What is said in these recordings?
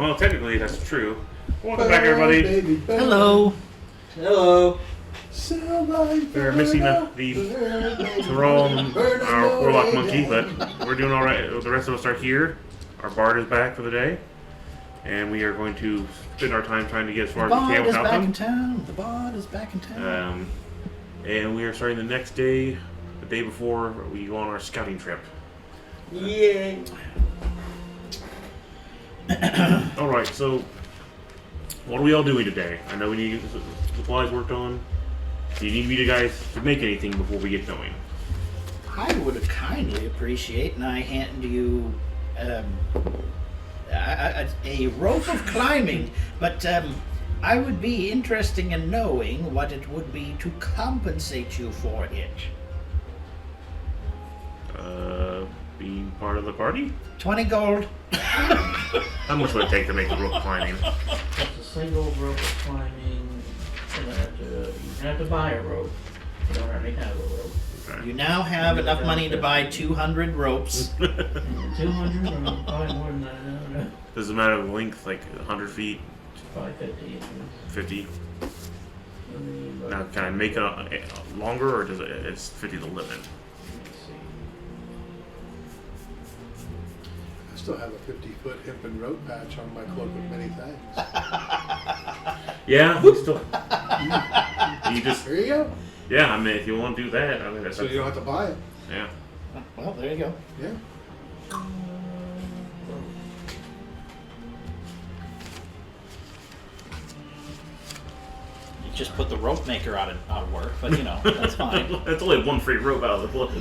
Well, technically that's true. Welcome back, everybody. Hello. Hello. We're missing the Tyrone, our warlock monkey, but we're doing all right. The rest of us are here. Our bard is back for the day, and we are going to spend our time trying to get as far as we can without them. The bard is back in town. And we are starting the next day, the day before we go on our scouting trip. Yay. All right, so what are we all doing today? I know we need to get supplies worked on. Do you need me to guys to make anything before we get going? I would kindly appreciate, and I hand you a rope of climbing, but I would be interested in knowing what it would be to compensate you for it. Being part of the party? 20 gold. How much would it take to make the rope climbing? That's a single rope of climbing. You're gonna have to buy a rope. You don't already have a rope. Okay. You now have enough money to buy 200 ropes. 200 or probably more than that. I don't know. Does it matter of length, like 100 feet, Probably 50. 50? Now, can I make it longer, or does it's 50 the limit? Let's see. I still have a 50-foot hempen rope patch on my cloak of many things. Yeah, we still. You just. There you go. Yeah, I mean, if you want to do that, I mean, that's. So you don't have to buy it. Yeah. Well, there you go. Yeah. You just put the rope maker out of work, but you know, that's fine. That's only one free rope out of the book.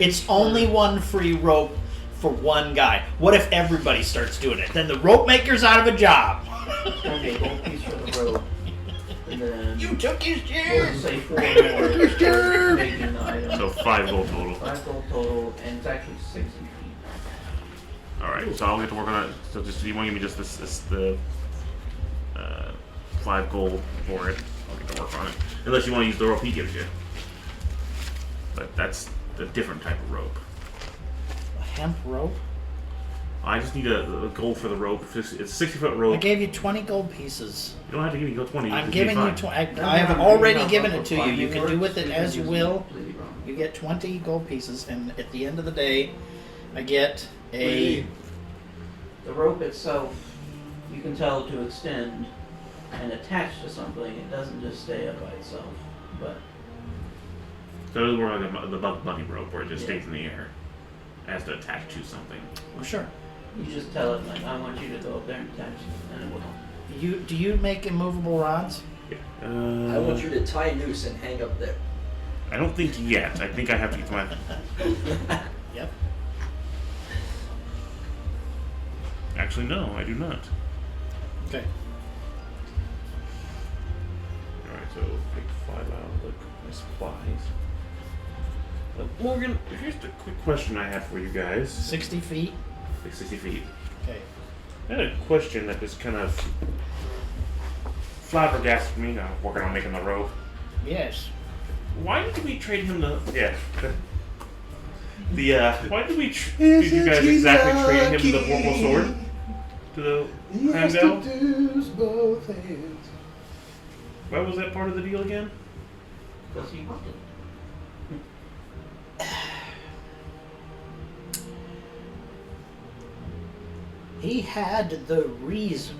It's only one free rope for one guy. What if everybody starts doing it? Then the rope maker's out of a job. Okay, gold piece for the rope. And then You took his we'll share. say 4 more making items. So 5 gold total. 5 gold total, and it's actually 60 feet. Alright, so I'll get to work on it. So just, you want to give me just the 5 gold for it. I'll get to work on it. Unless you want to use the rope he gives you. But that's a different type of rope. A hemp rope? I just need a gold for the rope. It's a 60-foot rope. I gave you 20 gold pieces. You don't have to give me 20. I'm just giving give me you 5. 20. I have already given it to you. You can do with it as you will. You get 20 gold pieces, and at the end of the day, I get a. The rope itself, you can tell to extend and attach to something. It doesn't just stay up by itself. But So it'll work like the Bug Bunny rope where it just Yeah. stays in the air. It has to attach to something. Well, sure. you just tell it, like, I want you to go up there and attach it, and it will. Do you make immovable rods? Yeah. I want you to tie a noose and hang up there. I don't think yet. I think I have to get to my. Yep. Actually, no, I do not. Okay. Alright, so take 5 out of my supplies. Morgan, here's the quick question I have for you guys. 60 feet. Like 60 feet. Okay. I had a question that just kind of flabbergasted me. I'm working on making the rope. Yes. Why did we trade him the? Yeah. Why did did you guys exactly trade him the Vorpal sword to the Yes, Heimdall? to do's both hands. Why was that part of the deal again? Because he wanted. He had the reason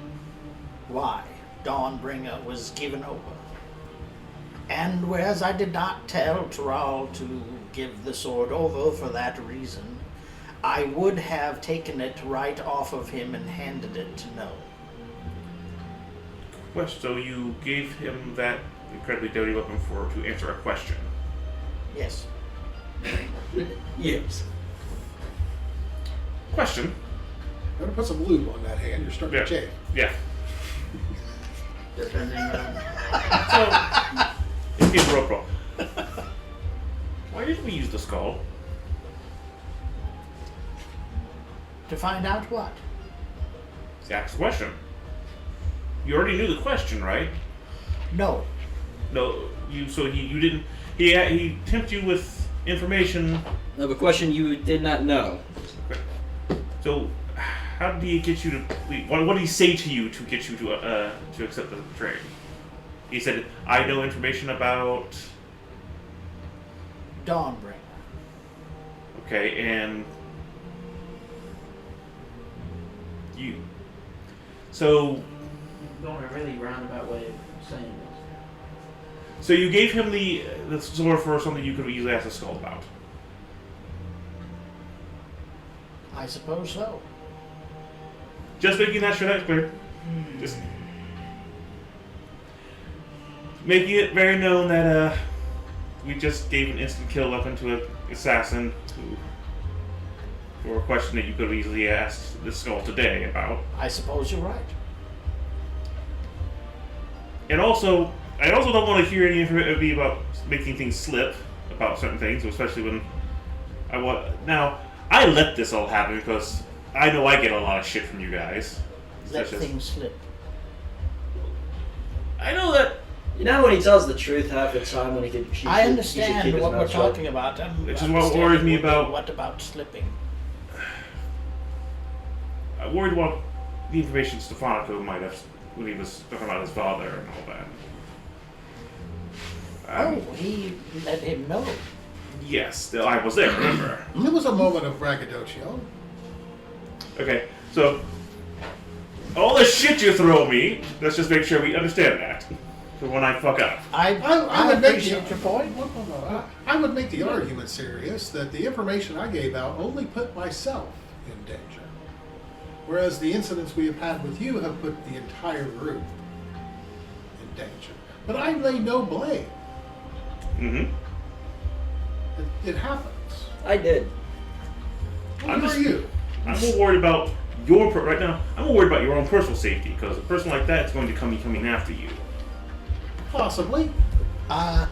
why Dawnbringer was given over. And whereas I did not tell Thrall to give the sword over for that reason, I would have taken it right off of him and handed it to No. So you gave him that incredibly dirty weapon to answer a question. Yes. Yes. Question. I'm gonna put some lube on that hand. You're starting Yeah. to chafe. Yeah. Depending on. So it's rope rope. Why did we use the skull? To find out what? Zach's question. You already knew the question, right? No. No, you. So you didn't. He tempted you with information. Of a question you did not know. So, how did he get you to leave? What did he say to you to get you to accept the trade? He said, "I know information about." Dawnbringer. Okay, and you. So. Going a really roundabout way of saying this. So you gave him the sword for something you could have easily asked a skull about. I suppose so. Just making that sure that's clear. Just making it very known that we just gave an instant kill weapon to an assassin for a question that you could have easily asked the skull today about. I suppose you're right. And also, I also don't want to hear any information about making things slip about certain things, especially when I want. Now, I let this all happen because I know I get a lot of shit from you guys. Let things slip. I know that. You know when he tells the truth half the time when he could. I understand what we're talking about. Which is what worries me about. What about slipping? I'm worried about the information Stefanico might have when he was talking about his father and all that. He let him know. Yes, I was there, remember? It was a moment of braggadocio. Okay, so all the shit you throw me, let's just make sure we understand that. For when I fuck up. I would appreciate your point. I would make the argument serious that the information I gave out only put myself in danger. Whereas the incidents we have had with you have put the entire group in danger. But I lay no blame. Mm-hmm. It happens. I did. Who are you? I'm more worried about right now. I'm more worried about your own personal safety because a person like that is going to be coming after you. Possibly. I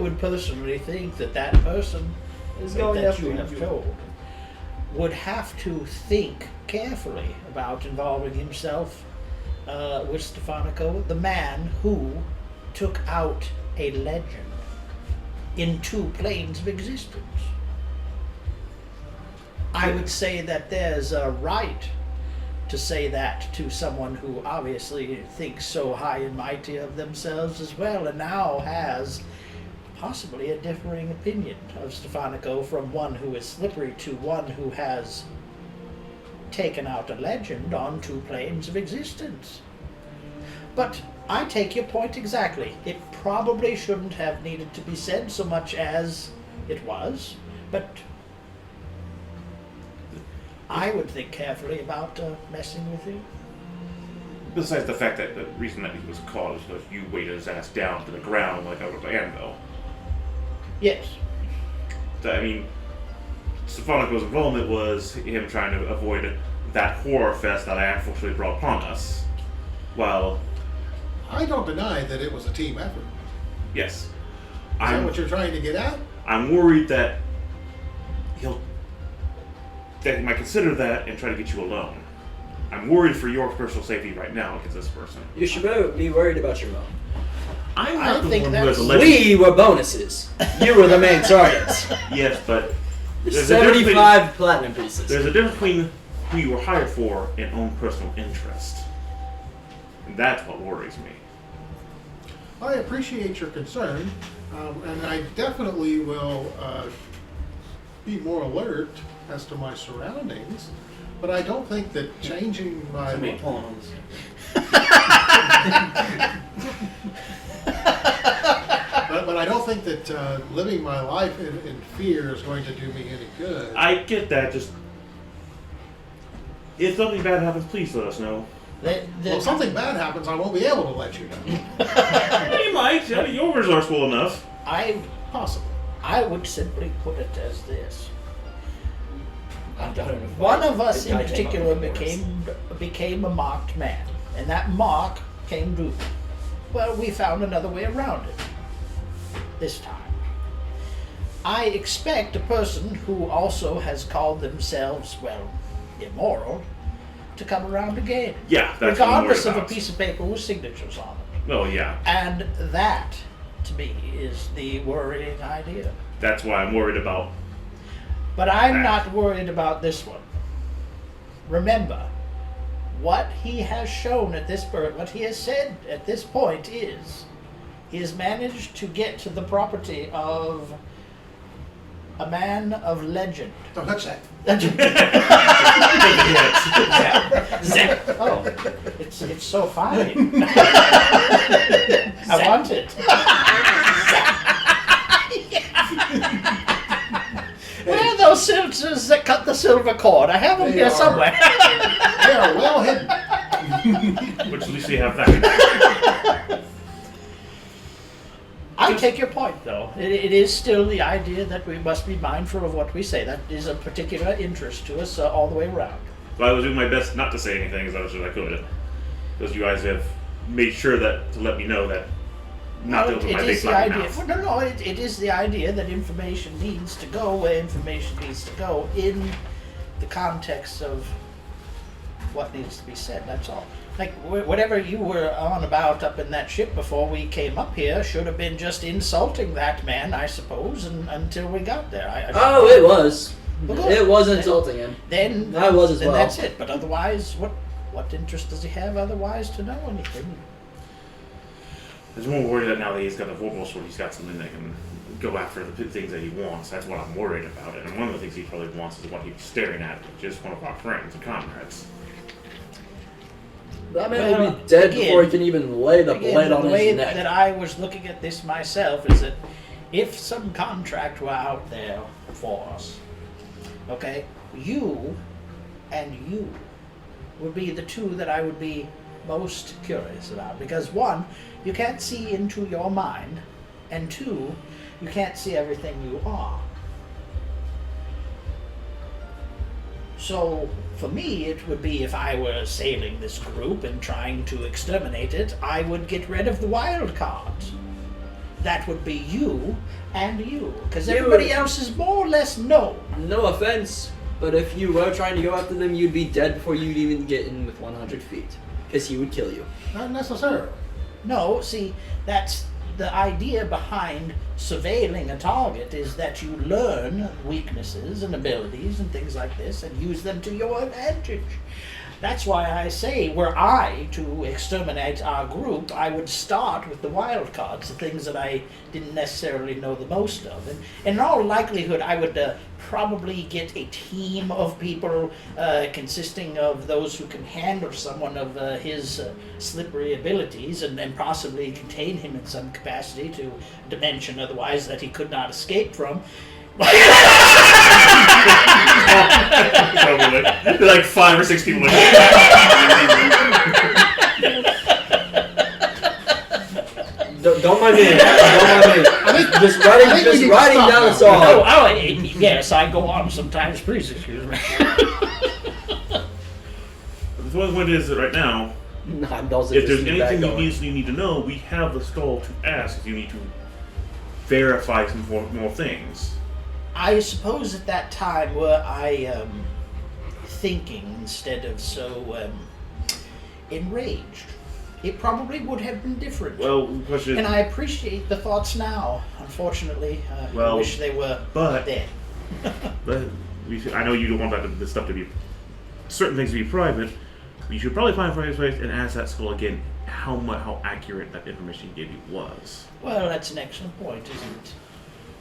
would personally think that person Is going that after you you. have told would have to think carefully about involving himself with Stefanico, the man who took out a legend in 2 planes of existence. I would say that there's a right to say that to someone who obviously thinks so high and mighty of themselves as well, and now has possibly a differing opinion of Stefanico from one who is slippery to one who has taken out a legend on 2 planes of existence. But I take your point exactly. It probably shouldn't have needed to be said so much as it was, but I would think carefully about messing with you. Besides the fact that the reason that he was caught is because you weighted his ass down to the ground like a anvil. Yes. I mean, Stefanico's involvement was him trying to avoid that horror fest that I unfortunately brought upon us. While I don't deny that it was a team effort. yes, Is that what you're trying to get at? I'm worried that he might consider that and try to get you alone. I'm worried for your personal safety right now against this person. You should be worried about your own. I'm I not the think one who has a that's- legend. We were bonuses. You were the main targets. Yes, but there's a difference 75 platinum pieces. there's a difference between who you were hired for and own personal interest. And that's what worries me. I appreciate your concern, and I definitely will be more alert as to my surroundings, but I don't think that changing my... Somebody pulling on this. But I don't think that living my life in fear is going to do me any good. I get that, just... If something bad happens, please let us know. Well, if something bad happens, I won't be able to let you know. You might. I mean, you're resourceful enough. Possibly. I would simply put it as this. I'm done with One fight. of us in I came up particular with this. became a marked man, and that mark came to, well, we found another way around it this time. I expect a person who also has called themselves, well, immoral, to come around again. Yeah, that's what I'm worried regardless of a about. piece of paper with signatures on it. Oh, yeah. And that, to me, is the worrying idea. That's why I'm worried about... But I'm That. not worried about this one. remember, what he has shown at this point, what he has said at this point is, he has managed to get to the property of a man of legend. Don't touch that. Zap. Oh, it's so fine. I want it. Where are those scissors that cut the silver cord? I have them They here are- somewhere. They are well hidden. Which at least you have that. I take your point, though. It is still the idea that we must be mindful of what we say. That is of particular interest to us all the way around. So I was doing my best not to say anything as much as I could, because you guys have made sure that to let me know that not to open my big flappy mouth. Well, no, it is the idea that information needs to go where information needs to go in the context of what needs to be said. That's all. Like whatever you were on about up in that ship before we came up here should have been just insulting that man, I suppose, until we got there. Oh, it was. Well, good. It was insulting him. Then I was as then well. that's it. But otherwise, what interest does he have otherwise to know anything? There's more worried that now that he's got the Vorpal sword, he's got something that can go after the things that he wants. That's what I'm worried about. And one of the things he probably wants is what he's staring at, which is one of our friends and comrades. That man will Well, be dead again- before he can even lay the Again, blade on the his way neck. that I was looking at this myself is that if some contract were out there for us, okay, you and you would be the two that I would be most curious about. Because one, you can't see into your mind, and two, you can't see everything you are. So, for me, it would be if I were assailing this group and trying to exterminate it, I would get rid of the wild cards. That would be you and you, because You everybody would- else is more or less known. No offense, but if you were trying to go after them, you'd be dead before you'd even get in with 100 feet. Because he would kill you. Not necessarily. No, see, that's the idea behind surveilling a target, is that you learn weaknesses and abilities and things like this and use them to your advantage. That's why I say, were I to exterminate our group, I would start with the wild cards, the things that I didn't necessarily know the most of. And in all likelihood, I would probably get a team of people consisting of those who can handle someone of his slippery abilities and possibly contain him in some capacity to a dimension otherwise that he could not escape from. Totally. Like 5 or 6 people. Don't mind me. Don't mind me. Just I writing, think we just need to writing stop down now. a song. Yes, I go on sometimes. Please excuse me. The point is that right now, Nah, those are if just there's in the back anything going. you need to know, we have the skull to ask if you need to verify some more things. I suppose at that time were I thinking instead of so enraged, it probably would have been different. Well, the question And is, I appreciate the thoughts now. Unfortunately, I Well, wish they were but- dead. but I know you don't want this stuff to be, certain things to be private. You should probably find a private place and ask that skull again how accurate that information he gave you was. Well, that's an excellent point, isn't it?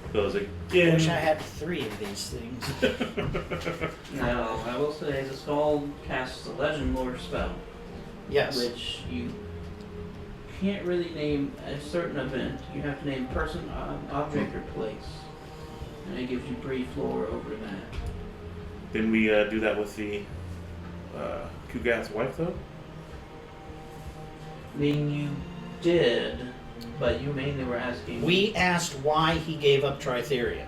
Because I again, wish I had 3 of these things. Now, I will say the skull casts a legend lore spell, Yes. which you can't really name a certain event. You have to name person, object, or place. And it gives you brief lore over that. didn't we do that with the Kugath's wife though? I mean, you did, but you mainly were asking. We asked why he gave up Tritherion.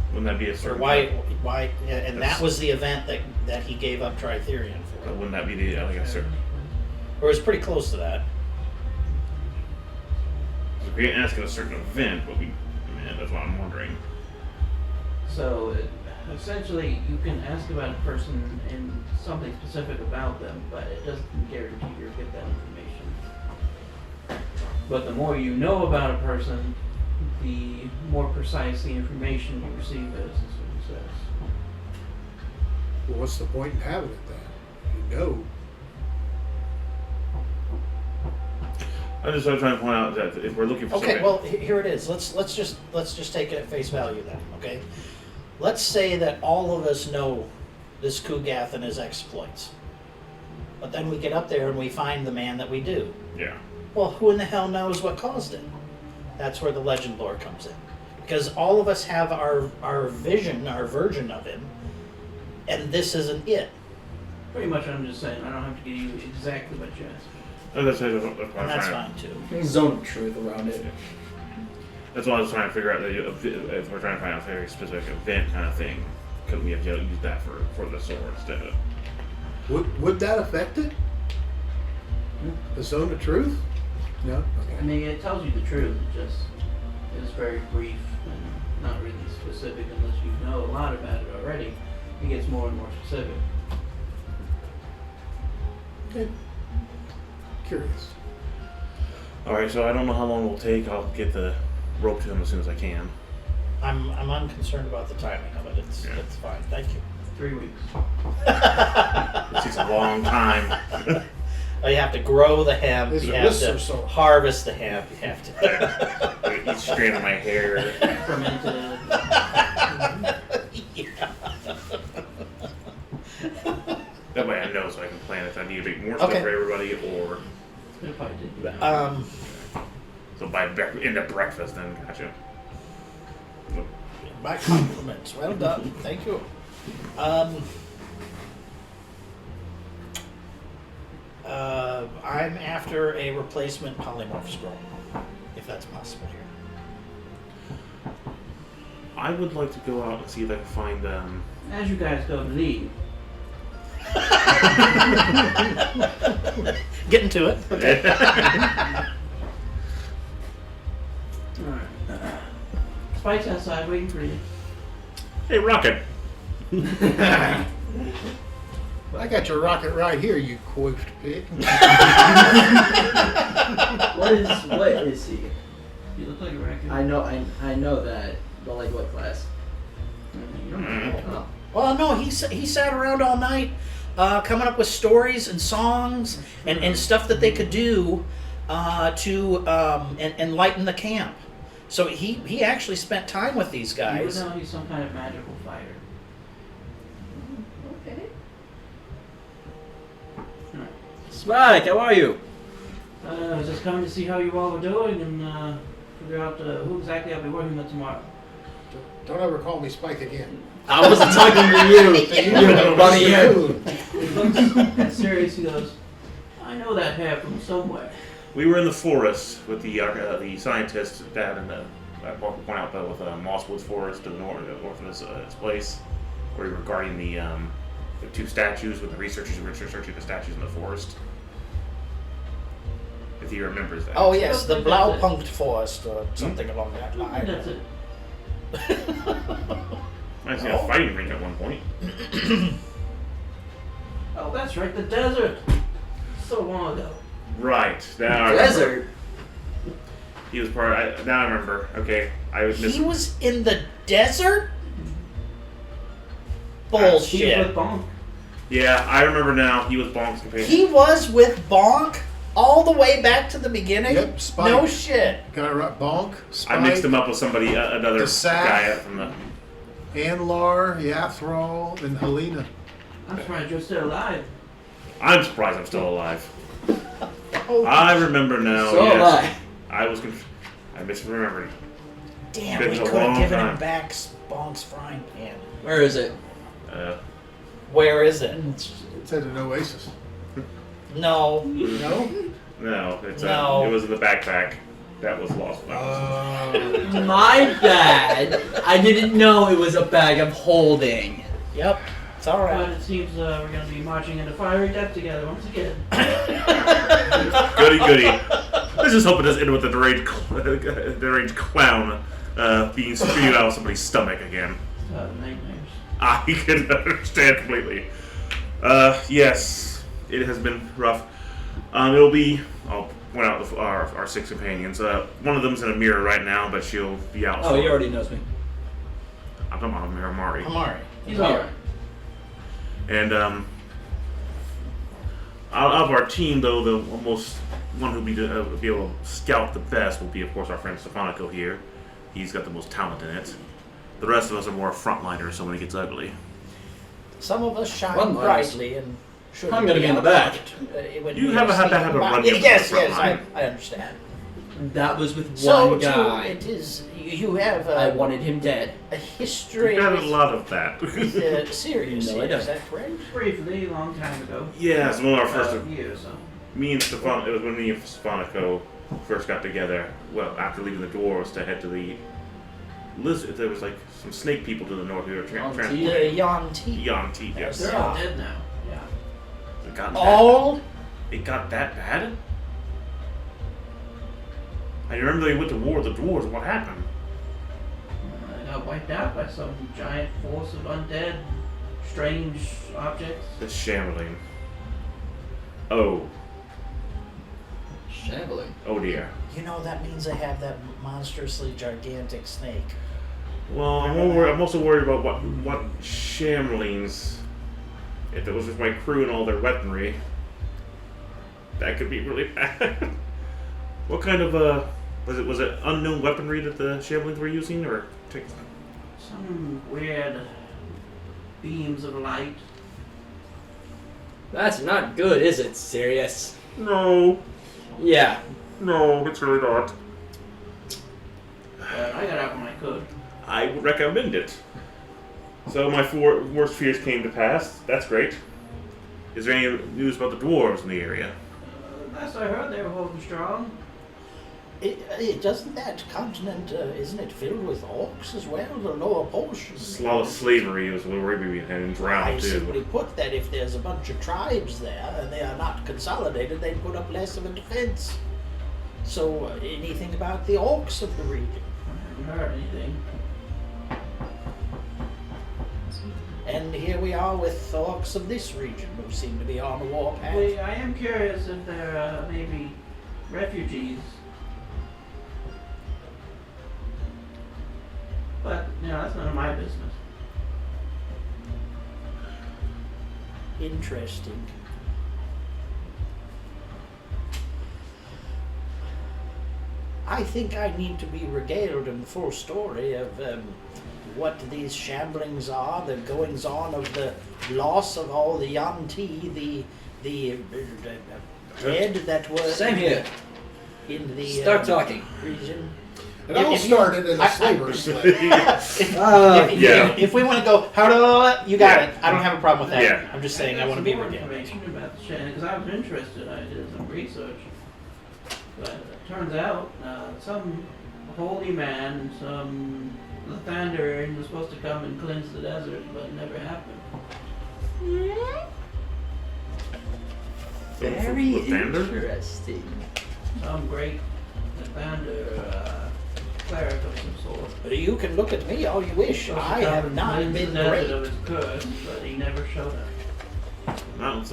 Wouldn't that be a Or certain? why, and that That's- was the event that he gave up Tritherion for. Wouldn't that be the like a certain? Or it was pretty close to that. If we ain't asking a certain event, but that's what I'm wondering. So, essentially, you can ask about a person and something specific about them, but it doesn't guarantee you'll get that information. But the more you know about a person, the more precise the information you receive is what he says. Well, what's the point in having it then? You know. I'm just trying to point out that if we're looking for Okay, something, well, here it is. Let's just take it at face value then. Okay, let's say that all of us know this Kugath and his exploits, but then we get up there and we find the man that we do. yeah. Well, who in the hell knows what caused it? That's where the legend lore comes in, because all of us have our vision, our version of him, and this isn't it. Pretty much, I'm just saying, I don't have to give you exactly what you asked. That's And that's fine too. Zone of truth around it. That's why I was trying to figure out that if we're trying to find out a very specific event kind of thing, could we have used that for the sword instead of? Would that affect it? The zone of truth? No. I Okay. mean, it tells you the truth, it just is very brief and not really specific unless you know a lot about it already. It gets more and more specific. Okay. Curious. All right, so I don't know how long it will take. I'll get the rope to him as soon as I can. I'm unconcerned about the timing of it. It's fine. Thank you. 3 weeks. It takes a long time. You have to grow the hemp. Is You it have this or to so? harvest the hemp. You have to. Each strand of my hair. Fermented. That way I know so I can plan if I need to make more stuff Okay. for everybody or It'll probably take you back. so by end of breakfast then. Gotcha. My compliments. Well done. Thank you. I'm after a replacement polymorph scroll, if that's possible here. I would like to go out and see if I can find As you guys go to leave, Getting to it. alright. Spike's outside waiting for you. Hey, Rocket. I got your rocket right here, you coiffed pig. What is he? You look like a raccoon. I know that, but like what class? You don't know. Oh. Well, no, he sat around all night, coming up with stories and songs and stuff that they could do to enlighten the camp. So he actually spent time with these You would guys. know he's some kind of magical fighter. Okay. Alright. Spike, how are you? I was just coming to see how you all were doing and figure out who exactly I'll be working with tomorrow. Don't ever call me Spike again. I wasn't talking to you. You bunny head. He looks that serious, he goes, I know that hair from somewhere. We were in the forest with the scientists down in the I point out with Mosswoods Forest to the north of this place, where we were guarding the two statues with the researchers who were researching the statues in the forest. If he remembers that. Oh yes, the I think that's it. Blaupunkt Forest or something along that I line. think that's it. I seen a fighting ring at one point. Oh, that's right, the desert. So long ago. Right. Now I remember. Desert. He was part. Now I remember. Okay, I was He missing. was in the desert? He was Bullshit. with Bonk. Yeah, I remember now. He was Bonk's companion. He was with Bonk all the way back to the beginning? Yep, Spike. No shit. Got it right. Bonk, Spike, I mixed him up with somebody, another The Saf. guy from the. Anlar, Yathrol, and Helena. I'm surprised you're still alive. I'm surprised I'm still alive. Oh, I remember now. So am yes. I was. I misremembered. damn, been we a could have long given time. him back Bonk's frying pan. Where is it? Where is it? It said an oasis. No. No? No, it's No. it was in the backpack that was lost. When I was- My bad. I didn't know it was a bag of holding. Yep. It's But alright. it seems we're going to be marching into fiery death together once again. Goody goody. Let's just hope it doesn't end with the deranged clown being spewed out of somebody's stomach again. Nightmares. I can understand completely. Yes, it has been rough. It'll be. I'll point out our 6 companions. One of them's in a mirror right now, but she'll be out. Oh, he already knows me. I'm talking about Miramari. Amari. He's Oh. alright. And out of our team, though, the almost one who'll be able to scout the best will be, of course, our friend Stefanico here. He's got the most talent in it. The rest of us are more frontliners, so when it gets ugly. Some of us shine Frontliners. brightly and should I'm gonna be in the back. You have to have a run. Yes, I understand. That was with So one guy. it is. You have I wanted him dead. a history You've got a with lot of that. Sirius. No, I Is don't. that correct? Briefly, a long time ago. Yeah, it's one of our first. Years, so. Me and Stefan. It was when me and Stefanico first got together. Well, after leaving the dwarves to head to the lizard. There was like some snake people to the north who were Yanti. The Yanti. Yanti, yes. They're all dead now. Yeah. It got All? It got that bad? I remember they went to war with the dwarves. What happened? They got wiped out by some giant force of undead, strange objects. The shambling. Oh. Shambling. Oh dear. You know, that means they have that monstrously gigantic snake. Well, I'm also worried about what shamblings. If it was just my crew and all their weaponry, that could be really bad. What kind of was it unknown weaponry that the shamblings were using, or Some weird beams of light. That's not good, is it, Sirius? No, Yeah. no, it's really not. But I got out when I could. I would recommend it. So my worst fears came to pass. That's great. Is there any news about the dwarves in the area? Last I heard, they were holding strong. Doesn't that continent, isn't it filled with orcs as well, the lower portions? A lot of slavery was where we had and I drowned too. simply put that if there's a bunch of tribes there and they are not consolidated, they put up less of a defense. So, anything about the orcs of the region? I haven't heard anything. And here we are with orcs of this region who seem to be on the warpath. I am curious if they're maybe refugees. But, that's none of my business. Interesting. I think I need to be regaled in the full story of what these shamblings are, the goings on of the loss of all the Yanti, the dead that were Same here. in the Start talking. region. It all started in a slavery slave. If we want to go, you got Yeah. it. I don't have a problem with that. Yeah. I'm just saying I want to got be some more regaled. information about the Shannon because I was interested. I did some research. But it turns out some holy man, some Lathander was supposed to come and cleanse the desert, but it never happened. Very Lathander? interesting. Some great Lathander cleric of some sort. You can look at me all you wish. Supposed to I come have and not cleanse been the desert great. of his curse, but he never showed up. Not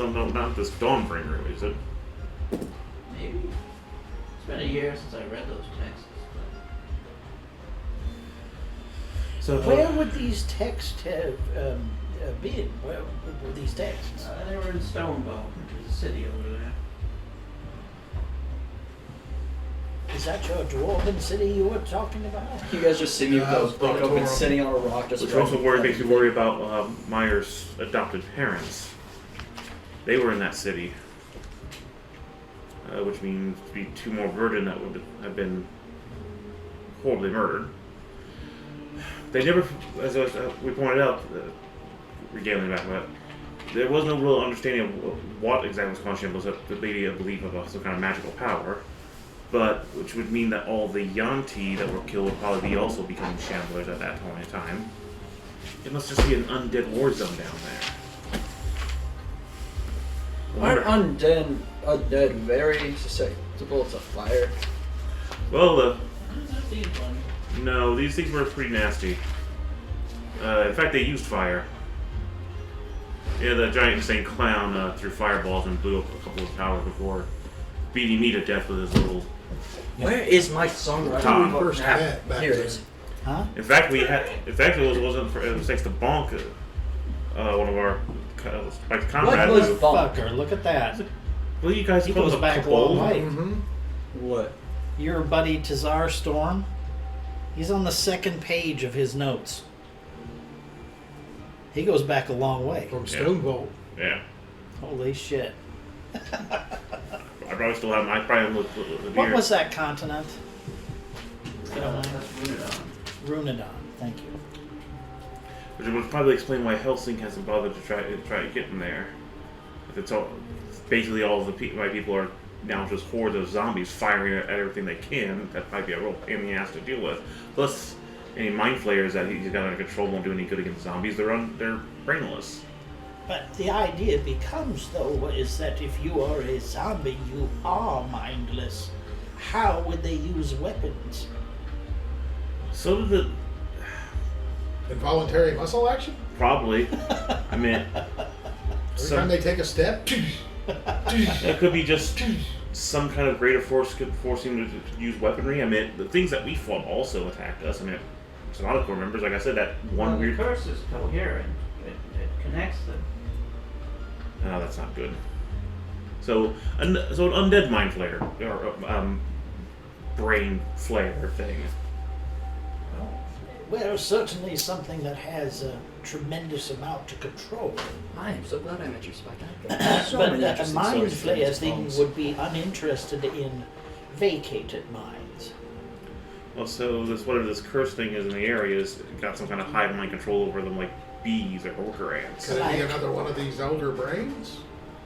this Dawnbringer, is it? Maybe. It's been a year since I read those texts. So Where would these texts have been? Where were these texts? They were in Stonebow, which is a city over there. Is that your dwarven city you were talking about? You guys just see me with those book open, Toro. sitting on a rock, just which also makes me worry about Meyer's adopted parents. They were in that city, which means to be two more Verdun that would have been horribly murdered. They never, as we pointed out, regaling back about, there was no real understanding of what exactly was causing was that they believe of some kind of magical power, but which would mean that all the Yanti that were killed would probably be also becoming shamblers at that point in time. It must just be an undead war zone down there. Aren't undead very susceptible to fire? Well, That seems funny. no, these things were pretty nasty. In fact, they used fire. Yeah, the giant insane clown threw fireballs and blew up a couple of towers before beating me to death with his little. Where is my songwriting Tom. book First now? met back Here it then. is. Huh? In fact, it was thanks to Bonk, one of our Spike's comrade. was who- Bump? Fucker, look at that. Well, you guys He call goes it a back a long cabal? way. Mm-hmm. What? Your buddy Tazar Storm, he's on the second page of his notes. He goes back a long way. From Stonevolt. Yeah. Holy shit. I probably still have my prime with the What beer. was that continent? If you don't mind. That's Runodon. Runodon, thank you. Which would probably explain why Helsing hasn't bothered to try to get in there. If it's all basically all of my people are now just hordes of zombies firing at everything they can. That might be a real pain in the ass to deal with. Plus, any mind flayers that he's got under control won't do any good against zombies. They're brainless. But the idea becomes, though, is that if you are a zombie, you are mindless. How would they use weapons? So did the Involuntary muscle action? probably. I mean, Every time they take a step, it could be just some kind of greater force could force him to use weaponry. I mean, the things that we fought also attacked us. I mean, some other core members, like I said, that one Well, weird. the curse is coherent. It connects them. Oh, that's not good. So an undead mind flayer or brain flare thing. Well, certainly something that has a tremendous amount to control. I am so glad I met you, Spike. I've got so But many a interesting mind stories from flayer these thing phones. would be uninterested in vacated minds. Well, so this curse thing is in the area is got some kind of hive mind control over them, like bees or worker ants. could it be another one of these elder brains?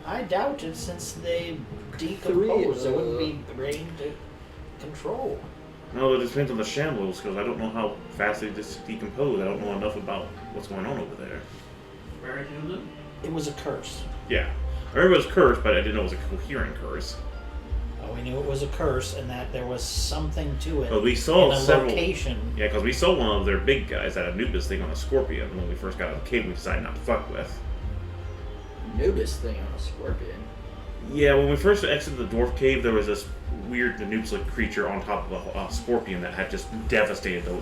I doubt it, since they decompose. There wouldn't be brain to control. No, it depends on the shambles because I don't know how fast they just decompose. I don't know enough about what's going on over there. Where did you live? It was a curse. Yeah, I remember it was cursed, but I didn't know it was a coherent curse. Oh, we knew it was a curse and that there was something to it. But we saw in a several. location. Yeah, because we saw one of their big guys that Anubis thing on a scorpion when we first got out of the cave. We decided not to fuck with. Nudist thing on a scorpion. Yeah, when we first exited the dwarf cave, there was this weird Danupsa creature on top of a scorpion that had just devastated the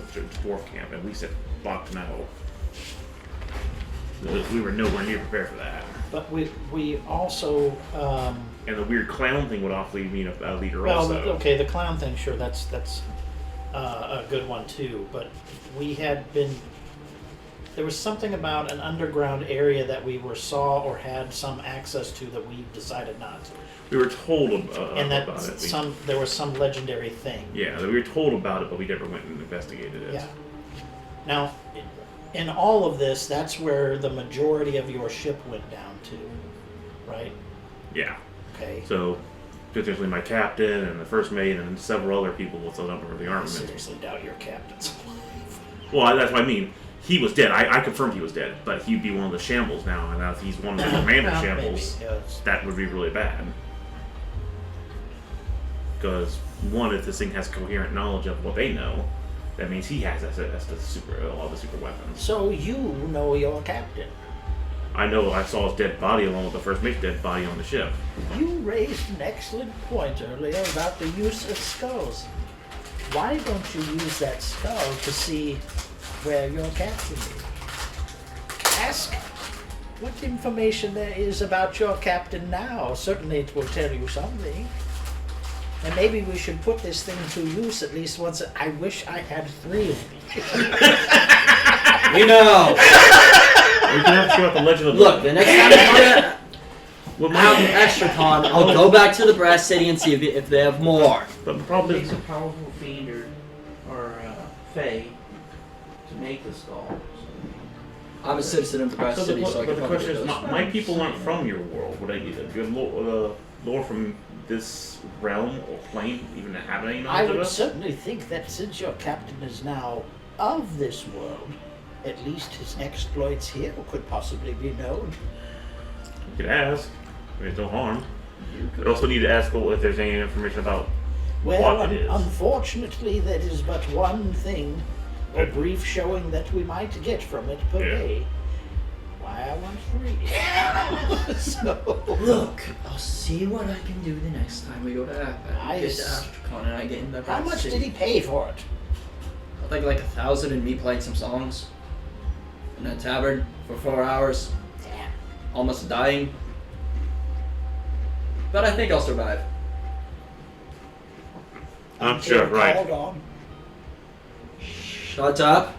dwarf camp, and we said, "Fuck no." We were nowhere near prepared for that. But we also And the weird clown thing would awfully mean a leader well, also. okay, the clown thing, sure, that's a good one too. But we had been there was something about an underground area that we saw or had some access to that we decided not to, We were told and that about it. there was some legendary thing. Yeah, we were told about it, but we never went and investigated it. Yeah. Now, in all of this, that's where the majority of your ship went down to, right? Yeah. Okay. So, potentially my captain and the first mate and several other people with a number of the I armament. seriously doubt your captain's alive. Well, that's what I mean. He was dead. I confirmed he was dead, but he'd be one of the shambles now, and now if he's one of the commander Well, shambles, maybe, yes. that would be really bad. Because one, if this thing has coherent knowledge of what they know, that means he has access to all the super weapons. So you know your captain. I know. I saw his dead body along with the first mate's dead body on the ship. You raised an excellent point earlier about the use of skulls. Why don't you use that skull to see where your captain is? Ask what information there is about your captain now. Certainly it will tell you something. And maybe we should put this thing to use at least once. I wish I had 3 of these. You know! We can have to show out the legend of Look, the next time I Well, have an extra con, I'll go back to the Brass City and see if they have more. But the It problem takes is, a powerful fiend or Fae to make the skull. I'm a citizen of the Brass so City, so I but can the probably question get is, those. my people aren't from your world. Would I do you have lore from this realm or plane even have any I knowledge of would it? certainly think that since your captain is now of this world, at least his exploits here could possibly be known. You could ask. There's no harm. You also need to ask if there's any information about Well, what it is. Unfortunately, that is but one thing, a brief showing that we might get from it per Yeah. day. Why I want 3. So, Look, I'll see what I can do the next time we go to get to Nice. Astrocon and I get in the how Brass much City. did he pay for it? I think like 1,000 and me playing some songs in a tavern for 4 hours. Damn. almost dying. But I think I'll survive. I'm Until sure, right. called on. Shut up.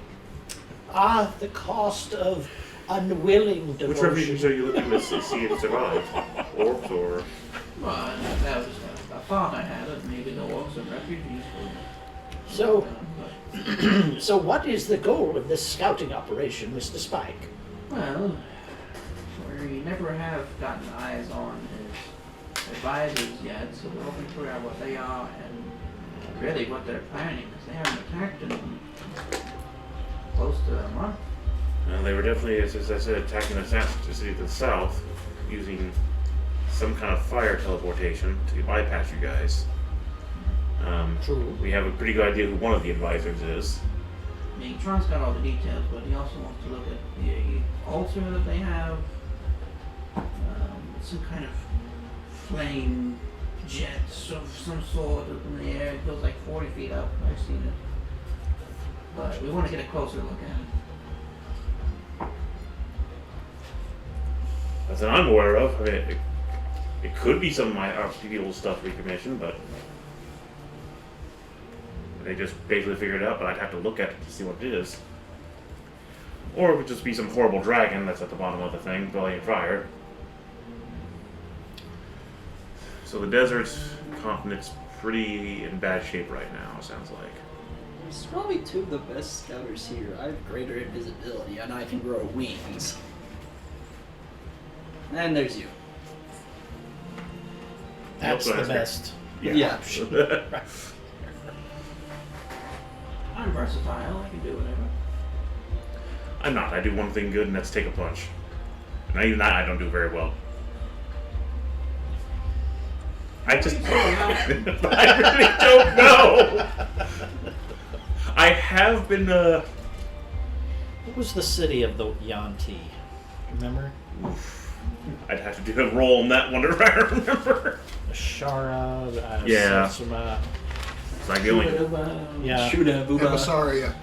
The cost of unwilling Which devotion. refuges are you looking to see if survive? Orbs or... Well, that was a thought I had, that maybe the orcs and refugees would. So, But, so what is the goal of this scouting operation, Mr. Spike? well, we never have gotten eyes on his advisors yet, so we're hoping to figure out what they are and really what they're planning, because they haven't attacked in close to a month. They were definitely, as I said, attacking the city to the south, using some kind of fire teleportation to bypass you guys. True. We have a pretty good idea who one of the advisors is. I mean, Tron's got all the details, but he also wants to look at the altar that they have. Some kind of flame jets of some sort up in the air. It goes like 40 feet up. I've seen it. But we want to get a closer look at it. That's what I'm aware of. I mean, it could be some of my people's stuff recommissioned, but they just basically figured it out, but I'd have to look at it to see what it is. Or it would just be some horrible dragon that's at the bottom of the thing, bellying fire. So the desert continent's pretty in bad shape right now, it sounds like. There's probably two of the best scouters here. I have greater invisibility and I can grow wings. And there's you. That's also the has- best. Yeah. Right. I'm versatile. I can do whatever. I'm not. I do one thing good, and that's take a punch. And even that I don't do very well. I just... I really don't know! I have been, What was the city of the Yanti? Remember? I'd have to do a roll on that one if I remember. Ashara. Yeah. Satsuma. It's like the only... Yeah. Shuda, Booba. Emissaria.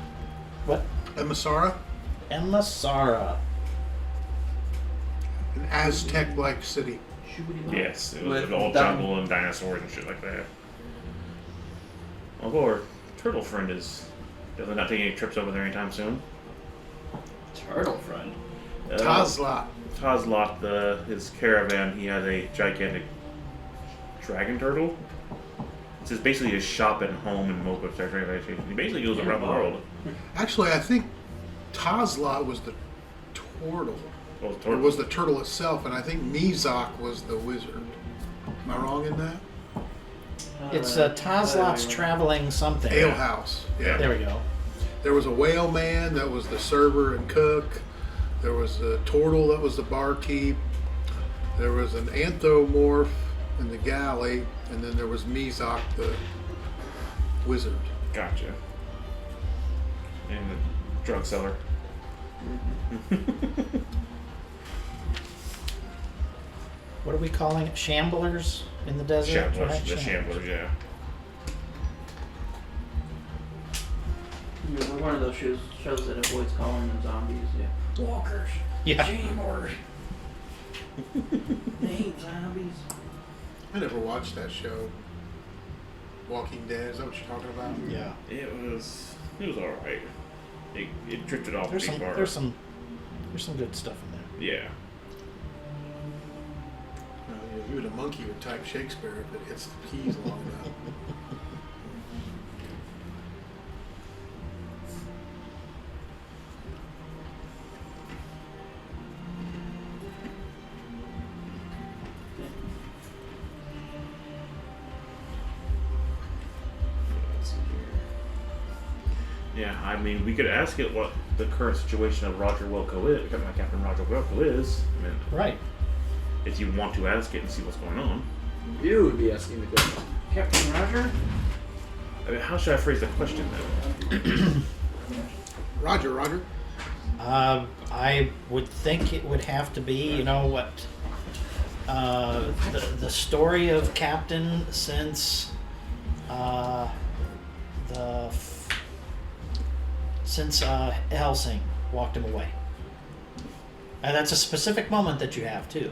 What? Emissara? Emasara. An Aztec-like city. Yes, it was With all down- jungle and dinosaurs and shit like that. Although our turtle friend is definitely not taking any trips over there anytime soon. Turtle friend. Tazla. Tazlot, his caravan, he has a gigantic dragon turtle. It's just basically his shop and home and mobile transportation. He basically goes around the world. Actually, I think Tazla was the turtle. Well, it's Or was the turtle itself, and I think Mizok was the wizard. Am I wrong in that? It's Tazlot's traveling something. Ale house. Yeah. There we go. There was a whale man that was the server and cook. There was a turtle that was the barkeep. There was an anthomorph in the galley, and then there was Mizok, the wizard. Gotcha. And the drug seller. What are we calling it? Shamblers in the desert? Shamblers, right? the Shamblers, yeah. We're one of those shows that avoids calling them zombies. Yeah. Walkers. Yeah. Shamblers. They ain't zombies. I never watched that show. Walking Dead, is that what you're talking about? Yeah. It was alright. It drifted off There's pretty some far. there's some good stuff in there. Yeah. Even a monkey would type Shakespeare if it hits the keys long enough. Let's see here. Yeah, I mean, we could ask it what the current situation of Roger Wilco is, Captain Roger Wilco is. I mean, Right. if you want to ask it and see what's going on. You would be asking the question. Captain Roger? I mean, how should I phrase the question then? Roger. I would think it would have to be, you know, what the story of Captain since since Helsing walked him away. And that's a specific moment that you have, too.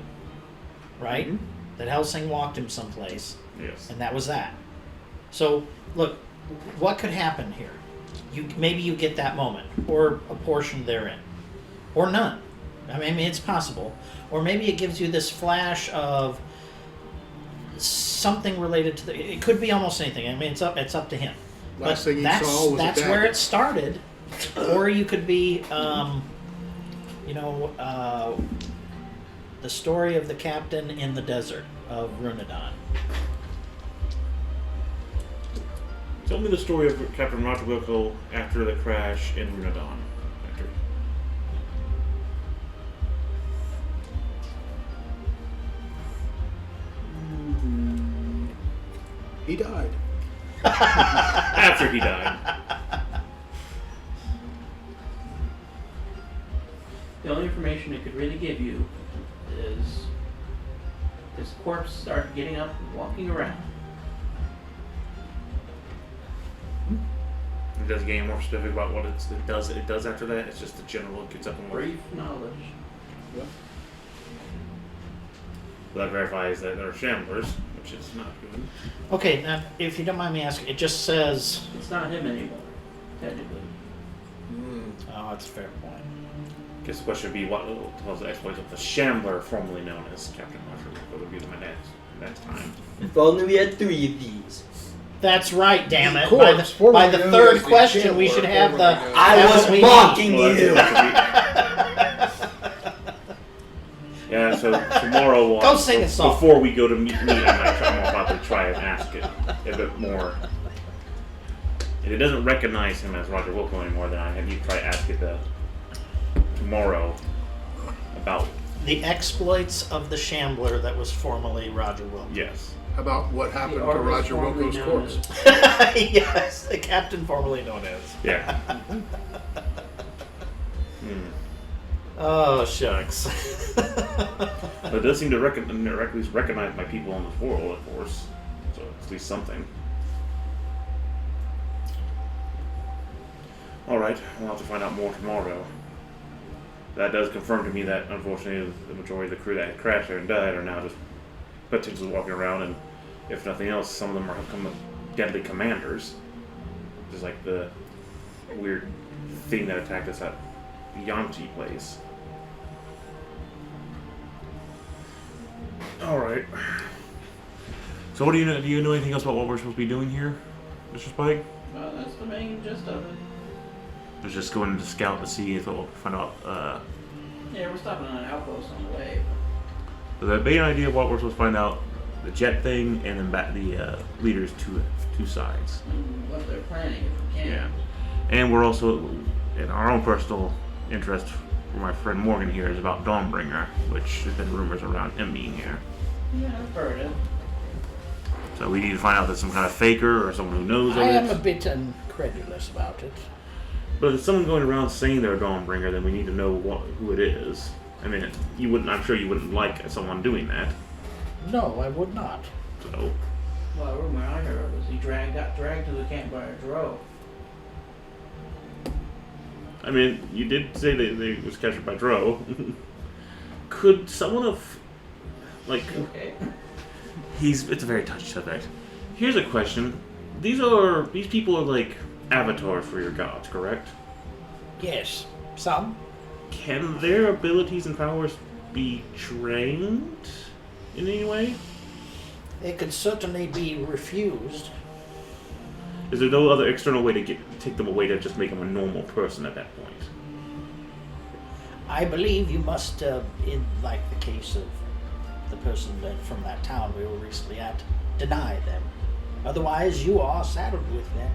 Right? Mhm. That Helsing walked him someplace, Yes. and that was that. So, look, what could happen here? Maybe you get that moment, or a portion therein, or none. I mean, it's possible. Or maybe it gives you this flash of something related to the. It could be almost anything. I mean, it's up to him. Last But thing he saw was a that's dagger. where it started. Or you could be, the story of the captain in the desert of Runadon. Tell me the story of Captain Roger Wilco after the crash in Runadon. He died. After he died. The only information it could really give you is this corpse started getting up and walking around. It doesn't get any more specific about what it does after that. It's just the general it gets up and walks. Brief knowledge. That verifies that there are shamblers, which is not good. Okay, now, if you don't mind me asking, it just says... It's not him anymore, technically. Oh, that's a fair point. I guess the question would be what tells the exploits of the Shambler, formerly known as Captain Roger Wilco, would be the next time. If only we had 3 of these. That's right, damn it. Corpse, By the formerly known third as the question, we Shambler, should have the... formerly known I that's was what we mocking need. Well, you. Yeah, so tomorrow we'll Go sing a song. Before we go to meet, I might probably try and ask it a bit more. If it doesn't recognize him as Roger Wilco anymore, then I have you try to ask it tomorrow about. The exploits of the Shambler that was formerly Roger Wilco. Yes. About what happened The to artist Roger formerly Wilco's known corpse. as- Yes, the captain formerly known as. Yeah. Oh, shucks. But it does seem to at least recognize my people in this world, of course. So it's at least something. Alright, we'll have to find out more tomorrow. That does confirm to me that, unfortunately, the majority of the crew that had crashed there and died are now just potentially walking around, and if nothing else, some of them are become deadly commanders. Just like the weird thing that attacked us at the Yanti place. Alright. So what do you know anything else about what we're supposed to be doing here, Mr. Spike? Well, that's the main gist of it. There's just going to scout to see if we'll find out. Yeah, we're stopping on an outpost on the way. The main idea of what we're supposed to find out, the jet thing, and then back the leaders two sides. And what they're planning, if we can. Yeah. And we're also, in our own personal interest, for my friend Morgan here, is about Dawnbringer, which there's been rumors around him being here. Yeah, I've heard it. So we need to find out if it's some kind of faker or someone who knows of I it. am a bit incredulous about it. But if someone's going around saying they're a Dawnbringer, then we need to know who it is. I mean, I'm sure you wouldn't like someone doing that. No, I would not. So, Well, a rumor I heard was he got dragged to the camp by a drove. I mean, you did say that they was captured by Dro. Could someone have, like, Okay. it's a very touchy subject. Here's a question: these people are like avatars for your gods, correct? Yes, some. Can their abilities and powers be trained in any way? It could certainly be refused. Is there no other external way to take them away to just make them a normal person at that point? I believe you must, in like the case of the person from that town we were recently at, deny them. Otherwise, you are saddled with them.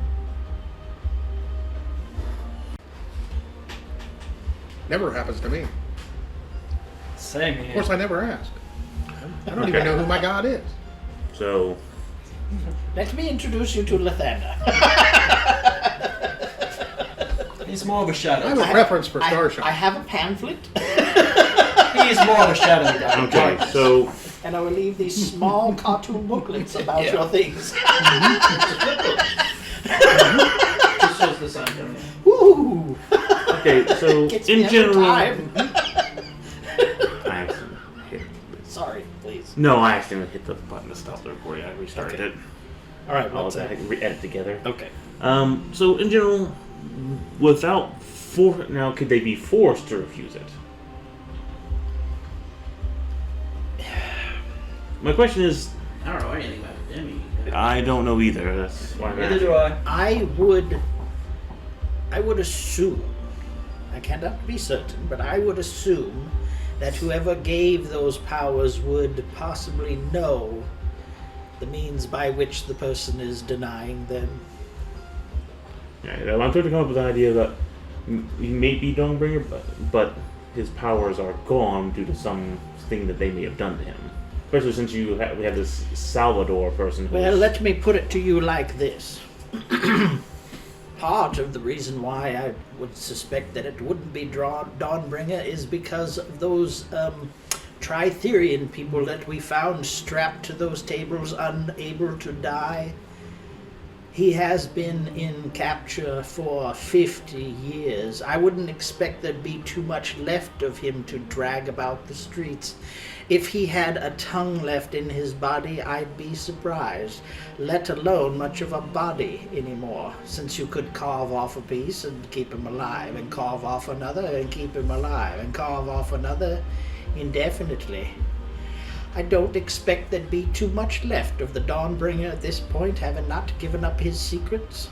Never happens to me. Same Of here. course, I never ask. I don't even know who my god is. So, Let me introduce you to Lathander. He's more of a I shadow. have a preference for I Starshine. have a pamphlet, He's more of a shadow guy. okay, so and I will leave these small cartoon booklets about your things. Just shows the sun coming in. Woo! okay, so Gets me in every general, time. No, I accidentally hit the button to stop the recording. I restarted Okay. it. All right, I'll what's that? edit together. Okay. So in general, without now, could they be forced to refuse it? My question is, I don't know anything about a demi. I don't know either. That's why I'm Neither asking. do I. I would assume, I cannot be certain, but I would assume that whoever gave those powers would possibly know the means by which the person is denying them. Yeah, I'm trying to come up with an idea that he may be Dawnbringer, but his powers are gone due to something that they may have done to him. Especially since we have this Salvador person. Well, let me put it to you like this. Part of the reason why I would suspect that it wouldn't be Dawnbringer is because of those Tritherian people that we found strapped to those tables, unable to die. He has been in capture for 50 years. I wouldn't expect there'd be too much left of him to drag about the streets. If he had a tongue left in his body, I'd be surprised, let alone much of a body anymore, since you could carve off a piece and keep him alive, and carve off another and keep him alive, and carve off another indefinitely. I don't expect there'd be too much left of the Dawnbringer at this point, having not given up his secrets,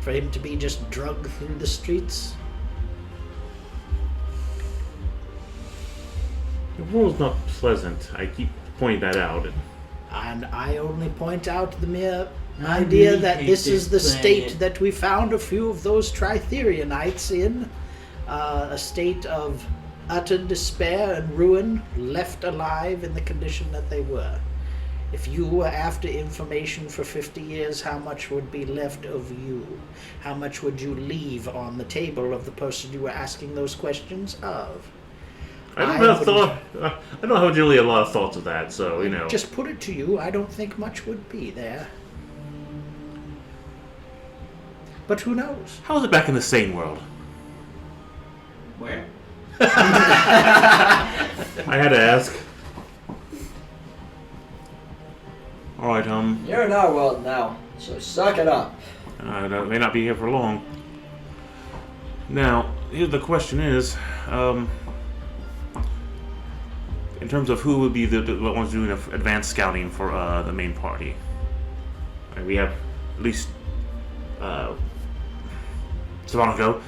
for him to be just drugged through the streets. The world's not pleasant. I keep pointing that out. And I only point out the mere idea that this is the state that we found a few of those Tritherianites in, a state of utter despair and ruin, left alive in the condition that they were. If you were after information for 50 years, how much would be left of you? How much would you leave on the table of the person you were asking those questions of? I don't have generally a lot of thoughts of that, so, you know. Just put it to you, I don't think much would be there. But who knows? How is it back in the sane world? Where? I had to ask. Alright, You're in our world now, so suck it up. I may not be here for long. Now, here the question is, in terms of who would be the ones doing advanced scouting for the main party. We have at least Savonico.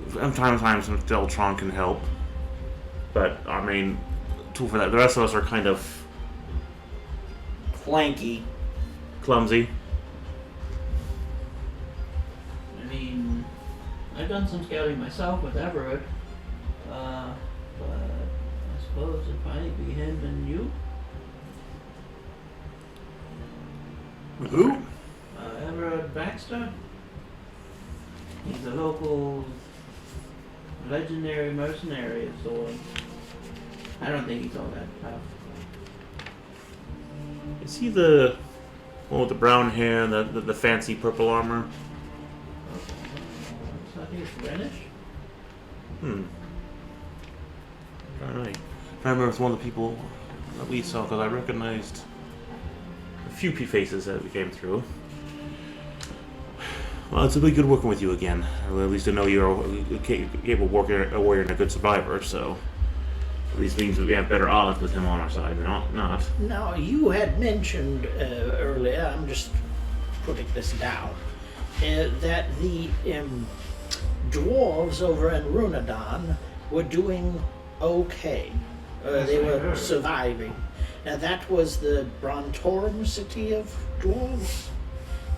From time to time, some Deltron can help, but our main tool for that. The rest of us are kind of Clanky. clumsy. I mean, I've done some scouting myself with Everett, but I suppose it'd probably be him and you. Who? Everett Baxter. He's a local legendary mercenary of sorts. I don't think he's all that tough. Is he the one with the brown hair and the fancy purple armor? So I think it's Renish. Alright. I remember it's one of the people that we saw because I recognized a few faces that we came through. Well, it's really good working with you again. Well, at least I know you're a capable warrior and a good survivor, so at least means that we have better odds with him on our side, not. Now, you had mentioned earlier, I'm just putting this down, that the dwarves over in Runadon were doing okay. They were surviving. Now, that was the Brontorum city of dwarves?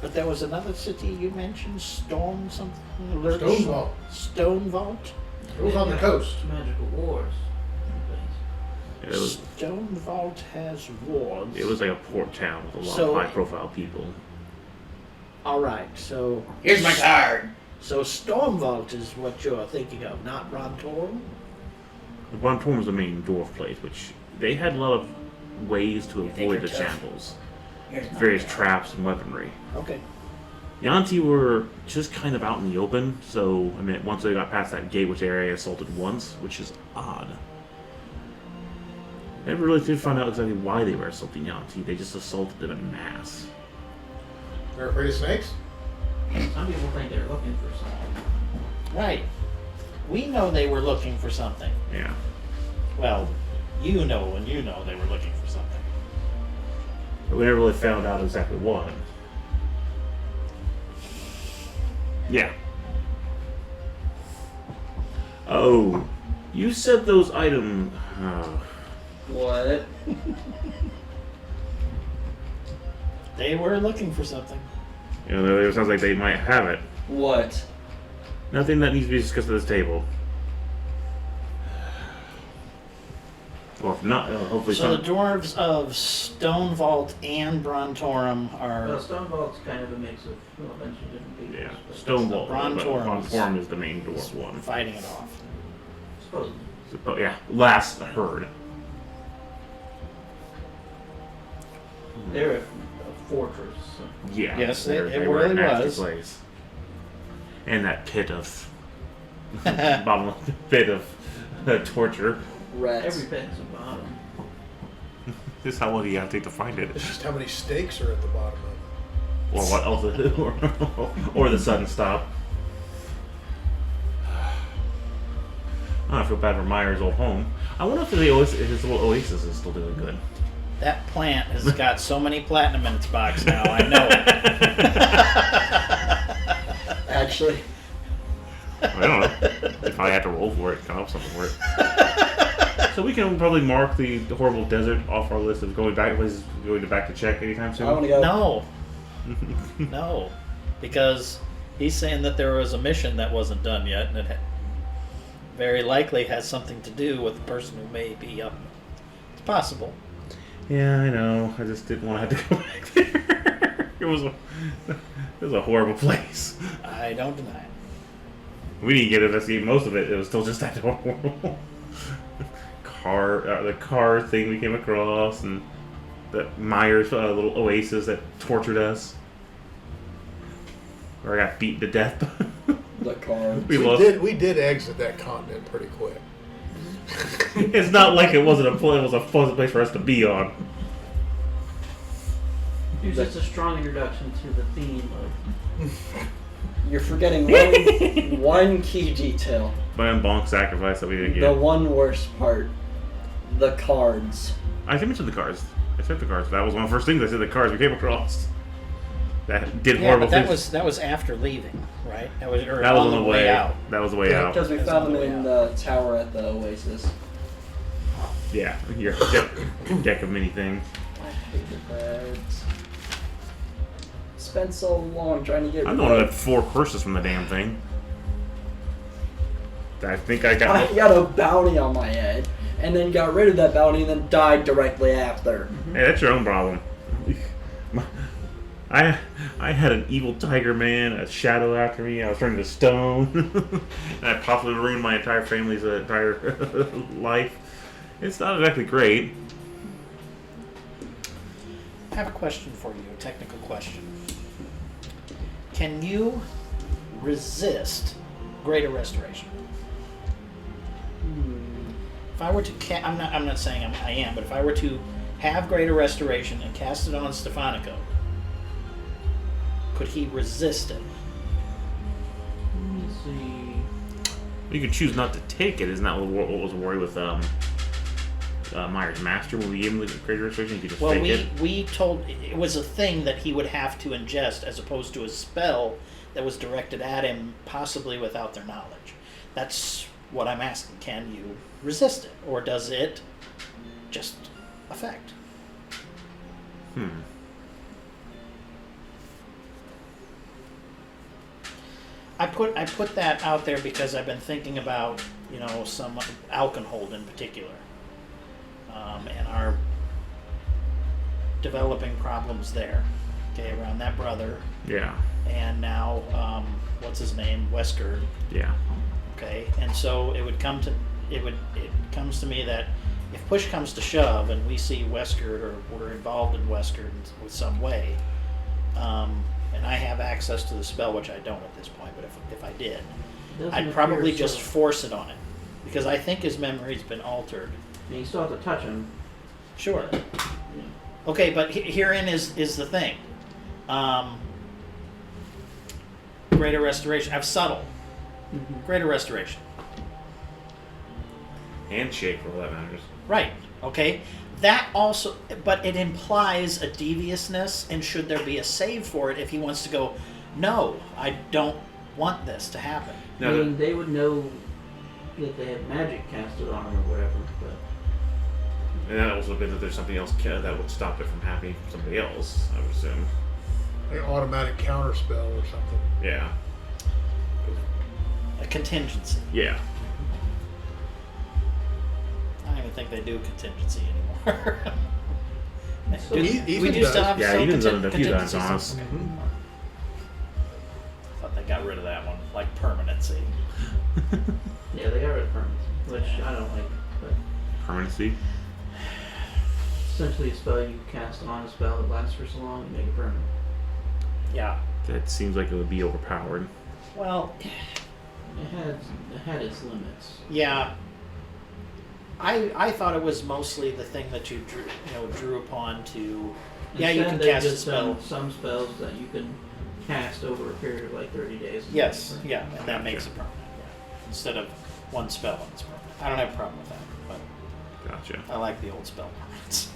But there was another city you mentioned, Stone something? Stonevault. Stonevault? It was on the coast. Magical wars. It was Stonevault has wards. it was like a port town with a lot So- of high-profile people. Alright, so... Here's my card. So Stormvault is what you're thinking of, not Brontorum? The Brontorum was the main dwarf place, which they had a lot of ways to think avoid you're the tough? shambles. Here's my Various card. traps and weaponry. Okay. Yanti were just kind of out in the open, so I mean, once they got past that gate, which area assaulted once, which is odd. Never really did find out exactly why they were assaulting Yanti. They just assaulted them en masse. They're afraid of snakes? Some people think they're looking for something. Right. We know they were looking for something. Yeah. Well, you know and you know they were looking for something. But we never really found out exactly what. Yeah. Oh, you said those items. Oh. What? They were looking for something. You know, it sounds like they might have it. What? Nothing that needs to be discussed at this table. Or if not, hopefully So the some. dwarves of Stone Vault and Brontorum are Well, Stone Vault's kind of a mix of a bunch of different people. Yeah, but Stone Wall. Brontorum Brontorum is the main door one. fighting it off. Supposedly. Oh, yeah, last heard. They're a fortress. So. Yeah. Yes, they it were a really nasty was. place. And that pit of bottomless pit of torture. Rats. Every bit's a bottom. This is how long do you have to take to find it? It's just how many stakes are at the bottom of it. Or what else? Or the sudden stop. I feel bad for Meyer's old home. I wonder if his little oasis is still doing good. That plant has got so many platinum in its box now, I know it. Actually. I don't know. If I had to roll for it, come up something for it. So we can probably mark the horrible desert off our list of going back to check anytime soon. I want to go. No. No. Because he's saying that there was a mission that wasn't done yet, and it very likely has something to do with the person who may be up. It's possible. Yeah, I know. I just didn't want to have to go back there. It was a horrible place. I don't deny it. We didn't get to investigate most of it. It was still just that horrible the car thing we came across, and the Myers little oasis that tortured us, where I got beaten to death. The car. We did exit that continent pretty quick. It's not like it wasn't a pleasant place for us to be on. It's just a strong introduction to the theme of. You're forgetting one key detail. But bonk sacrifice that we didn't The get. one worst part. The cards. I did mention the cars. I said the cars. That was one of the first things I said. The cars we came across. That did Yeah, horrible but things. that was after leaving, right? That was That was on the way out. That was the way out. Because we That's found on them the in way the tower at the Oasis. Yeah, your deck of many things. I hate the cards. Spent so long trying to get I'm the rid one who of. had 4 curses from the damn thing. I think I I got. got a bounty on my head, and then got rid of that bounty, and then died directly after. Hey, that's your own problem. I had an evil tiger man, a shadow after me. I was turning to stone, and I possibly ruined my entire family's entire life. It's not exactly great. I have a question for you, a technical question. Can you resist Greater Restoration? If I were to, I'm not saying I am, but if I were to have Greater Restoration and cast it on Stefanico, could he resist it? Let me see. You could choose not to take it. Isn't that what was worried with Myers Master when we gave him the Greater Restoration? You could just Well, take it. we told it was a thing that he would have to ingest, as opposed to a spell that was directed at him, possibly without their knowledge. That's what I'm asking. Can you resist it, or does it just affect? I put that out there because I've been thinking about, some Alkenhold in particular, and our developing problems there. Okay, around that brother, Yeah. and now what's his name, Wesker. Yeah. Okay, and so it comes to me that if push comes to shove and we see Wesker, or we're involved in Wesker in some way, and I have access to the spell, which I don't at this point, but if I did, Doesn't I'd appear probably just so. force it on it, because I think his memory's been altered. And you still have to touch him. Sure. Yeah. Okay, but herein is the thing. Greater restoration. I've subtle. Greater restoration. Handshake, for all that matters. Right. Okay. That also, but it implies a deviousness, and should there be a save for it if he wants to go, no, I don't want this to happen. I Now, mean, they would know that they have magic casted on them or whatever, but and that also means that there's something else that would stop it from happening to somebody else, I would assume. An automatic counter spell or something. Yeah. A contingency. Yeah. I don't even think they do contingency anymore. So Do- Ethan we do does. still have Yeah, some Eden's done it a few times contingencies? on us. I thought they got rid of that one, like permanency. yeah, they got rid of permanency, which I don't like. But Permanency. essentially, a spell you cast on a spell that lasts for so long, you make it permanent. Yeah. That seems like it would be overpowered. Well, It had its limits. yeah. I thought it was mostly the thing that you drew upon to. Yeah, you can Instead, they've cast a just spell. done some spells that you can cast over a period of like 30 days. Yes, yeah, and that Gotcha. makes it permanent. Yeah. Instead of one spell and it's permanent. I don't have a problem with that, but Gotcha. I like the old spell permanents.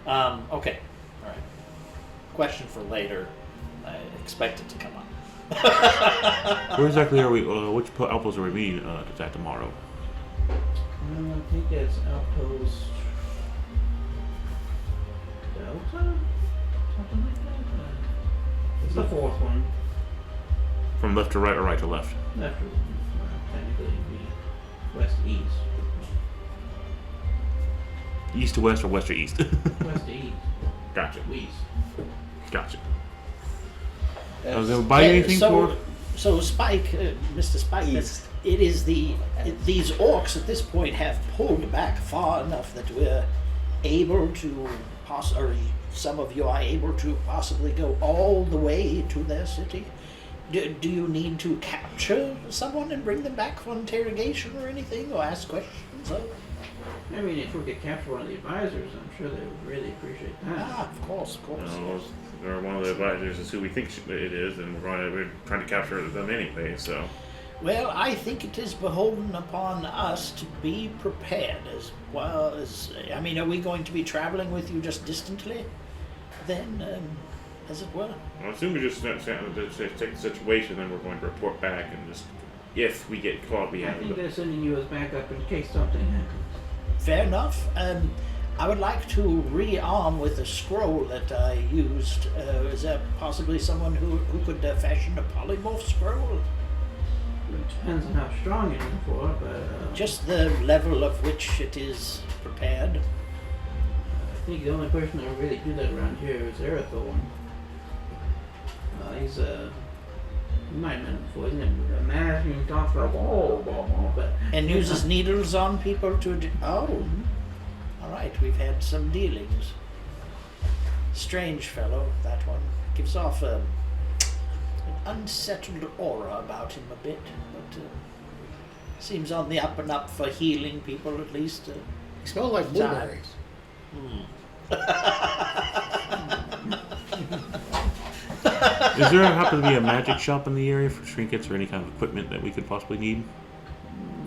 Okay, all right. Question for later. I expect it to come up. Where exactly are we? Which outpost are we meeting at tomorrow? I think it's Outpost Delta? Something like that? It's the fourth one. From left to right or right to left? After, technically, it'd be west-east. East to west or west to east? West to east. Gotcha. East. Gotcha. I was gonna buy you anything so, for? So Spike, Mr. Spike, it is these orcs at this point have pulled back far enough that we're able to or some of you are able to possibly go all the way to their city. Do you need to capture someone and bring them back for interrogation or anything, or ask questions of? I mean, if we could capture one of the advisors, I'm sure they would really appreciate that. Ah, of course, of course. Or one of the advisors is who we think it is, and we're trying to capture them anyway. So. Well, I think it is beholden upon us to be prepared as well as. I mean, are we going to be traveling with you just distantly? Then, as it were. I assume we just take the situation, then we're going to report back, and just if we get caught, we I have think it. they're sending you as backup in case something happens. Fair enough. I would like to rearm with a scroll that I used. Is there possibly someone who could fashion a polymorph scroll? It depends on how strong you're in for, but Just the level of which it is prepared. I think the only person that would really do that around here is Arathorn. He's you might have met him before. He's a mask and he talks about but And uses needles on people to. Oh. All right, we've had some dealings. Strange fellow, that one. Gives off an unsettled aura about him a bit, but seems on the up and up for healing people at least. You smell like blueberries. Is there happen to be a magic shop in the area for trinkets or any kind of equipment that we could possibly need?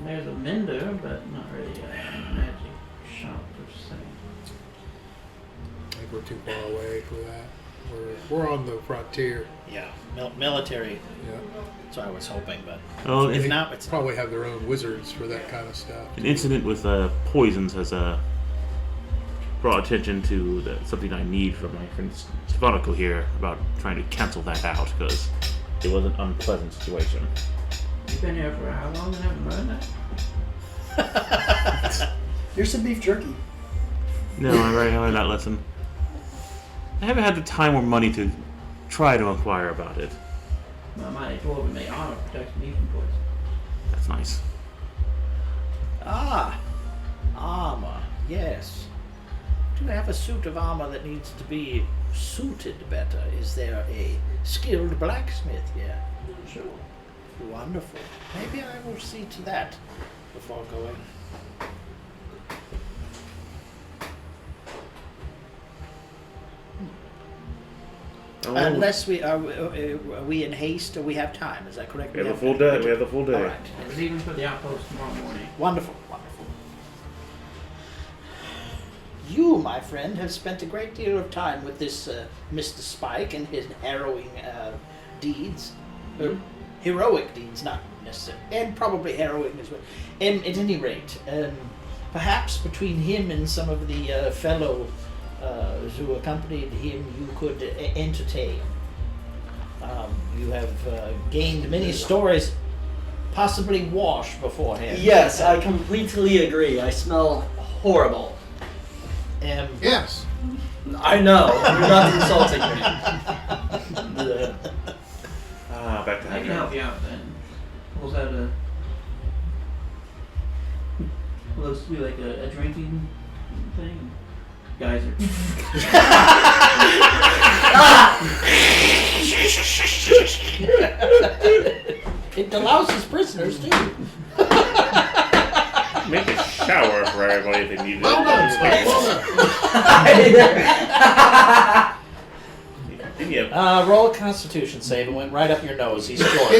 there's a mender, but not really a magic shop per se. I think we're too far away for that. We're on the frontier. Yeah, military. Yeah. That's what I was hoping, but Well, if if not, it's Probably have their own wizards for that kind of stuff. an incident with poisons has brought attention to something I need from my friend Stefanico here about trying to cancel that out because it was an unpleasant situation. You've been here for how long and haven't learned that? Here's some beef jerky. No, I already learned that lesson. I haven't had the time or money to try to inquire about it. My mighty dwarven may armor protects me from poison. That's nice. armor. Yes. Do you have a suit of armor that needs to be suited better? Is there a skilled blacksmith here? Sure. Wonderful. Maybe I will see to that before going. Oh, Unless are we in haste or we have time? Is that correct? we have the full day. We have the full day. All right. We're leaving for the outpost tomorrow morning. Wonderful, wonderful. You, my friend, have spent a great deal of time with this Mr. Spike and his harrowing deeds. Heroic deeds, not necessarily. And probably harrowing as well. At any rate, perhaps between him and some of the fellow who accompanied him, you could entertain. You have gained many stories, possibly wash beforehand. Yes, I completely agree. I smell horrible. Yes. I know. You're not insulting me. Back to I can help you out then. Pulls out looks to be like a drinking thing. Guys are. It allows his prisoners too. Make a shower for everybody if they need it. Well done, Spike. Well done. Roll a Constitution save. It went right up your nose. He's short.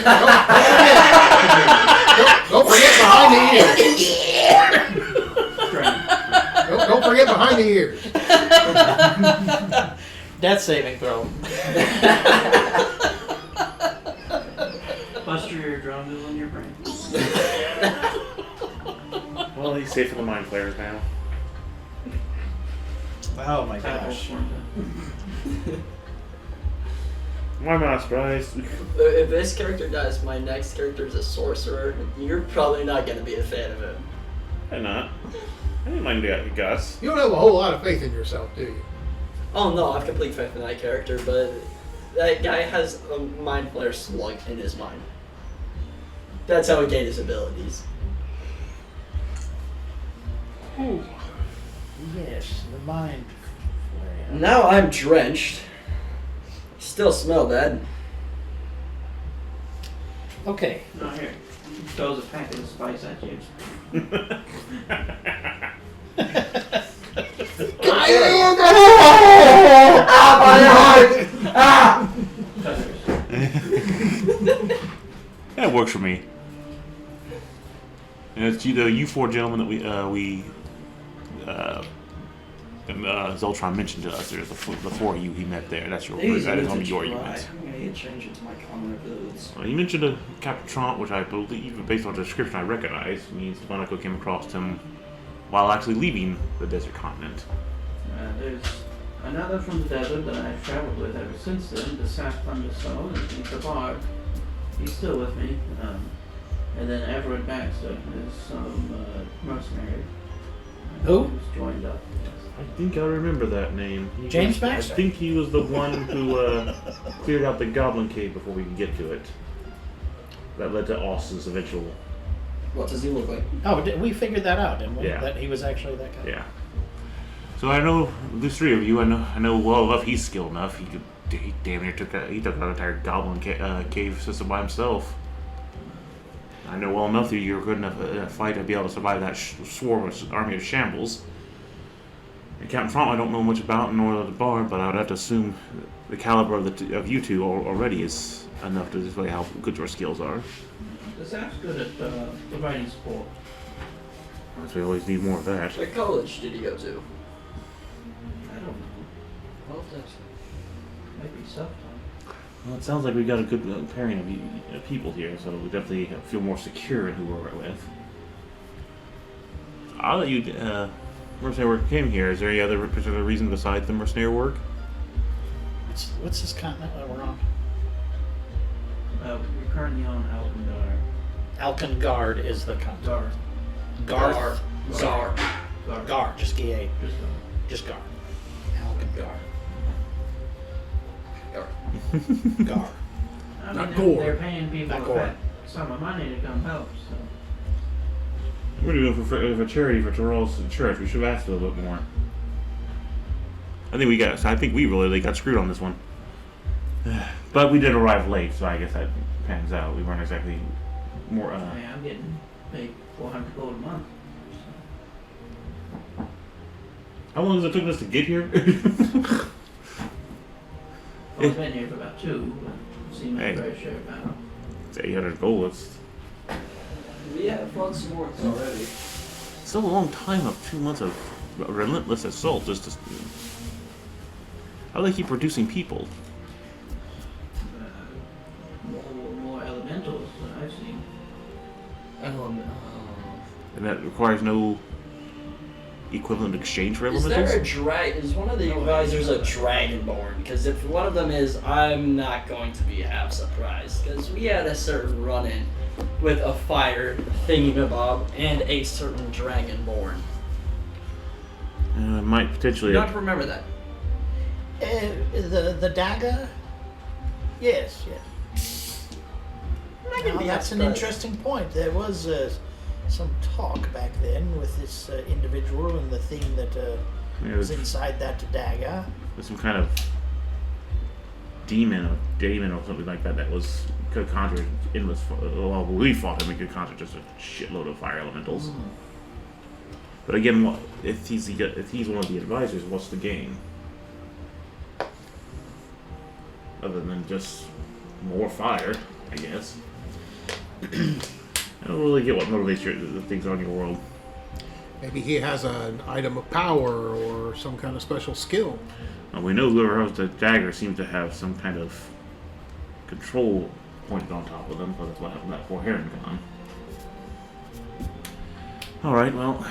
Don't forget behind the ears. Don't forget behind the ears. Death saving throw. Buster your eardrum is in your brain. Well, he's safe from the mind flayers now. Oh my gosh. Why am I not surprised? If this character dies, my next character is a sorcerer. You're probably not going to be a fan of him. I'm not. I didn't mind Gus. You don't have a whole lot of faith in yourself, do you? Oh no, I have complete faith in that character, but that guy has a mind flare slug in his mind. That's how he gained his abilities. Ooh. Yes, the mind. Now I'm drenched. Still smell bad. Okay. No, here. Throws a packet of spice at you. That works for me. And it's you four gentlemen that we Zoltron mentioned to us. There's the four of you he met there. That's your that is on your units. I'm gonna change it to my common abilities. Well, you mentioned a Captain Trant, which I believe, based on the description I recognize, means Monaco came across him while actually leaving the desert continent. There's another from the desert that I've traveled with ever since then, the Saf Thunderstone, and he's a bard. He's still with me. And then Everett Baxter is some mercenary. Who? Who's joined up. I think I remember that name. James Baxter? I think he was the one who cleared out the Goblin Cave before we could get to it. That led to Austin's eventual. What does he look like? Oh, we figured that out, didn't we? Yeah. That he was actually that guy. Yeah. So I know there's three of you. I know well enough. He's skilled enough. He damn near took out an entire Goblin cave system by himself. I know well enough that you're good enough in a fight to be able to survive that swarm of army of shambles. And Captain Trump, I don't know much about, nor the bard, but I would have to assume the caliber of you two already is enough to display how good your skills are. The Saf's good at providing support. So we always need more of that. What college did he go to? I don't know. Well, that's... Might be self-taught. Well, it sounds like we got a good pairing of people here, so we definitely feel more secure in who we're with. I'll let you, mercenary work came here. Is there any other particular reason besides the mercenary work? What's this continent that we're on? We're currently on Alkandar. Alkengard is the continent. Gar. Gar. Gar. Gar. Just G-A. Just Gar. Just Gar. Alkengar. Gar. I mean, Not they're, Gore. they're paying people Not a Gore. fat sum of money to come help, so. We're doing for charity for Tyrell's church. We should have asked a little bit more. I think we really got screwed on this one. But we did arrive late, so I guess that pans out. We weren't exactly more. I mean, I'm getting paid $400 a month. How long has it took us to get here? only been here for about 2, but seen my Hey. fair share now. It's 800 gold. It's We have fought some more already. still a long time of 2 months of relentless assault. Just to, how do they keep producing people? More elementals than I've seen. And that requires no equivalent exchange for Is elementals? there a is one of the advisors a dragonborn? Because if one of them is, I'm not going to be half surprised. Because we had a certain run-in with a fire thingamabob and a certain dragonborn. Might potentially. You don't remember that. The dagger? Yes, yes. I can Now, be that's an surprised. interesting point. There was some talk back then with this individual and the thing that Yeah, was there's inside that dagger. some kind of demon or daemon or something like that that was could conjure endless. Well, when we fought him, we could conjure just a shitload of fire elementals. But again, if he's one of the advisors, what's the gain? Other than just more fire, I guess. I don't really get what motivates the things on your world. Maybe he has an item of power or some kind of special skill. We know whoever owns the dagger seems to have some kind of control pointed on top of them, because that's what happened to that poor Heron con. Alright, well,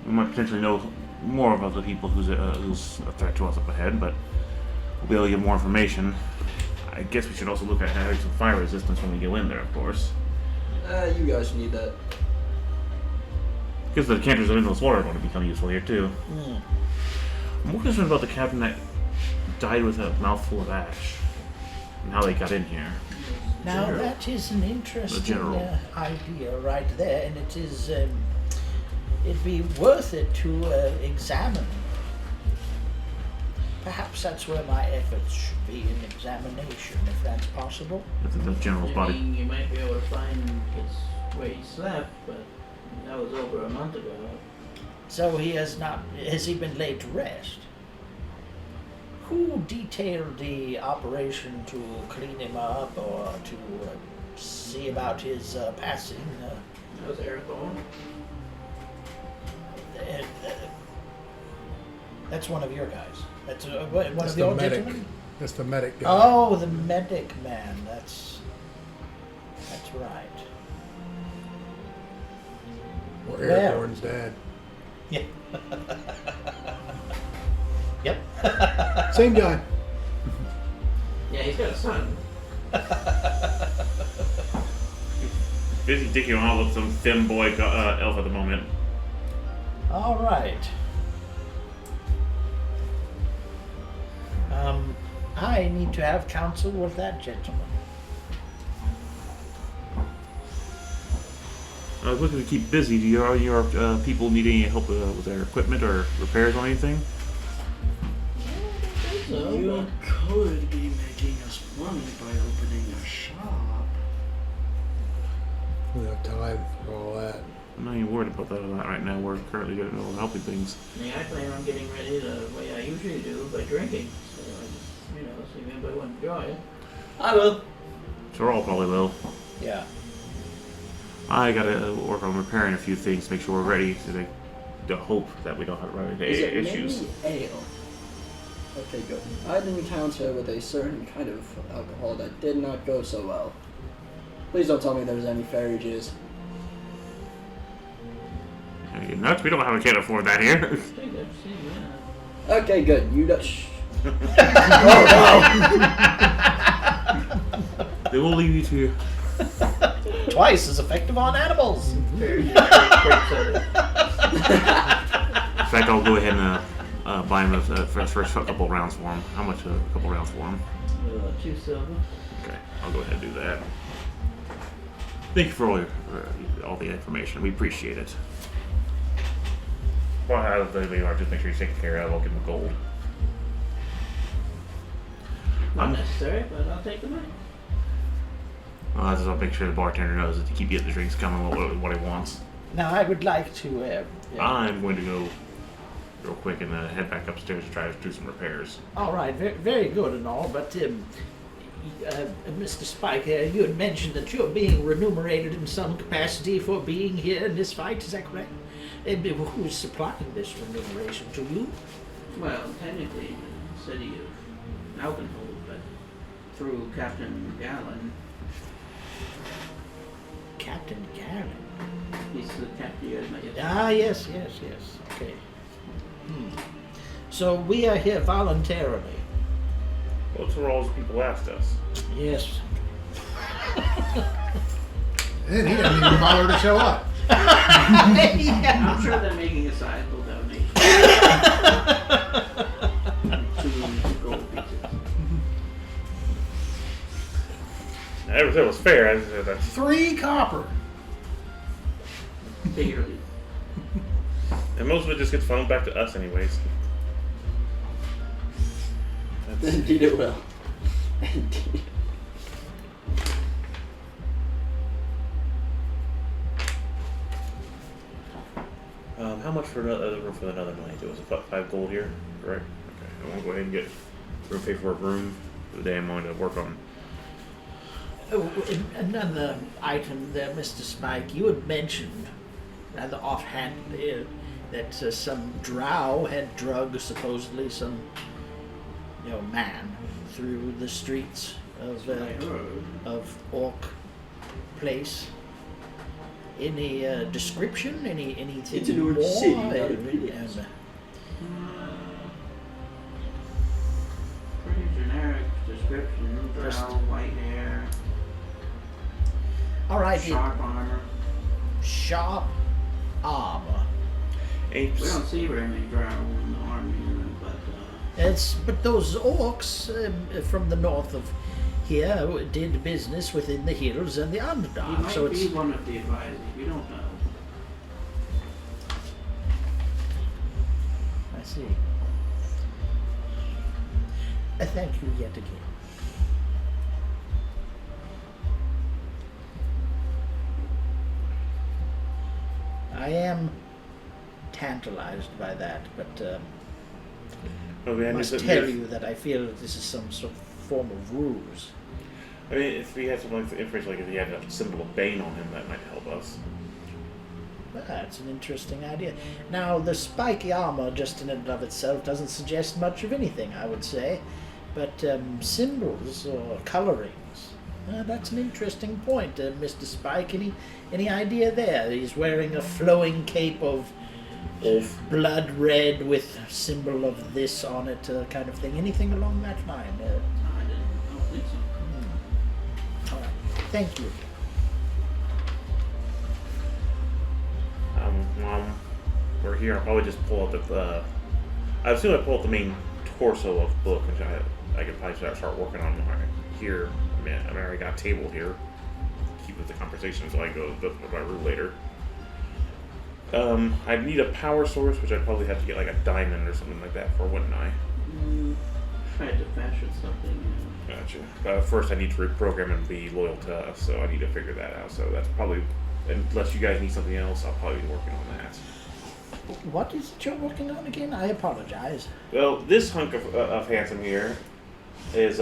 we might potentially know more about the people who's a threat to us up ahead, but we'll be able to get more information. I guess we should also look at having some fire resistance when we go in there, of course. You guys need that. Because the canters of endless water are going to become useful here, too. I'm more concerned about the captain that died with a mouthful of ash, and how they got in here. Now General. that is an interesting general. idea right there, and it is it'd be worth it to examine. Perhaps that's where my efforts should be, in examination, if that's possible. That's the general's I body. mean, you might be able to find where he slept, but that was over a month ago. So he has not. Has he been laid to rest? Who detailed the operation to clean him up or to see about his passing? That was Arathorn. That's one of your guys. That's one That's of the your medic. gentlemen. That's the medic guy. Oh, the medic man. That's right. Or Well. Aragorn's dad. Yeah. Yep. Same guy. Yeah, he's got a son. Busy dicking around with some femboy elf at the moment. All right. I need to have counsel with that gentleman. I was looking to keep busy. Do your people need any help with their equipment or repairs on anything? So, You could be making us money by opening a shop. We don't have time for all that. I'm not even worried about that right now. We're currently getting all helping things. I think I plan on getting ready the way I usually do, by drinking. So I just, see if anybody wants to join. I will. So all probably will. Yeah. I gotta work on repairing a few things to make sure we're ready to hope that we don't have run into Is it issues. maybe ale? Okay, good. I had an encounter with a certain kind of alcohol that did not go so well. Please don't tell me there's any fairy jizz. Are you nuts? We can't afford that here. I think I've seen that. Okay, good. You don't. Shh. They will leave you to. Twice as effective on animals. Very quick setting. In fact, I'll go ahead and buy him for his first couple rounds for him. How much a couple rounds for him? 2 silver. Okay, I'll go ahead and do that. Thank you for all the information. We appreciate it. Well, how they are, just make sure you're taken care of. I'll give them gold. Not necessary, but I'll take the money. I'll make sure the bartender knows that to keep getting the drinks coming, what he wants. Now I would like to. I'm going to go real quick and head back upstairs to try to do some repairs. All right, very, very good and all, but Mr. Spike, you had mentioned that you're being remunerated in some capacity for being here in this fight. Is that correct? Who's supplying this remuneration to you? Well, technically, the city of Alpenhold, but through Captain Gallon. Captain Garen. He's the captain you guys met yesterday. Ah, yes. Okay. So we are here voluntarily. Well, that's what all those people asked us. Yes. And he didn't even bother to show up. I'm sure they're making a sizable donation. 2 gold pieces. I never said it was fair. I said that's 3 copper. Barely. and most of it just gets funneled back to us, anyways. Indeed it will. Indeed. How much for another room for another night? It was about 5 gold here, correct? Okay, I want to go ahead and get room pay for a room for the day I'm going to work on. Oh, another item there, Mr. Spike. You had mentioned, rather offhand, that some drow had drugged supposedly some, man through the streets of Orc Place. Any description? Anything It's an old more? city, not a village. Pretty generic description. Just- Drow, white hair, All right, sharp armor. sharp armor. Apes. We don't see very many drow in the army, but But those orcs from the north of here did business within the hills and the he Underdark. might So be it's one of the advisors. We don't know. I see. Thank you yet again. I am tantalized by that, but I mean, I I must just- tell you that I feel that this is some sort of form of ruse. I mean, if we had some like information, like if he had a symbol of Bane on him, that might help us. Well, that's an interesting idea. Now, the spiky armor, just in and of itself, doesn't suggest much of anything, I would say. But symbols or colorings, that's an interesting point, Mr. Spike. Any idea there? He's wearing a flowing cape of Wolf. blood red with symbol of this on it, kind of thing. Anything along that line? I don't think so. All right. Thank you. We're here. I'll probably just pull up the. I assume I pull up the main torso of the book, which I could probably start working on here. I mean, I already got a table here. Keep with the conversation so I can go to my room later. I'd need a power source, which I'd probably have to get like a diamond or something like that for, wouldn't I? Tried to fashion something. Gotcha. First, I need to reprogram and be loyal to us, so I need to figure that out. So that's probably, unless you guys need something else, I'll probably be working on that. What is it you're working on again? I apologize. Well, this hunk of handsome here is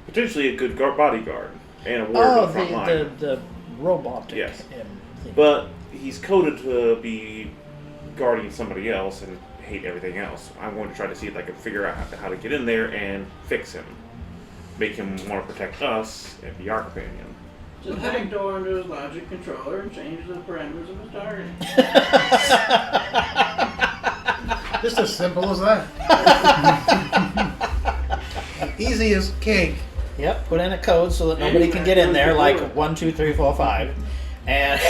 potentially a good bodyguard and a warrior Oh, for the front line. the robotic Yes. thing. But he's coded to be guarding somebody else and hate everything else. I'm going to try to see if I can figure out how to get in there and fix him. Make him want to protect us and be our companion. Just backdoor into his logic controller and change the parameters of his target. Just as simple as that. Easy as cake. Yep, put in a code so that nobody can get in there, like 1, 2, 3, 4, 5. And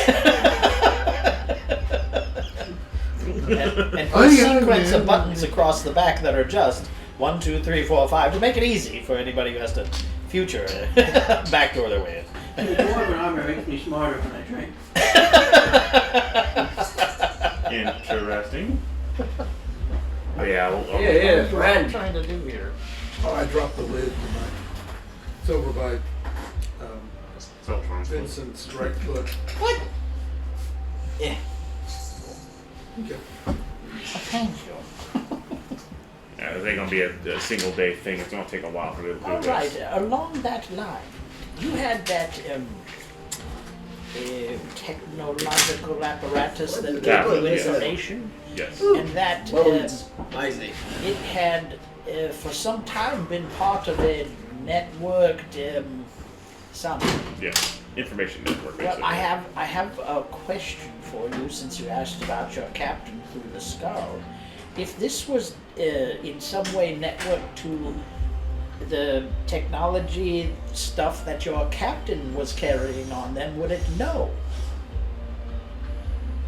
and put a sequence of buttons across the back that are just 1, 2, 3, 4, 5 to make it easy for anybody who has to future backdoor their way in. The dwarven armor makes me smarter when I drink. Interesting. Oh, yeah, Yeah, yeah, What am I friend. trying to do here? Oh, I dropped the lid. It's over by Vincent's right foot. What? Yeah. Okay. Thank you. It ain't gonna be a single day thing. It's gonna take a while for them to do All this. right, along that line, you had that technological apparatus that gave Tablet, you yeah. information, Yes. and that Bones. Isaac. it had for some time been part of a networked something. Yes. Information network. Well, Basically. I have a question for you since you asked about your captain through the skull. If this was in some way networked to the technology stuff that your captain was carrying on, then would it know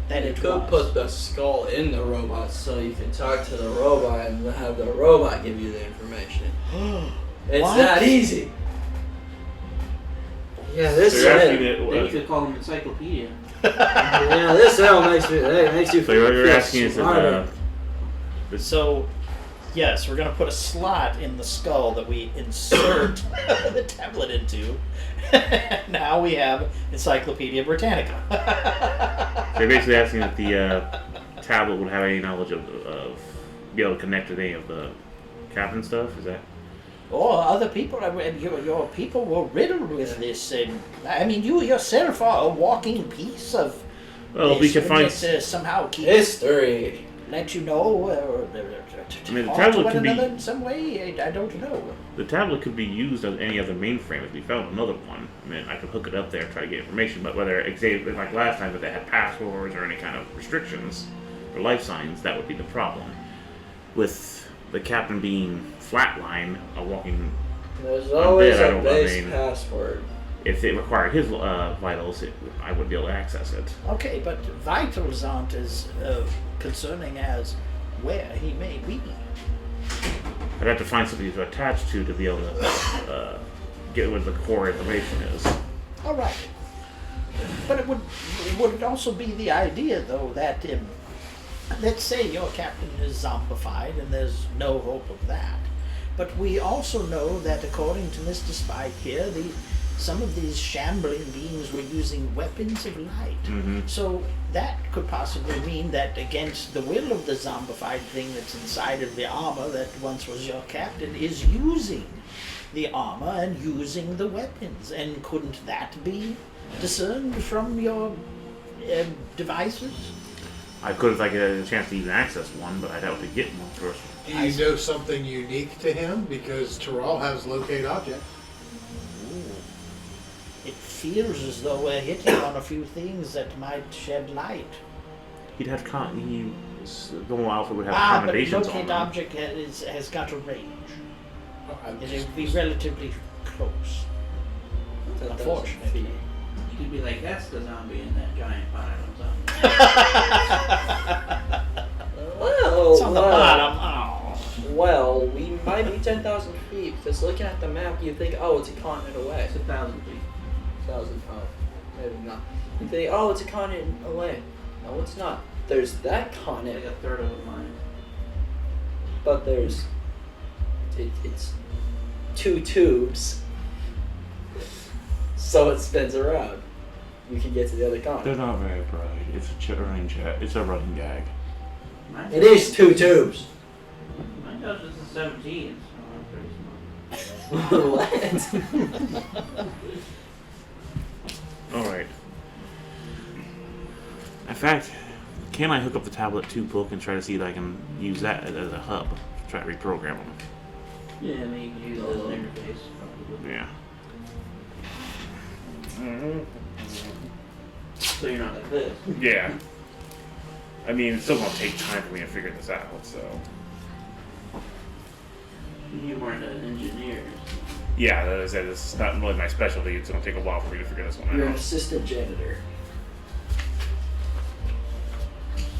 that You it could was? put the skull in the robot so you can talk to the robot and have the robot give you the information. It's What? that easy. Yeah, this So you're asking cell. Then you could call them encyclopedia. Yeah, this cell makes you. So you're feel asking is smarter. So, yes, we're going to put a slot in the skull that we insert the tablet into. Now we have Encyclopedia Britannica. So you're basically asking if the tablet would have any knowledge of be able to connect to any of the captain stuff. Is that? Or other people, your people were riddled with this. And I mean, you yourself are a walking piece of. Well, we this. could find. Wouldn't it, somehow keep History. let you know, or I mean, the talk tablet to one could be- another in some way. I don't know. The tablet could be used as any other mainframe if we found another one. I mean, I could hook it up there and try to get information, but whether exactly like last time, if they had passwords or any kind of restrictions or life signs, that would be the problem. With the captain being flatline, a walking, There's always I a don't- base I mean- password. if it required his vitals, I would be able to access it. Okay, but vitals aren't as concerning as where he may be. I'd have to find something to attach to be able to get what the core information is. All right. But it would also be the idea, though, that let's say your captain is zombified and there's no hope of that. But we also know that according to Mr. Spike here, some of these shambling beings were using weapons of light. Mm-hmm. So that could possibly mean that against the will of the zombified thing that's inside of the armor that once was your captain is using the armor and using the weapons. And couldn't that be discerned from your devices? I could if I get a chance to even access one, but I'd have to get one first. Do you know something unique to him? Because Terrell has locate object. It feels as though we're hitting on a few things that might shed light. He'd have normal Alpha would have But accommodations on locate them. object has got a range. I'm It just- would be relatively close. Unfortunately. You could be like, that's the zombie in that giant pile of zombies. Well, It's on the bottom. Oh. Well, we might be 10,000 feet because looking at the map, you think, oh, it's a continent away. It's 1,000 feet. 1,000. Oh, maybe not. You think, oh, it's a continent away. No, it's not. There's that Like continent, a third of a mile. but there's it's two tubes, so it spins around. You can get to the other They're continent. not very bright. It's a running gag. Mine It is 2 tubes. Mine tells us it's 17, so I'm pretty smart. What? Alright. In fact, can I hook up the tablet to Book and try to see if I can use that as a hub? Try to reprogram them. Yeah, I mean, you can use it as an interface, probably. Yeah. So you're not like this. Yeah. I mean, it's still gonna take time for me to figure this out, so. You weren't an engineer. Yeah, as I said, it's not really my specialty. It's gonna take a while for me to figure this one You're an out. assistant janitor.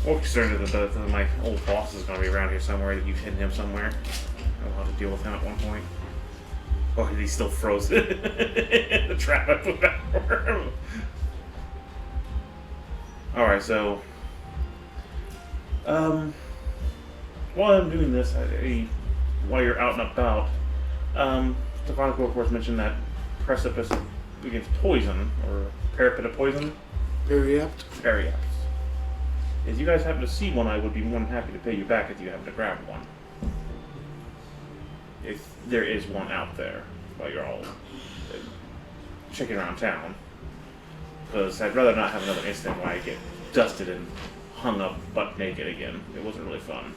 More concerned that my old boss is gonna be around here somewhere, that you've hidden him somewhere. I'll have to deal with him at one point. Or he's still frozen in the trap I put back for him. Alright, so. While I'm doing this, while you're out and about, Stephanico, of course, mentioned that precipice against poison, or parapet of poison. Very apt. Very apt. If you guys happen to see one, I would be more than happy to pay you back if you happen to grab one. If there is one out there while you're all checking around town. Because I'd rather not have another incident where I get dusted and hung up butt naked again. It wasn't really fun.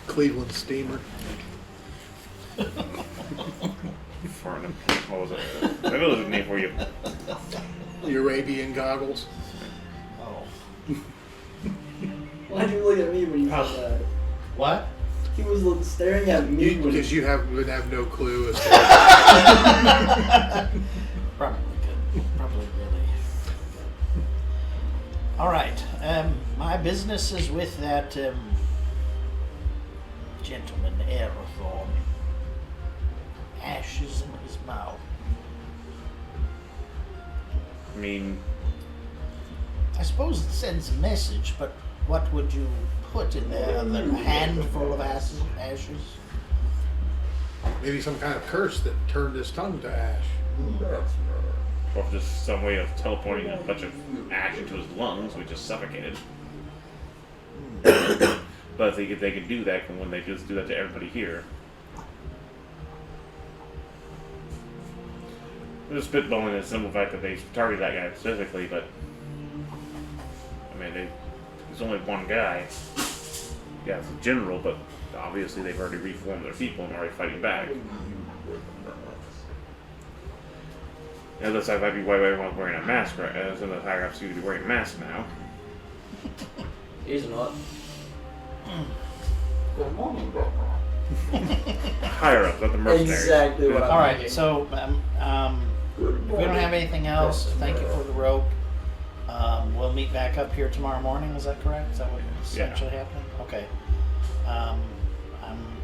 Cleveland steamer. Farnham. What was it? I know there's a name for you. The Arabian goggles. Oh. Why'd you look at me when you said that? What? He was staring at me when Because you would have no clue as to Probably could. Probably really. All right. My business is with that gentleman, Aerothorn. Ashes in his mouth. I mean, I suppose it sends a message, but what would you put in there? A handful of ashes? maybe some kind of curse that turned his tongue to ash. or just some way of teleporting a bunch of ash into his lungs, we just suffocated. But they could do that when they just do that to everybody here. They're just spitballing the simple fact that they targeted that guy specifically, but I mean, there's only one guy. Yeah, it's a general, but obviously they've already reformed their people and are already fighting back. Now, that's might be why everyone's wearing a mask, right? Some of the higher ups seem to be wearing masks now. He's not. Good morning, bro. Higher ups, not the mercenaries. Exactly what I'm All right, thinking. so if we don't have anything else, thank you for the rope. We'll meet back up here tomorrow morning. Is that correct? Is that what essentially happening? Okay. I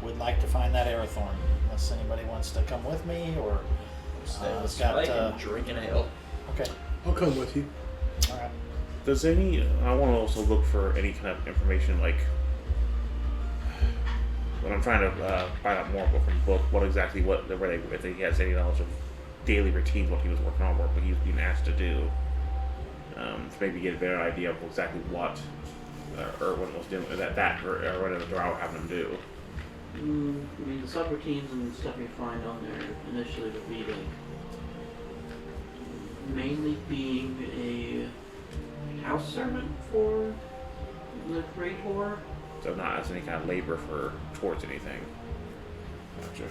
would like to find that Aerothorn. Unless anybody wants to come with me, or it's got. Drinking ale. Okay. I'll come with you. All right. Does any? I want to also look for any kind of information, like when I'm trying to find out more from the book, if he has any knowledge of daily routines, what he was working on, what he was being asked to do, to maybe get a better idea of exactly what Erwin was doing, or whatever Drow having him do. I mean, the subroutines and stuff you find on there initially would be like mainly being a house servant for the Great Whore. So not as any kind of labor towards anything. Gotcha.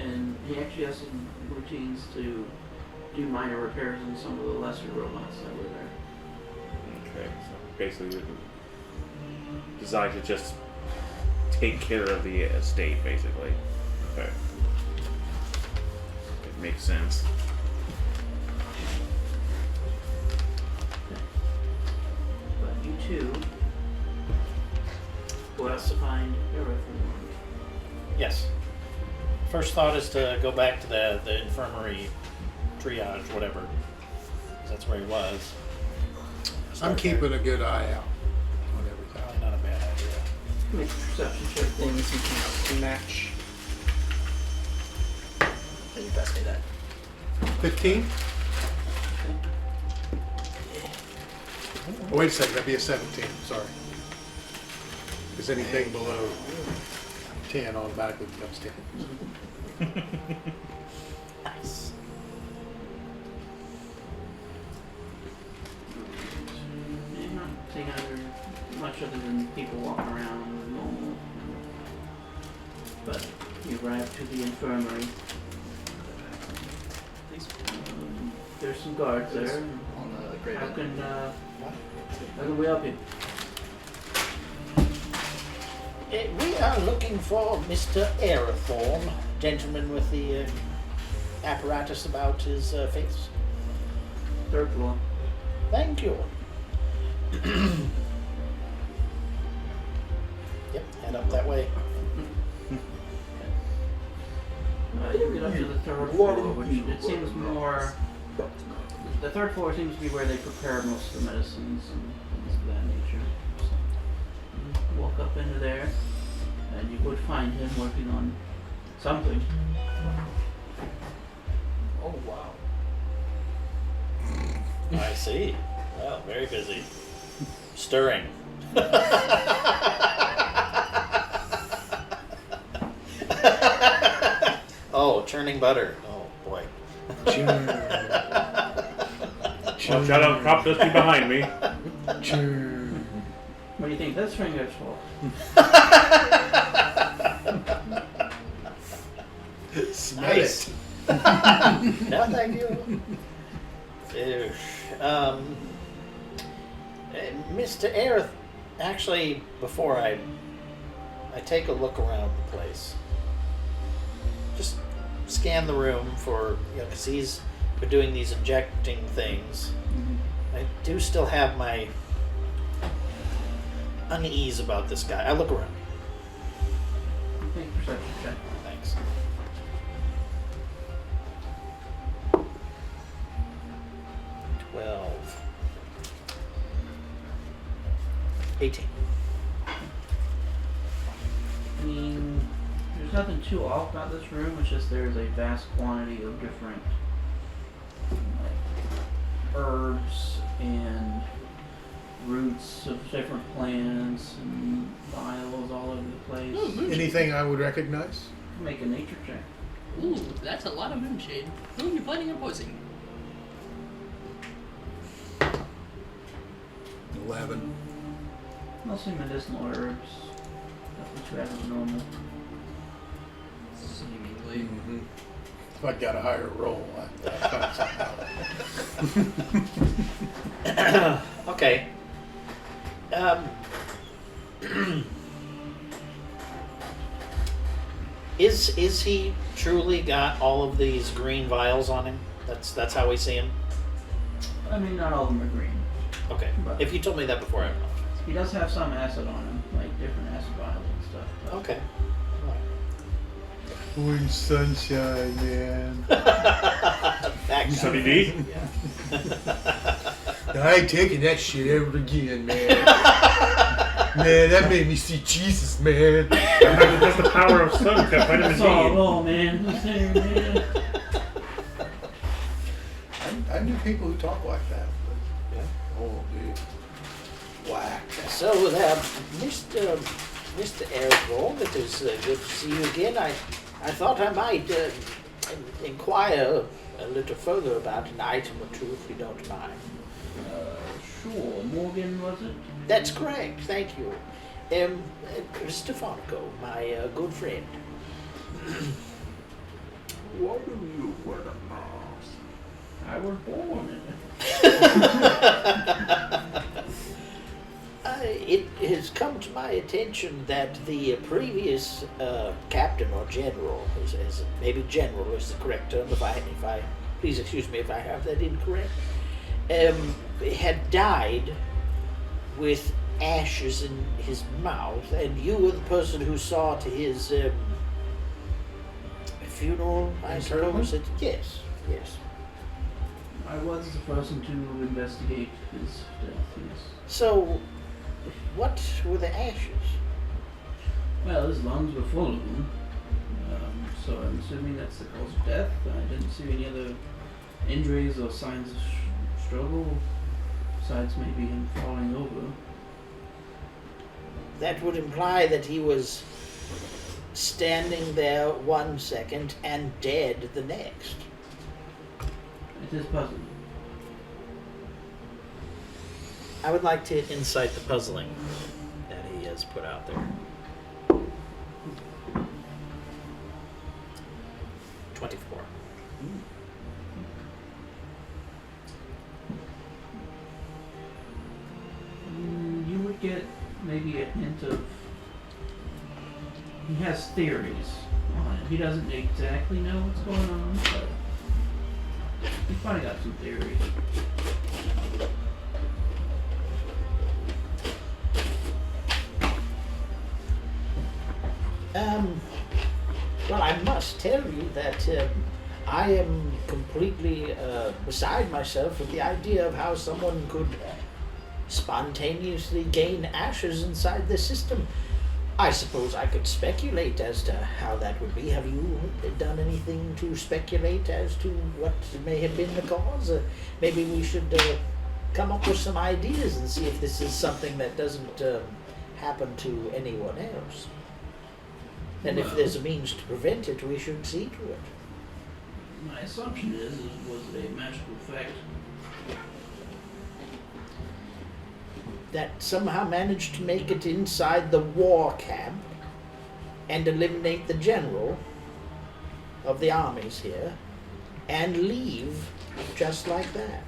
And he actually has some routines to do minor repairs on some of the lesser robots that were there. Okay, so basically designed to just take care of the estate, basically. Okay. It makes sense. But you two go out to find Aerothorn. Yes. First thought is to go back to the infirmary triage, whatever. 'Cause that's where he was. I'm Start keeping there. a good eye out on everything. Probably not a bad idea. Make a perception check. Things you can match. Can you pass me that? 15? Oh, wait a second, that'd be a 17, sorry. Because anything below 10 automatically becomes 10. Nice. You're not seeing much other than people walking around normal. But you arrive to the infirmary. There's some guards there. On the great How end. can we help you? We are looking for Mr. Aerothorn, gentleman with the apparatus about his face. Third floor. Thank you. Yep, head up that way. You get up to the third floor, which it seems more. The third floor seems to be where they prepare most of the medicines and things of that nature. So, you walk up into there, and you would find him working on something. Oh wow. I see. Well, very busy. Stirring. Oh, churning butter. Oh boy. Watch out, crop dusty behind me. What do you think this finger's for? Nice. No, thank you. Mr. Aerith, actually, before I take a look around the place, just scan the room for, because he's been doing these injecting things. I do still have my unease about this guy. I look around. Make perception check. Thanks. $12. 18. I mean, there's nothing too off about this room. It's just there's a vast quantity of different like herbs and roots of different plants and vials all over the place. Oh, moonshade. Anything I would recognize? Make a nature check. Ooh, that's a lot of moonshade. Who are you planning on poisoning? 11. Mostly medicinal herbs. Nothing too abnormal. Seemingly. If I got a higher roll, I'd find something out. Okay. Is he truly got all of these green vials on him? That's how we see him? I mean, not all of them are green. Okay. But If you told me that before, I would know. he does have some acid on him, like different acid vials and stuff. But Okay. Orange sunshine, man. That Sunny D? I ain't taking that shit ever again, man. Man, that made me see Jesus, man. That's the power of sun. Got vitamin that's all, D. oh man. What's there, man? I knew people who talk like that. But, Yeah. oh, dude. Whack. So, Mr. Errol, it is good to see you again. I thought I might inquire a little further about an item or two, if you don't mind. Sure. Morgan, was it? That's correct, thank you. Stefanico, my good friend. Why do you wear a mask? I was born in it. It has come to my attention that the previous captain or general, maybe general is the correct term, if I please excuse me if I have that incorrect, had died with ashes in his mouth, and you were the person who saw to his funeral, I suppose. Yes. I was the person to investigate his death, yes. So, what were the ashes? Well, his lungs were full of them. So I'm assuming that's the cause of death. I didn't see any other injuries or signs of struggle, besides maybe him falling over. That would imply that he was standing there 1 second and dead the next. It is puzzling. I would like to incite the puzzling that he has put out there. 24. You would get maybe a hint of. He has theories on it. He doesn't exactly know what's going on, but he's probably got some theories. Well, I must tell you that I am completely beside myself with the idea of how someone could spontaneously gain ashes inside the system. I suppose I could speculate as to how that would be. Have you done anything to speculate as to what may have been the cause? Maybe we should come up with some ideas and see if this is something that doesn't happen to anyone else. And if there's a means to prevent it, we should see to it. My assumption was it a magical effect? That somehow managed to make it inside the war camp and eliminate the general of the armies here and leave just like that.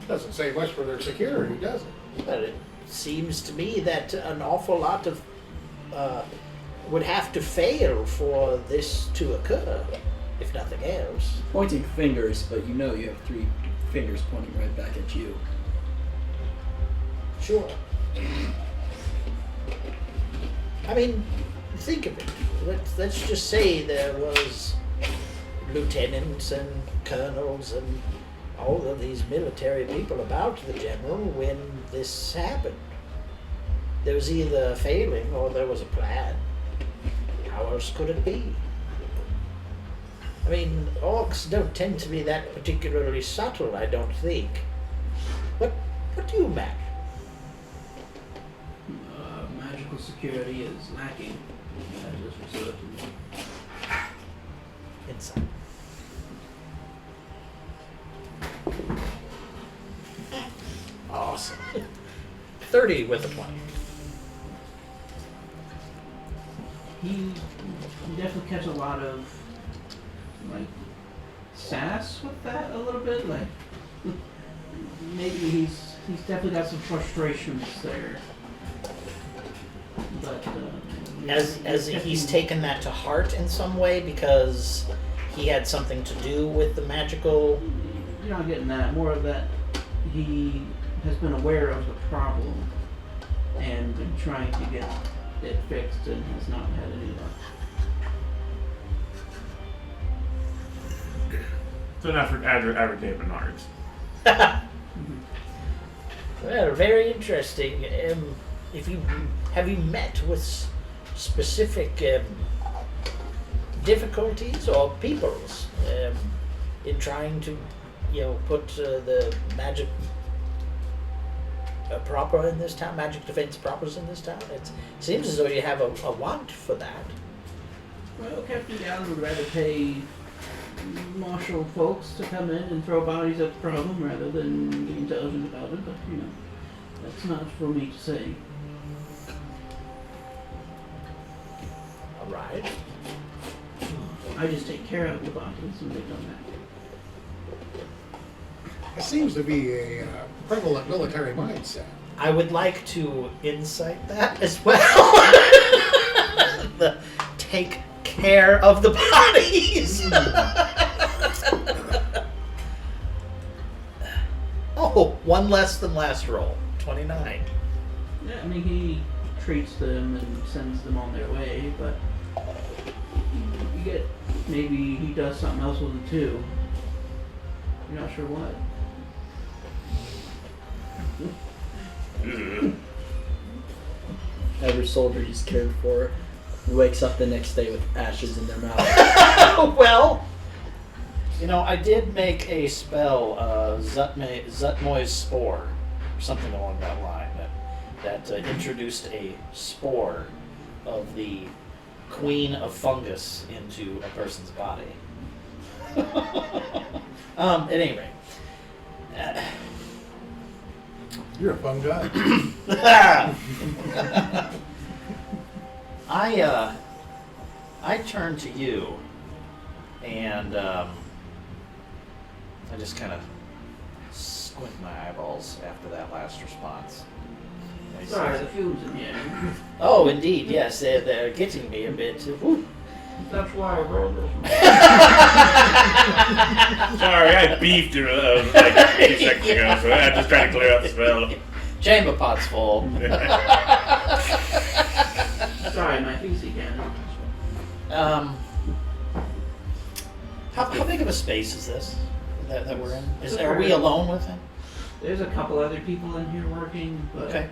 Doesn't say much for their security, does it? But it seems to me that an awful lot of would have to fail for this to occur, if nothing else. Pointing fingers, but you know you have 3 fingers pointing right back at you. Sure. I mean, think of it. Let's just say there was lieutenants and colonels and all of these military people about the general when this happened. There was either a failing or there was a plan. How else could it be? I mean, orcs don't tend to be that particularly subtle, I don't think. What do you imagine? Magical security is lacking. That is for certain. Inside. Awesome. 30 with a 20. He definitely catch a lot of like sass with that a little bit. Like maybe he's definitely got some frustrations there. But As he's taken that to heart in some way because he had something to do with the magical. You're not getting that. More of that. He has been aware of the problem and been trying to get it fixed and has not had any luck. So enough for average day Bernards. Well, very interesting. Have you met with specific difficulties or peoples in trying to, put the magic proper in this town, magic defense propers in this town? It seems as though you have a want for that. Well, Captain Gallon would rather pay martial folks to come in and throw bodies at the problem rather than be intelligent about it, but that's not for me to say. All right. I just take care of the bodies when they come back. It seems to be a prevalent military mindset. I would like to insight that as well. The take care of the bodies. Oh, one less than last roll. 29. Yeah, I mean, he treats them and sends them on their way, but you get, maybe he does something else with it too. You're not sure what. Every soldier he's cared for wakes up the next day with ashes in their mouth. Well, I did make a spell, Zutmoy's Spore, or something along that line, that introduced a spore of the queen of fungus into a person's body. At any rate. You're a fun guy. I turn to you, and I just kind of squint my eyeballs after that last response. Sorry, the fumes in here. Oh, indeed, yes, they're getting me a bit. Whew. That's why I rolled this. Sorry, I beefed her like 2 seconds ago, so I'm just trying to clear out the spell. Chamber pot's full. Sorry, my PC cannon. How big of a space is this that we're in? Are we very- alone with him? There's a couple other people in here working, but Okay.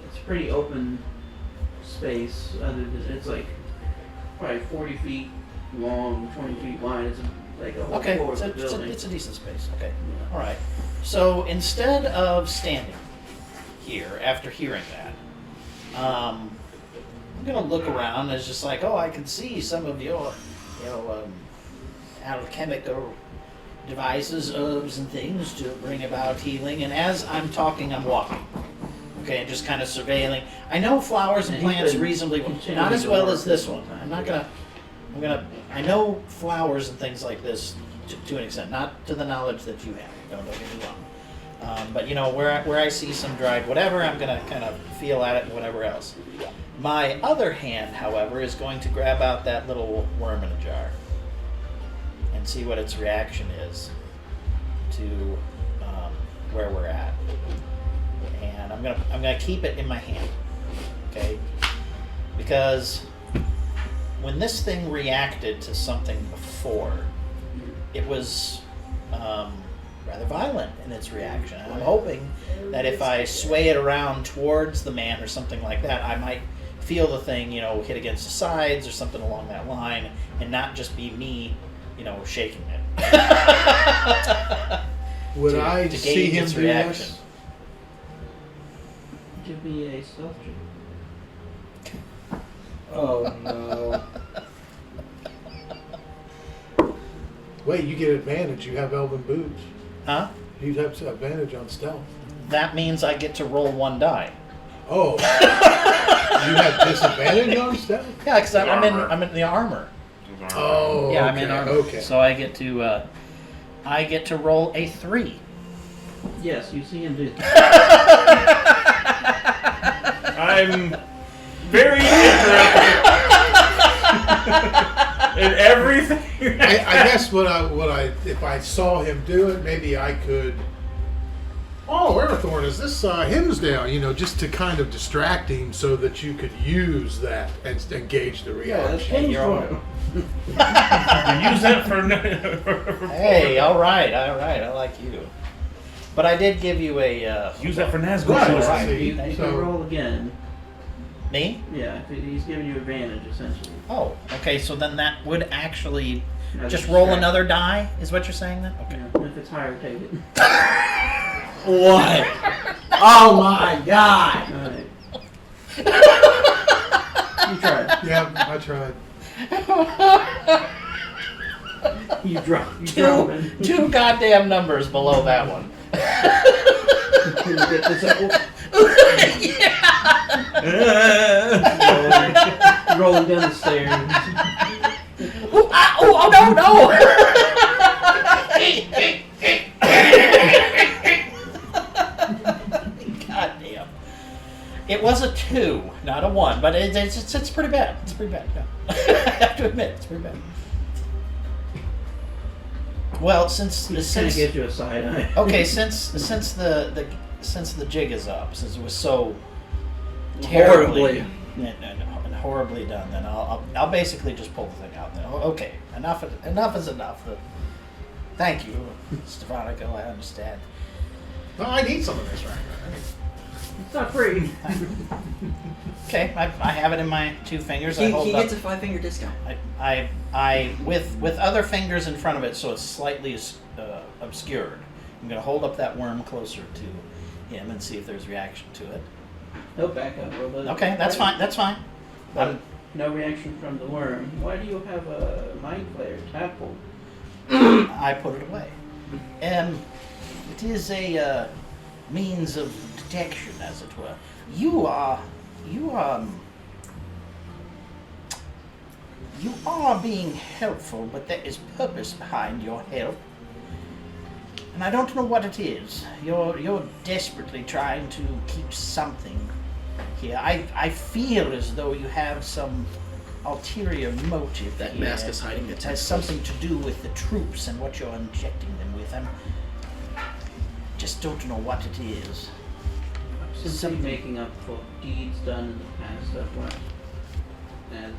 it's pretty open space. Other than it's like probably 40 feet long, 20 feet wide. It's like a whole Okay, floor it's of a, the it's, a, building. it's a decent space. Okay. Yeah. All right. So instead of standing here after hearing that, I'm gonna look around. As just like, oh, I can see some of your, alchemical devices, herbs, and things to bring about healing. And as I'm talking, I'm walking. Okay, and just kind of surveilling. I know flowers and And he's plants been reasonably well. continuing Not as to well work as this the one. whole time. I'm not gonna. I'm gonna. I know flowers and things like this to an extent, not to the knowledge that you have. Don't get me wrong. But where I see some dried whatever, I'm gonna kind of feel at it and whatever else. My other hand, however, is going to grab out that little worm in a jar and see what its reaction is to where we're at. And I'm gonna keep it in my hand, okay? Because when this thing reacted to something before, it was rather violent in its reaction. And I'm hoping that if I sway it around towards the man or something like that, I might feel the thing, hit against the sides or something along that line, and not just be me, shaking it. Would To- I to see gauge him its do reaction. this? Give me a stealth check. Oh no. Wait, you get advantage. You have elven boots. Huh? You'd have advantage on stealth. That means I get to roll one die. Oh. You have disadvantage on stealth? Yeah, because I'm Armor. in the armor. Oh, Yeah, okay. I'm in armor. Okay. So I get to roll a 3. Yes, you see him do. I'm very interested in everything. I guess what I if I saw him do it, maybe I could. Oh, Aerithorn, is this Hinsdale? Just to kind of distract him so that you could use that and gauge the reaction. Hey, you're on. Use that for. Hey, all right, I like you. But I did give you a. Use that for Nazgul. Right. Right. You, you Thank can So- roll again. Me? Yeah, if he's giving you advantage essentially. Oh, okay. So then that would actually As just a roll distract. another die. Is what you're saying then? Okay. Yeah, if it's higher, take it. What? Oh my god! Alright. You tried. Yeah, I tried. You drop it. Two goddamn numbers below that one. Can you get this up? Rolling down the stairs. Oh no! God damn. It was a 2, not a 1, but it's pretty bad. It's pretty bad. Yeah. I have to admit, it's pretty bad. Well, since Kind of gives you a side eye. okay, since the jig is up, since it was so terribly horribly done, then I'll basically just pull the thing out. Then okay, enough is enough. Thank you, Stefanica. I understand. No, I need some of this right now. It's not free. Okay, I have it in my 2 fingers. He I hold gets a up. 5-finger discount. I with other fingers in front of it, so it's slightly obscured. I'm gonna hold up that worm closer to him and see if there's reaction to it. He'll back up a little bit. Okay, that's fine. That's fine. No reaction from the worm. Why do you have a mind flayer tadpole? I put it away. It is a means of detection, as it were. You are being helpful, but there is purpose behind your help. And I don't know what it is. You're desperately trying to keep something here. I feel as though you have some ulterior motive. That here. mask is hiding the It has tentacles. something to do with the troops and what you're injecting them with. I just don't know what it is. Simply Something- making up for deeds done in the past that weren't as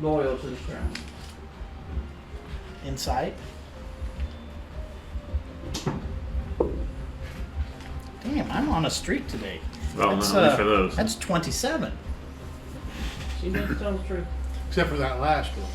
loyal to the crown. Insight? Damn, I'm on a streak today. Well, That's, not only for those. That's 27. Seems like it tells the truth. Except for that last one.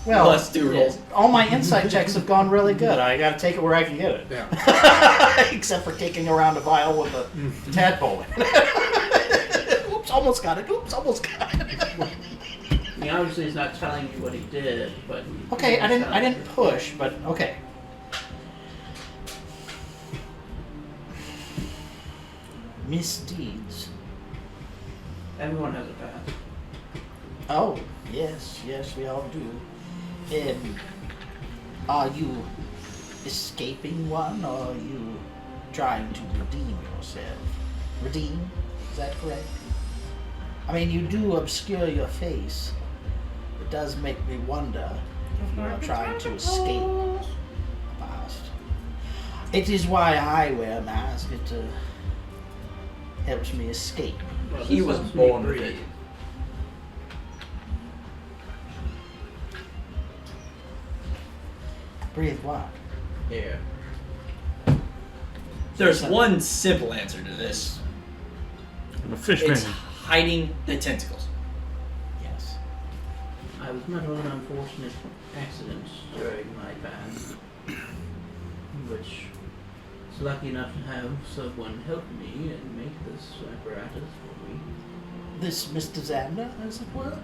Well, Let's do rolls. all my insight checks have gone really good. I got to take it where I can get it. Yeah. Except for kicking around a vial with a tadpole in it. Oops, almost got it. Oops, almost got it. I mean, obviously he's not telling you what he did, but Okay, I didn't push, but okay. Misdeeds. Everyone has a past. Oh, yes, we all do. Are you escaping one, or are you trying to redeem yourself? Redeem? Is that correct? I mean, you do obscure your face. It does make me wonder if you are trying to escape the past. It is why I wear a mask. It helps me escape. Well, He this was helps me born with breathe. it. Breathe what? Yeah. There's one simple answer to this. I'm a fish It's man. hiding the tentacles. Yes. I was met with an unfortunate accident during my past, which I was lucky enough to have someone help me and make this apparatus for me. This Mr. Xander, as it were?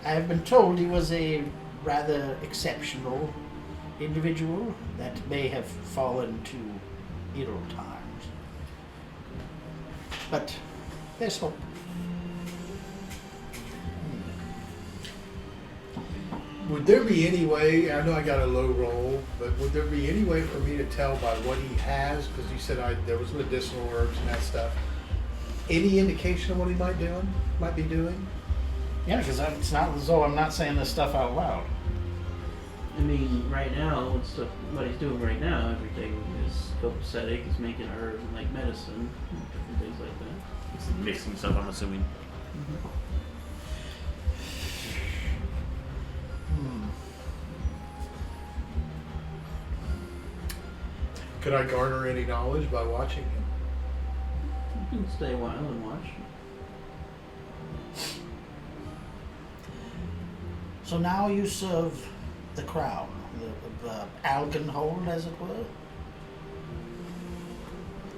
I have been told he was a rather exceptional individual that may have fallen to ill times. But there's hope. Would there be any way, I know I got a low roll, but would there be any way for me to tell by what he has, because you said there was medicinal herbs and that stuff, any indication of what he might be doing? Yeah, because it's not as though I'm not saying this stuff out loud. I mean, right now, what he's doing right now, everything is copacetic, he's making herbs and like medicine, and different things like that. It's mixing stuff, I'm assuming. Could I garner any knowledge by watching him? You can stay a while and watch. So now you serve the crown, the Algenhold, as it were.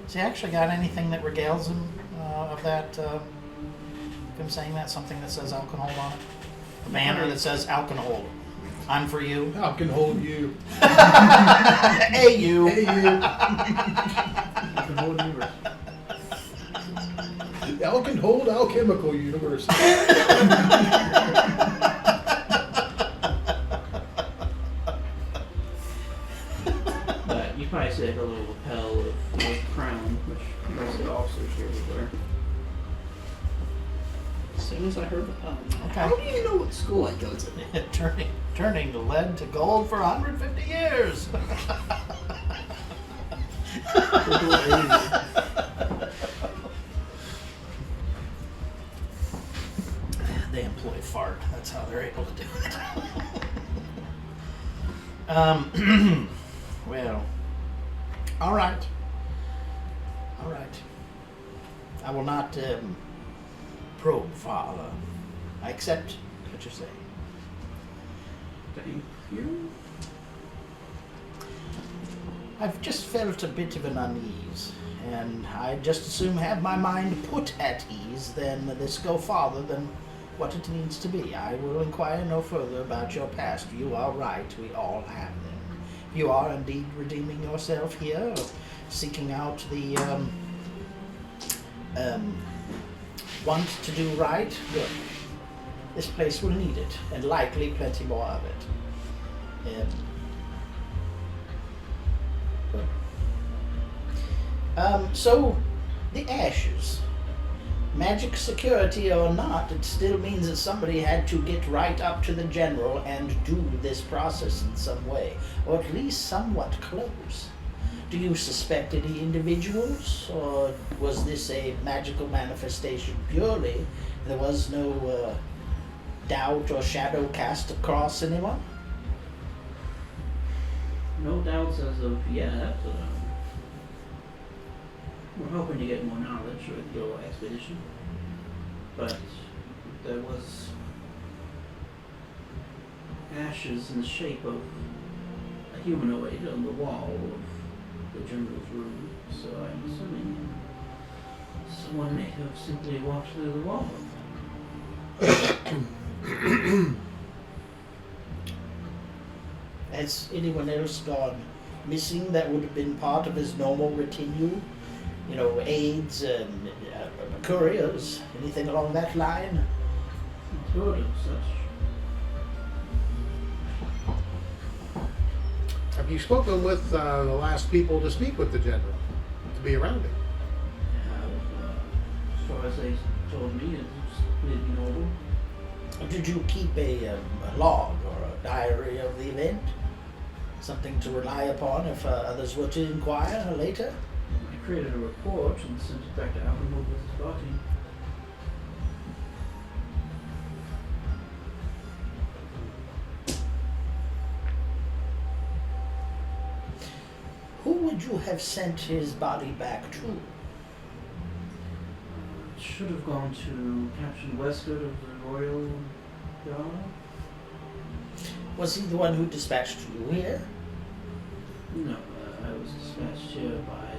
Has he actually got anything that regales him of that? Him saying that, something that says Alkenhold on it? A banner that says Alkenhold. I'm for you. I can hold you. Hey, you. Hey, you. You can hold universe. Alkenhold Alchemical University. But you probably see like a little lapel of the crown, which most of the officers here would wear. As soon as I heard the pound. Okay. How do you know what school I go to? Turning the lead to gold for 150 years. They employ fart. That's how they're able to do it. Well, all right. I will not probe farther. I accept what you're saying. Thank you. I've just felt a bit of an unease, and I just assume have my mind put at ease, then this go farther than what it needs to be. I will inquire no further about your past. You are right, we all have them. You are indeed redeeming yourself here, or seeking out the want to do right. Good. This place will need it, and likely plenty more of it. So, the ashes. Magic security or not, it still means that somebody had to get right up to the general and do this process in some way, or at least somewhat close. Do you suspect any individuals, or was this a magical manifestation purely? There was no doubt or shadow cast across anyone? No doubts as of yet. We're hoping to get more knowledge with your expedition, but there was ashes in the shape of a humanoid on the wall of the general's room, so I'm assuming someone may have simply walked through the wall. Has anyone else gone missing that would have been part of his normal retinue? You know, aides and couriers, anything along that line? Good and such. Have you spoken with the last people to speak with the general, to be around him? As far as they told me, it's completely normal. Did you keep a log or a diary of the event? Something to rely upon if others were to inquire later? I created a report and sent it back to Alvin with his body. Who would you have sent his body back to? It should have gone to Captain Westwood of the Royal Guard. Was he the one who dispatched you here? No, I was dispatched here by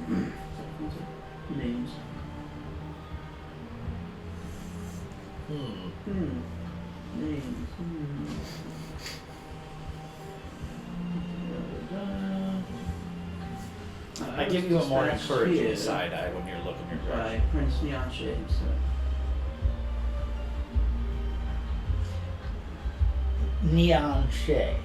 what's it? Names. Names. I give you a more dispatched encouraging here side eye when you're looking at your by Prince Neonshe himself. Neon Shay.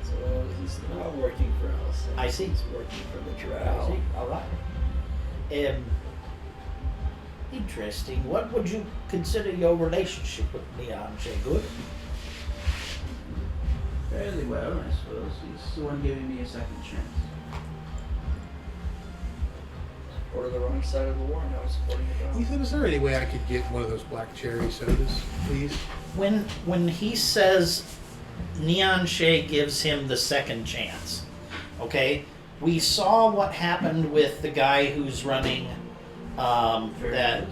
So he's not working for us. I see. He's working for the I drow. see. All right. Interesting. What would you consider your relationship with Neon Shay? Good? Fairly well, I suppose. He's the one giving me a second chance. Supported the wrong side of the war, now he's supporting the drow. Ethan, is there any way I could get one of those black cherry sodas, please? When he says Neon Shay gives him the second chance, okay? We saw what happened with the guy who's running that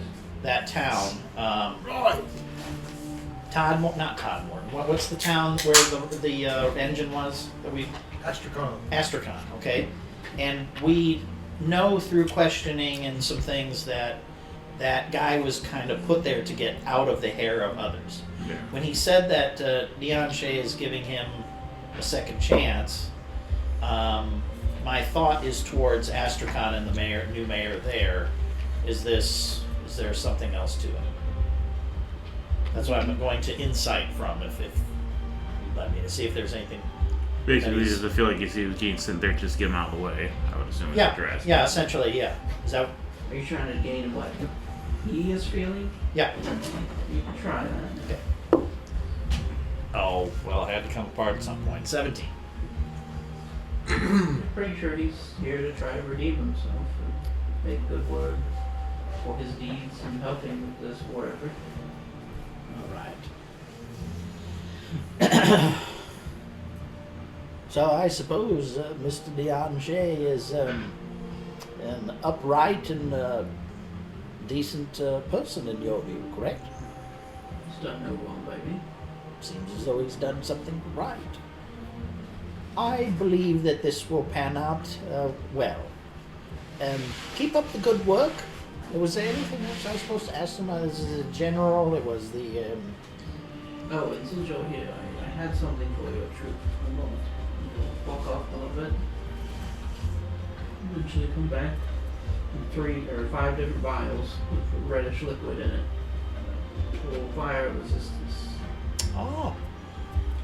town. Not Toddmore. What's the town where the engine was that we? Astrakhan. Okay, and we know through questioning and some things that that guy was kind of put there to get out of the hair of others. Yeah. When he said that Neon Shay is giving him a second chance, my thought is towards Astrakhan and the new mayor there. Is there something else to it? That's what I'm going to insight from if you let me, to see if there's anything. Basically, That is- just I feel like if he was getting sent there, just get him out of the way. I would assume. Is what you're asking. Yeah, essentially, yeah. Is that, Are you trying to gain what he is feeling? yeah. You can try that. Okay. Oh, well, it had to come apart at some point. 17. I'm pretty sure he's here to try to redeem himself and make good word for his deeds and helping with this war effort. All right. So I suppose Mr. Neon Shay is an upright and decent person in your view, correct? He's done no wrong by me. Seems as though he's done something right. I believe that this will pan out well. Keep up the good work. Was there anything else I was supposed to ask him? This is a general. It was the. Oh, and since you're here, I had something for your troop. A moment. You'll walk off a little bit. Eventually come back with 3 or 5 different vials with reddish liquid in it. For fire resistance. Oh,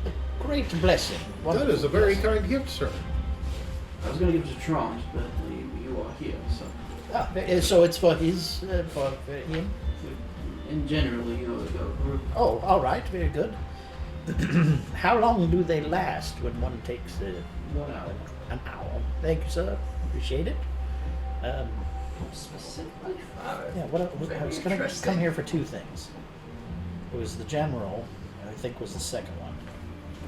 a great blessing. That is a very kind gift, sir. I was going to give it to Trant, but you are here, so. So it's for his for him. And generally, you know, the group. Oh, all right, very good. How long do they last when one takes 1 hour. an hour? Thank you, sir. Appreciate it. Specifically 5. Yeah, I was going to come here for 2 things. It was the general, and I think was the second one.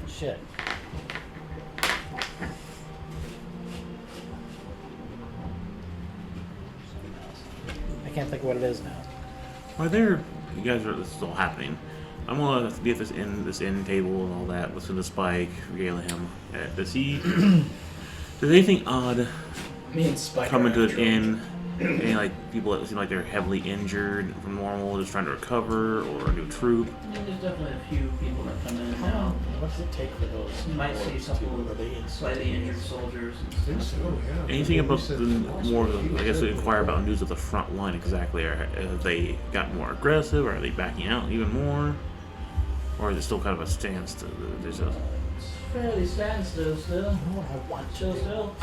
Shit. I can't think of what it is now. While there, you guys are. This is all happening. I'm gonna be at this end table and all that. Listen to Spike, regale him. Does he? Does anything odd Me and Spike come are into an after inn? Any like people that seem like they're heavily injured from normal, just trying to recover, or a new troop? Yeah, there's definitely a few people that come in How now. long? What does it take for those? You might see a dwarves couple to- are they of slightly injured soldiers and stuff. Oh, yeah. Anything about You said- the more? I guess to inquire about news of the front line exactly. Have they gotten more aggressive? Or are they backing out even more? Or is it still kind of a standstill? There's a It's fairly standstill still. What I want Chill to do still.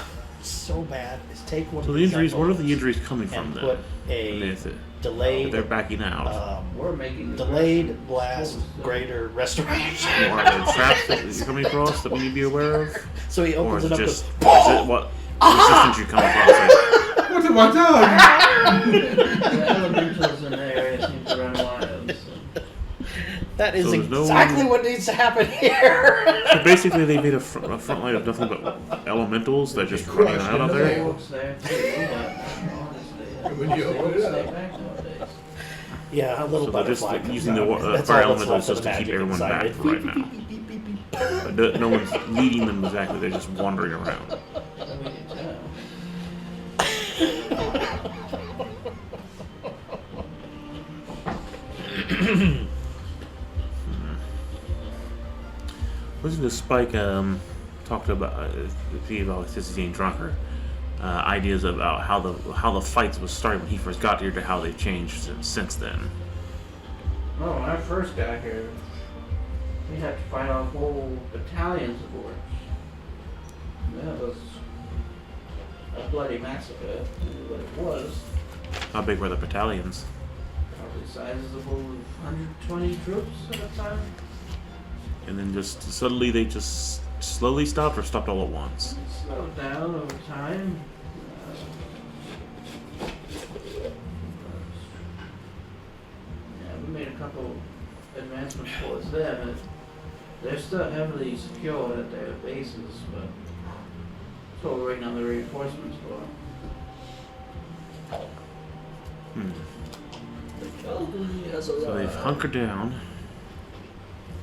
so bad is take one so of the these injuries. Where are the envelopes injuries coming from and then? put I mean, a is it, delayed, they're backing out. We're making this delayed rush. blast greater restoration. Or are there traps that you're coming across that we need to be aware of? So he Or opens is it it up. just Goes, is it what resistance you come across? Like, What have I done? The elementals in the area seem to run wild. So. that is So there's no exactly one- what needs to happen here. so basically, they made a front line of nothing but elementals that just running around out there. Folks there too, but honestly, When you they open don't it stay up. back nowadays. Yeah, a little So they're just butterfly comes using the out. That's fire all that's elementals left of just the to keep magic everyone inside back it. right now. But no one's leading them exactly. They're just wandering around. I mean, Listen to Spike talked about this is getting drunker. Ideas about how the fights was starting when he first got here to how they've changed since then. Oh, when I first got here, we had to fight off whole battalions of orcs. That was a bloody massacre, what it was. How big were the battalions? Probably sizable 120 troops at a time. And then just suddenly they just slowly stopped or stopped all at once. It slowed down over time. Yeah, we made a couple advancements towards them. They're still heavily secured at their bases, but that's what we're waiting on the reinforcements for. Cavalry has arrived. So they've hunkered down,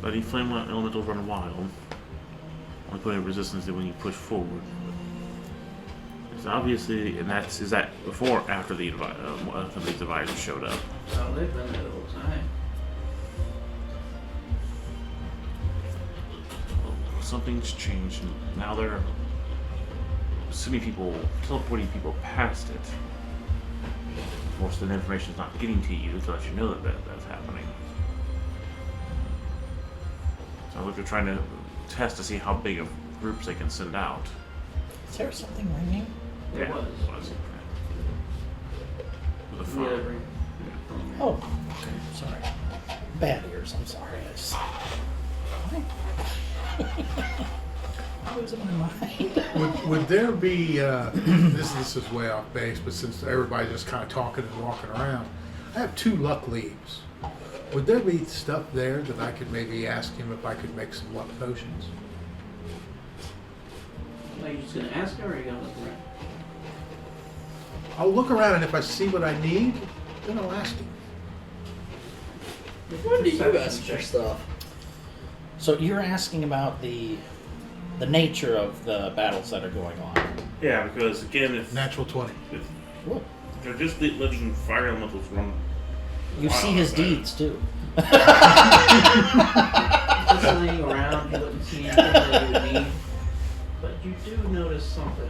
letting flame elementals run wild, only putting resistance to when you push forward. It's obviously, and is that before or after the some of these advisors showed up? Oh, they've been there the whole time. Something's changed. Now they're sending people, teleporting people past it. Of course, the information's not getting to you to let you know that that's happening. So I look at trying to test to see how big of groups they can send out. Is there something ringing? It was. With a The phone. other ring. Oh, okay, sorry. Bad ears, I'm sorry. I just... What? I'm losing my mind. Would there be, this is way off base, but since everybody's just kind of talking and walking around, I have 2 luck leaves. Would there be stuff there that I could maybe ask him if I could make some luck potions? Are you just gonna ask her or are you gonna look around? I'll look around and if I see what I need, then I'll ask him. When do you ask for stuff? So you're asking about the nature of the battles that are going on. Yeah, because again, if Natural 20. Look, they're just letting fire elementals run. you see his deeds too. Just laying around, you wouldn't see anything that you would need. But you do notice something.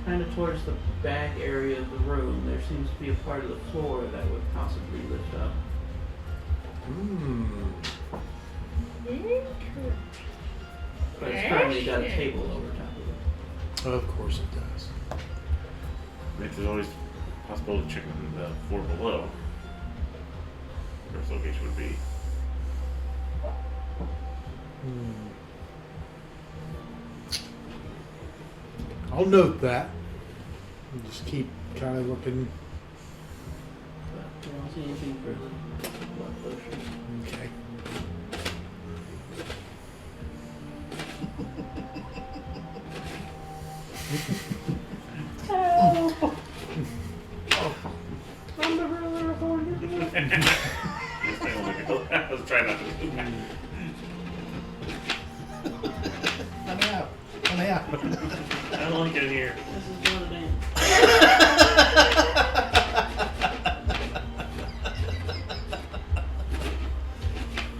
Kind of towards the back area of the room, there seems to be a part of the floor that would possibly lift up. But it's currently got a table over top of it. Of course it does. There's always a possibility of checking the floor below. Where its location would be. I'll note that. And just keep kind of looking. But you don't see anything further. Blood potion. Okay. I was trying not to do that. Let me out. Let me out. I don't like it in here. This is Jordan Dan.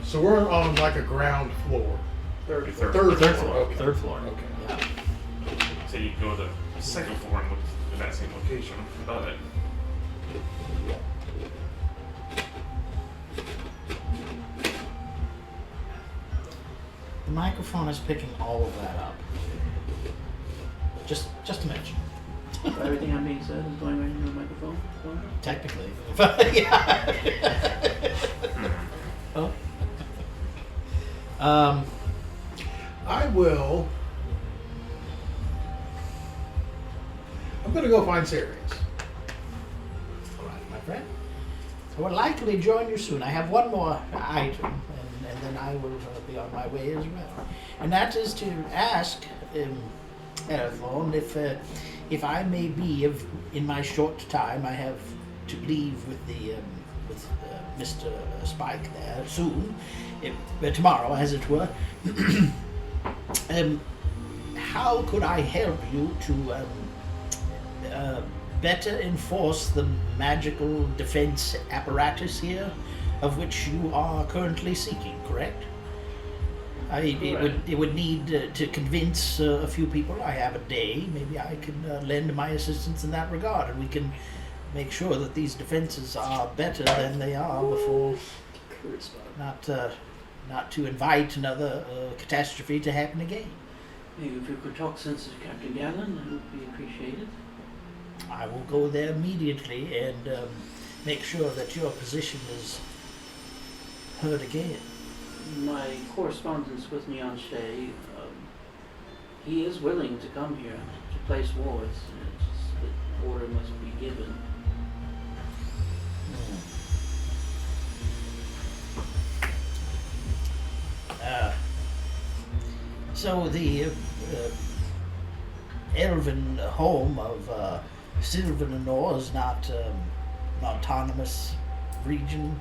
So we're on like a ground floor. Third Third floor. Okay. Third floor. Okay. So you can go to the second floor and look at that same location above it. The microphone is picking all of that up. Just to mention. Everything I'm being said is going right into the microphone. Technically. Yeah. Oh. I will. I'm going to go find Sirius. All right, my friend. I will likely join you soon. I have one more item, and then I will be on my way as well. And that is to ask Arathorn if I may be in my short time I have to leave with the with Mr. Spike there soon, tomorrow as it were. How could I help you to better enforce the magical defense apparatus here, of which you are currently seeking, correct? It would need to convince a few people. I have a day. Maybe I can lend my assistance in that regard, and we can make sure that these defenses are better than they are before. Not to invite another catastrophe to happen again. Maybe if you could talk sense to Captain Gallon, that would be appreciated. I will go there immediately and make sure that your position is heard again. My correspondence with Neon Shay, he is willing to come here to place wards. It's just the order must be given. So the elven home of Sylvanor is not an autonomous region.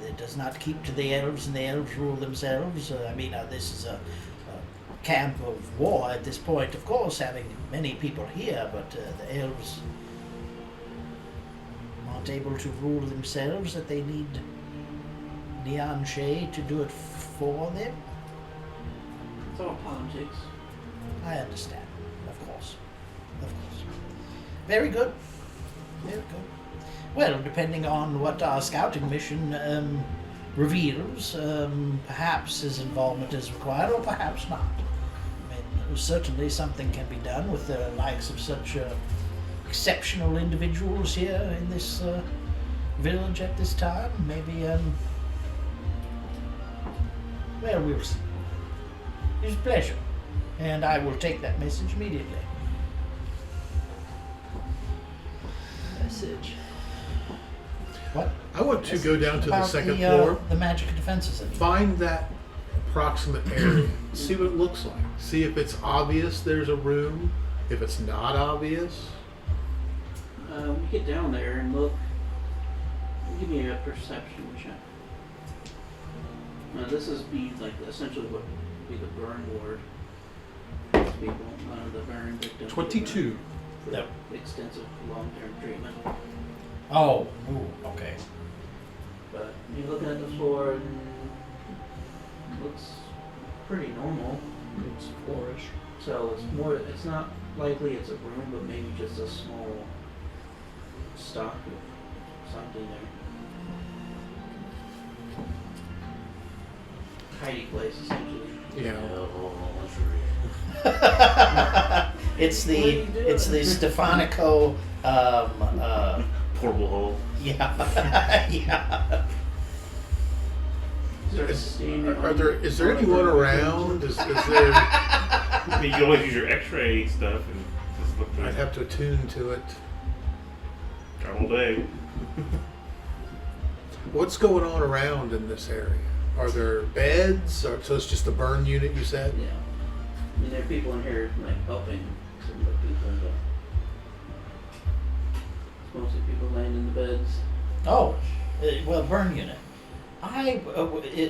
It does not keep to the elves, and the elves rule themselves. This is a camp of war at this point, of course, having many people here, but the elves aren't able to rule themselves, that they need Neon Shay to do it for them. It's all politics. I understand, of course. Very good. Very good. Well, depending on what our scouting mission reveals, perhaps his involvement is required, or perhaps not. Certainly something can be done with the likes of such exceptional individuals here in this village at this time. Maybe, well, we'll see. It's a pleasure, and I will take that message immediately. Message. What? I want to go down to the About second floor, the magic defenses. find that approximate area, see what it looks like, see if it's obvious there's a room, if it's not obvious. We get down there and look. Give me a perception check. Now this is essentially what would be the burn ward. These people, the burn victims. 22. No. Extensive long-term treatment. Oh, ooh, okay. But you're looking at the floor and it looks pretty normal. It's flourish. So it's not likely it's a room, but maybe just a small stock of something there. Hiding place, essentially. Yeah. It's What are you doing? the Stefanico Portable hole. yeah. Yeah. Is there anyone around? Is there? I mean, you can always use your X-ray stuff and just look through I'd it. have to attune to it. Got all day. What's going on around in this area? Are there beds? So it's just a burn unit, you said? Yeah. I mean, there are people in here like helping some of the people, but it's mostly people laying in the beds. Oh, well, burn unit.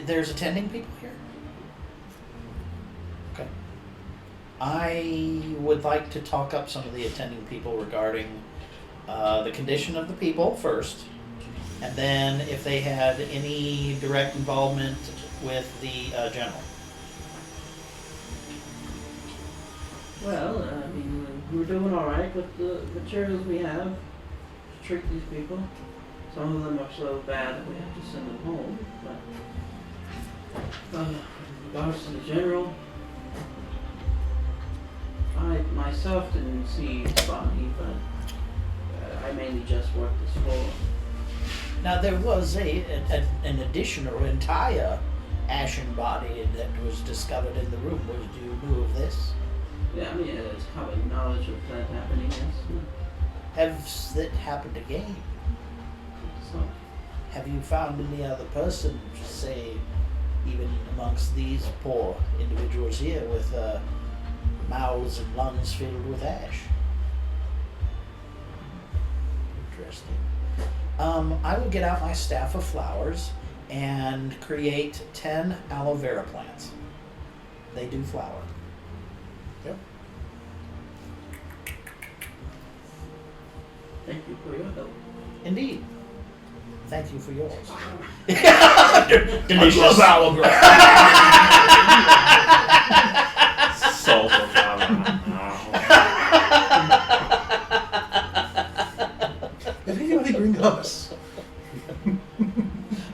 There's attending people here? Okay. I would like to talk up some of the attending people regarding the condition of the people first, and then if they had any direct involvement with the general. Well, I mean, we're doing all right with the materials we have to treat these people. Some of them are so bad that we have to send them home. But in regards to the general, I myself didn't see Bonnie, but I mainly just worked this floor. Now there was an additional entire ashen body that was discovered in the room. Do you know of this? Yeah, I mean, it's common knowledge of that happening, yes. Has that happened again? So, Have you found any other person, say, even amongst these poor individuals here, with mouths and lungs filled with ash? Interesting. I will get out my staff of flowers and create 10 aloe vera plants. They do flower. Yep. thank you for your help. Indeed. Thank you for yours. Delicious aloe vera. Salt of Did anybody bring hummus?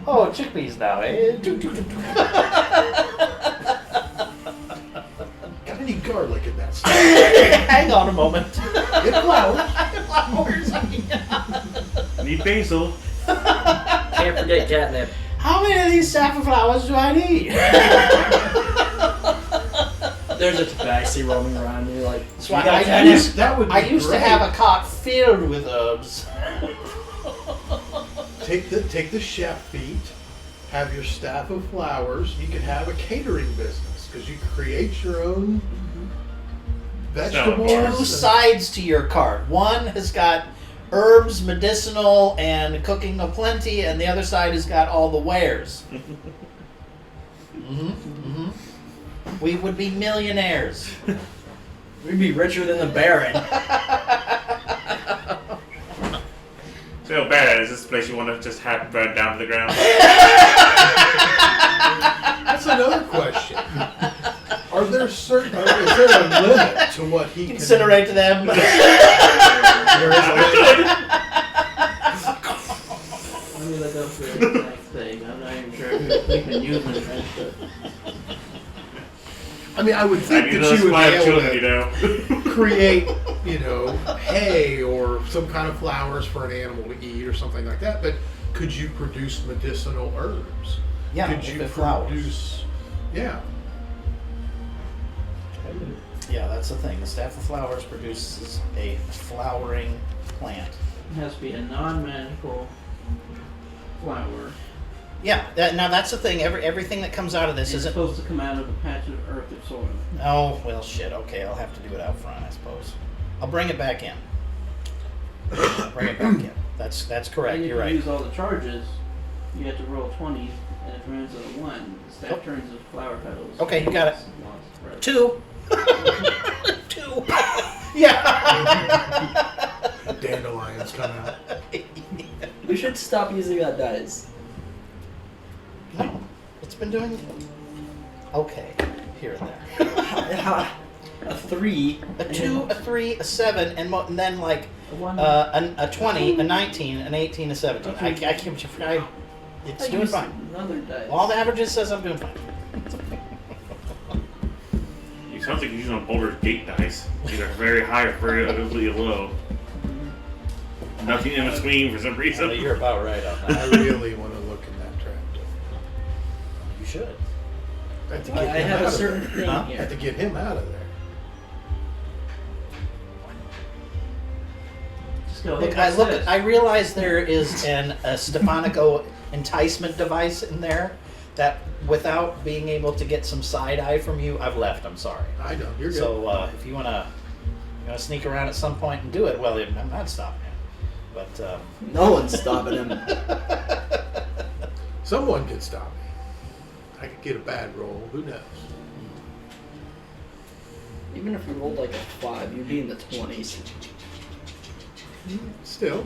Oh, chickpeas now, eh? Got any garlic in that stuff? Hang on a moment. It flowers. Flowers. Need basil. Can't forget catnip. How many of these safflowers do I need? There's a tabaxi roaming around. You're like, So you I got catnip? used, That would be I used to great. have a cart filled with herbs. Take the chef feet, have your staff of flowers. You could have a catering business because you create your own vegetables. Two and- sides to your cart. One has got herbs, medicinal, and cooking aplenty, and the other side has got all the wares. We would be millionaires. We'd be richer than the Baron. So how bad is this place you want to just hack right down to the ground? That's another question. Are there certain? Is there a limit to what he can? Incinerate them. There is a limit. Let me look up the exact thing. I'm not even sure who we can use it, but I mean, I would I think mean, that those you would be five able children, to you know. create, hay or some kind of flowers for an animal to eat or something like that. But could you produce medicinal herbs? Yeah, Could if you it flowers. produce? Yeah. Yeah, that's the thing. The staff of flowers produces a flowering plant. it has to be a non-magical flower. Yeah, now that's the thing. Everything that comes out of this It's isn't. supposed to come out of a patch of earth or soil. Oh well, shit. Okay, I'll have to do it out front, I suppose. I'll bring it back in. Bring it back in. That's correct. And if You're you right. use all the charges, you have to roll 20, and if it turns into 1, the staff Oh. turns into flower petals. Okay, you got it. Lost forever. 2. 2. Yeah. Dandelions come out. We should stop using that dice. No, it's been doing. Okay, here and there. A 3. A 2, a 3, a 7, and then like A 1, a 20, a 19, an 18, a 17. I can't. It's I doing used fine. Another dice. All the averages says I'm doing fine. You sounds like you're using a Boulder's Gate dice. Either very high or very ugly low. Nothing in between for some reason. You're about right on I that. really want to look in that trap. You should. I have to I get him have out a of certain there. thing Huh? I have here. to get him out of there. Just go, Look, hey, I what's look. this? I realize there is a Stefanico enticement device in there That without being able to get some side eye from you, I've left. I'm sorry. I know, you're good. So if you wanna sneak around at some point and do it, well, I'm not stopping you. But No one's stopping him. Someone could stop me. I could get a bad roll. Who knows? Even if you rolled like a 5, you'd be in the 20s. Still.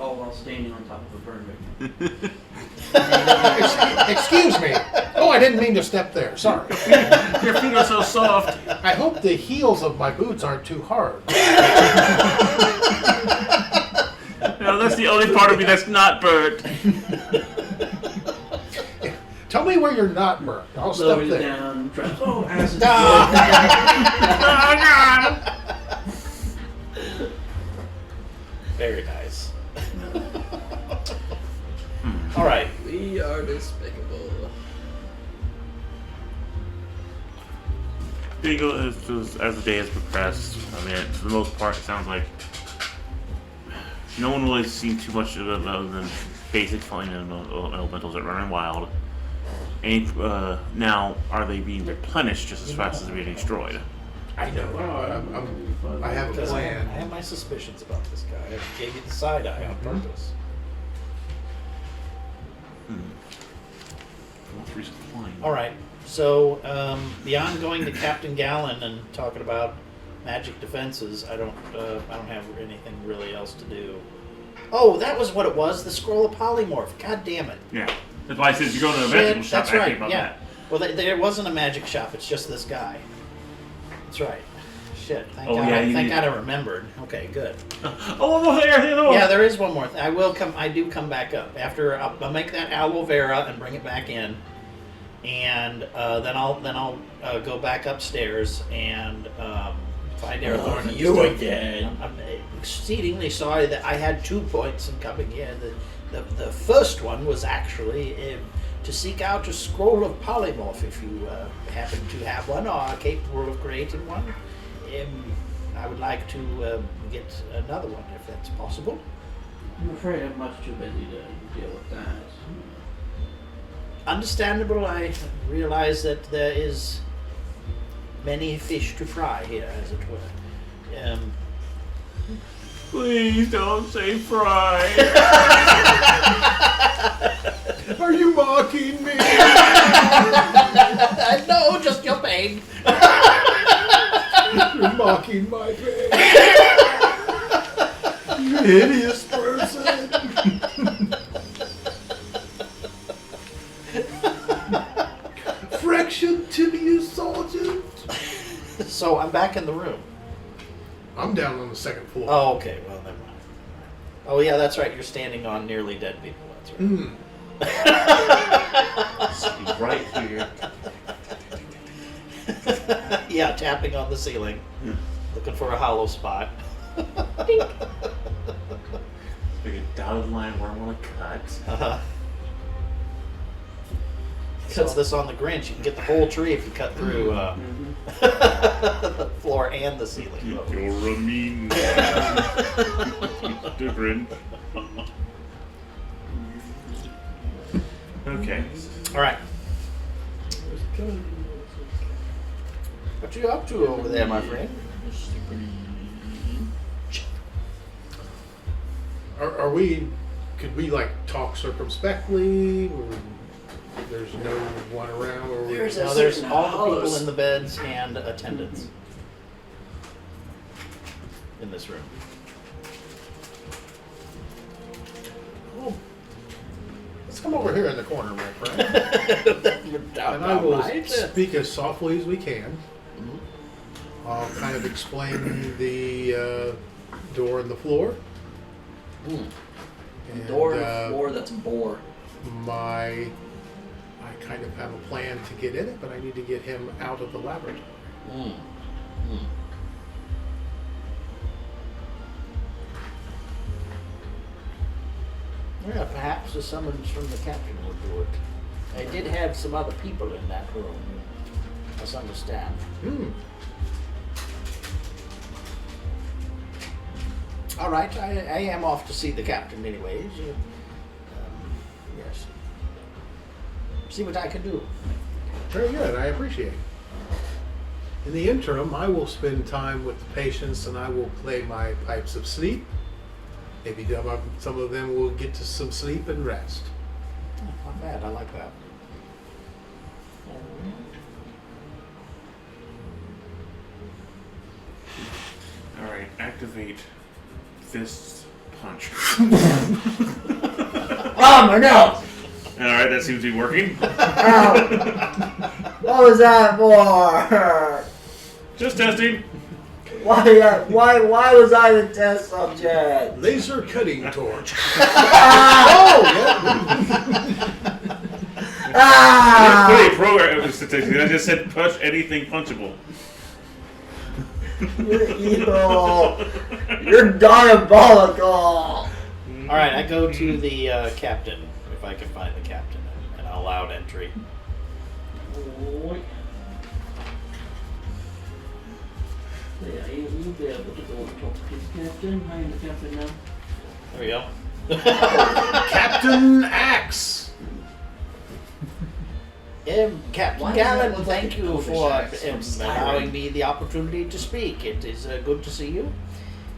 All while standing on top of a burn victim. Excuse me. Oh, I didn't mean to step there. Sorry. Your feet are so soft. I hope the heels of my boots aren't too hard. No, that's the only part of me that's not burnt. Tell me where you're not burnt. I'll step Lowers there. down, traps. Oh, acid. very nice. All right. We are despicable. Beagle, as the day has progressed, I mean, for the most part, it sounds like no one really seen too much of it other than basic flying elementals that run wild. And now, are they being replenished just as fast as they're being destroyed? I know. I have a Because I plan. have my suspicions about this guy. I gave you the side eye on purpose. All right. So beyond going to Captain Gallon and talking about magic defenses, I don't have anything really else to do. Oh, that was what it was. The scroll of polymorph. God damn it. Yeah. That's why I said if you go to the magical Shit, shop, that's I think right. about Yeah. that. Well, there wasn't a magic shop. It's just this guy. That's right. Shit. Thank Oh, God. yeah, you Thank need- God I remembered. Okay, good. Oh, one more thing, Yeah, there is one more thing. I will come. I do come back up after. I'll make that aloe vera and bring it back in, and then I'll go back upstairs and find Arathorn. and you stuff. again. I'm exceedingly sorry that I had 2 points in coming here. The first one was actually to seek out a scroll of polymorph if you happen to have one or are capable of creating one. I would like to get another one if that's possible. I'm afraid I'm much too busy to deal with that. Understandable. I realize that there is many fish to fry here, as it were. Please don't say fry. Are you mocking me? No, just your pain. You're mocking my pain. You hideous person. Fraction to you, sergeant. So I'm back in the room. I'm down on the second floor. Oh, okay. Well, never mind. Oh, yeah, that's right. You're standing on nearly dead people. That's right. Mm. Right here. Yeah, tapping on the ceiling, looking for a hollow spot. Like a dotted line where I want to cut. Uh-huh. Cuts this on the Grinch. You can get the whole tree if you cut through the floor and the ceiling. You're a mean different. Okay. All right. What you up to over there, my friend? Are we? Could we like talk circumspectly? Or there's no one around. Or we, There's No, there's certain all the people hollows. in the beds and attendants in this room. oh, let's come over here in the corner, my friend. And I will speak as softly as we can. I'll kind of explain the door and the floor. And, Door and floor, that's bore. I kind of have a plan to get in it, but I need to get him out of the laboratory. Yeah, perhaps a summons from the captain would do it. I did have some other people in that room. I must understand. All right, I am off to see the captain anyways. course. See what I can do. Very good. I appreciate it. In the interim, I will spend time with the patients and I will play my pipes of sleep. Maybe some of them will get to some sleep and rest. Not bad. I like that. All right, activate fists punch. Oh my nose! All right, that seems to be working. Ow. What was that for? Just testing. Why was I the test subject? Laser cutting torch. Ah! Put a program statistic. I just said punch anything punchable. You're evil. You're diabolical. All right, I go to the captain, if I can find the captain, and I'll allow entry. Yeah, you'll be able to go and talk to the captain. I am the captain now. There we go. Captain Axe. Captain Why does that Gallen, look like thank an you elvish for axe from Skyrim? allowing me the opportunity to speak. It is good to see you.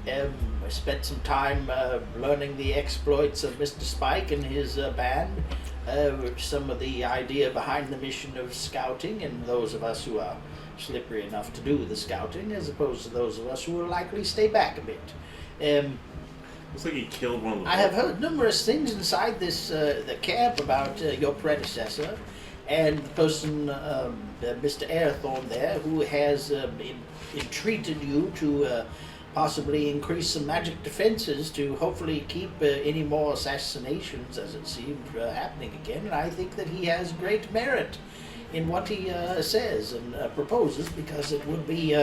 I spent some time learning the exploits of Mr. Spike and his band, some of the idea behind the mission of scouting, and those of us who are slippery enough to do the scouting, as opposed to those of us who will likely stay back a bit. Looks like he killed one of the. I have heard numerous things inside this the camp about your predecessor and the person, Mr. Airthorn there, who has entreated you to possibly increase some magic defenses to hopefully keep any more assassinations, as it seemed, happening again. And I think that he has great merit in what he says and proposes, because it would be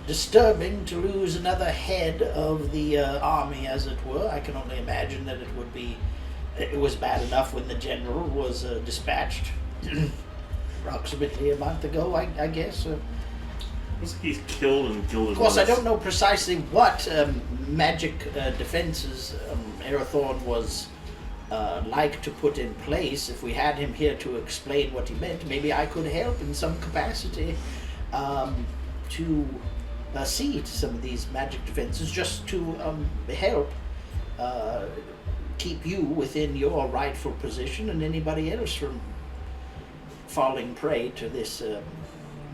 disturbing to lose another head of the army, as it were. I can only imagine that it was bad enough when the general was dispatched approximately a month ago, I guess. Looks like he's killed and killed. Of course, I don't know precisely what magic defenses Arathorn was like to put in place. If we had him here to explain what he meant, maybe I could help in some capacity to see to some of these magic defenses, just to help keep you within your rightful position and anybody else from falling prey to this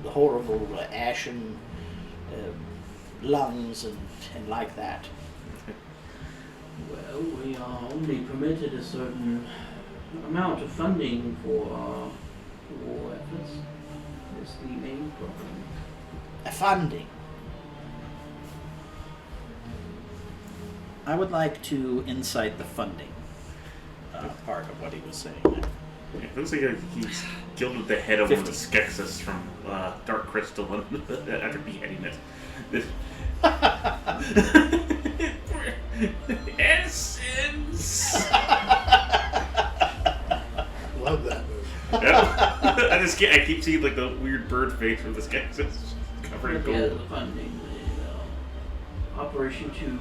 horrible ashen lungs and like that. Well, we are only permitted a certain amount of funding for our war efforts. Is the main problem. Funding. I would like to incite the funding part of what he was saying there. Yeah, it looks like he's killed with the head of one of the Skeksis from Dark Crystal after beheading it. Essence! Love that movie. Yeah. I keep seeing like the weird bird face from the Skeksis covered in Yeah, the gold. funding, the operation to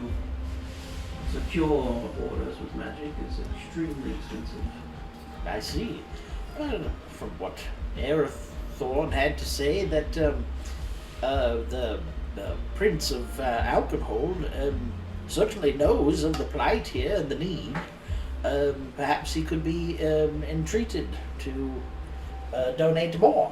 secure orders with magic is extremely expensive. I see. Well, from what Arathorn had to say, that the Prince of Alkenhold certainly knows of the plight here and the need. Perhaps he could be entreated to donate more.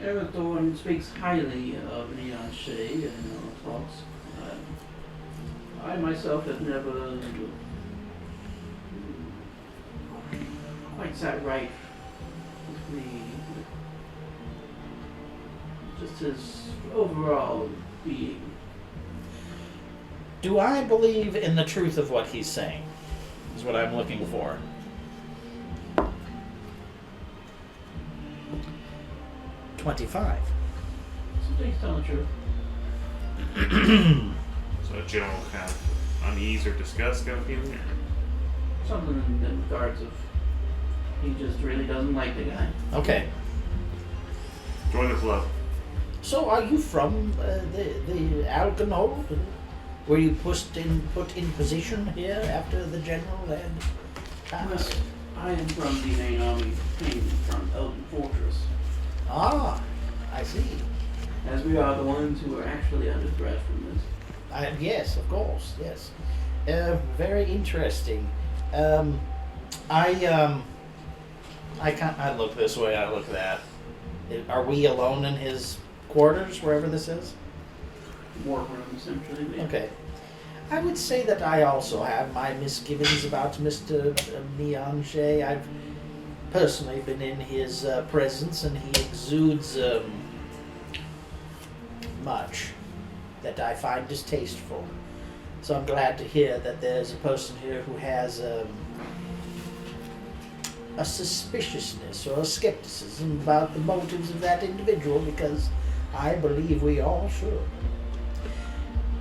Arathorn speaks highly of Neon Shade and our talks. I myself have never quite sat right with just his overall being. Do I believe in the truth of what he's saying? Is what I'm looking for. $25. So he's telling the truth. So a general kind of unease or disgust kind of feeling? Or? Something in regards of he just really doesn't like the guy. Okay. Join the club. So are you from the Alkenhold? Were you put in position here after the general had passed? I am from the main army, came from Elden Fortress, Ah, I see. as we are the ones who are actually under threat from this. Yes, of course, yes. Very interesting. I can't. I look this way. I look that. Are we alone in his quarters, wherever this is? War room, essentially. Yeah. Okay. I would say that I also have my misgivings about Mr. Mianche. I've personally been in his presence, and he exudes much that I find distasteful. So I'm glad to hear that there's a person here who has a suspiciousness or a skepticism about the motives of that individual, because I believe we all should.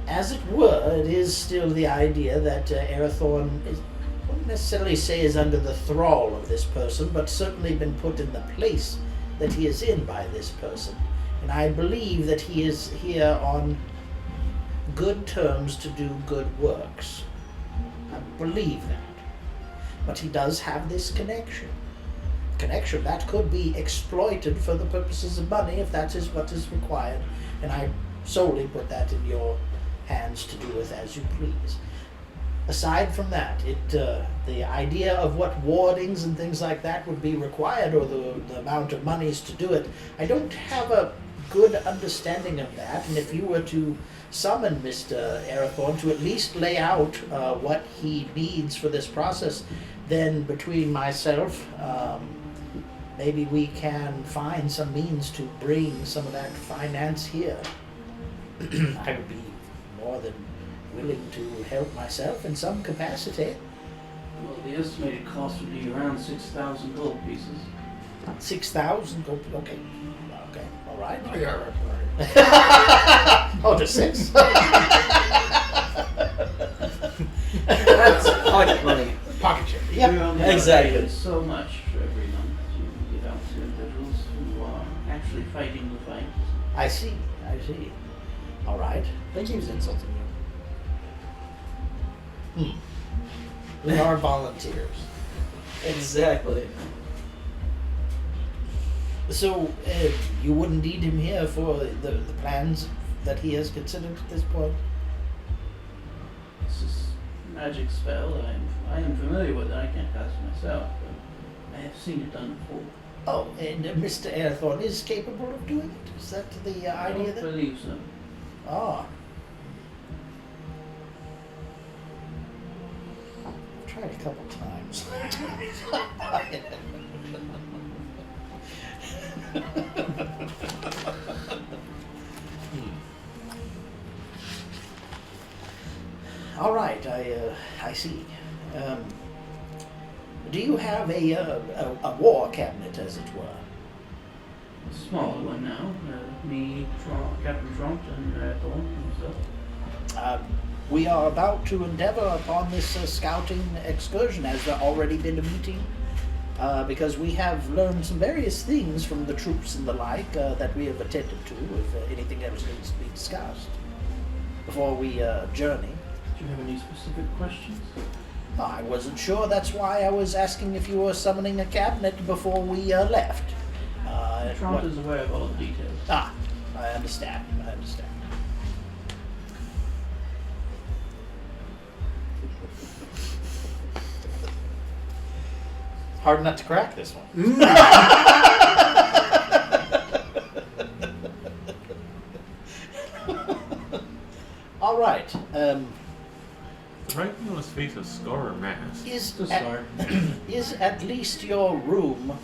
As it were, it is still the idea that Arathorn is, I wouldn't necessarily say is under the thrall of this person, but certainly been put in the place that he is in by this person. And I believe that he is here on good terms to do good works. I believe that. But he does have this connection. Connection that could be exploited for the purposes of money if that is what is required. And I solely put that in your hands to do with as you please. Aside from that, the idea of what wardings and things like that would be required, or the amount of monies to do it, I don't have a good understanding of that. And if you were to summon Mr. Arathorn to at least lay out what he needs for this process, then between myself, maybe we can find some means to bring some of that finance here. I would be more than willing to help myself in some capacity. Well, the estimated cost would be around 6,000 gold pieces. 6,000 gold. Okay, all right. Oh, yeah. Oh, just 6. That's pocket money. Pocket check. Yep. We only exactly. allocate so much every month to give out to individuals who are actually fighting the fight. I see. All right. Thank you for insulting you. We are volunteers. Exactly. So, you wouldn't need him here for the plans that he has considered at this point? This is a magic spell. I am familiar with it. I can't cast it myself, but I have seen it done before. Oh, and Mr. Arathorn is capable of doing it? Is that the I idea don't that... believe so. Ah. I've tried a couple times. All right, I see. Do you have a war cabinet, as it were? A smaller one now. Me, Captain Trump, and Thorn himself. We are about to endeavor upon this scouting excursion. Has there already been a meeting? Because we have learned some various things from the troops and the like that we have attended to, if anything else needs to be discussed before we journey. Do you have any specific questions? I wasn't sure, that's why I was asking if you were summoning a cabinet before we left. Trump is aware of all the details. I understand. Hard not to crack this one. All right. Right on his face, a scar or mask. Is It's a start. is at least your room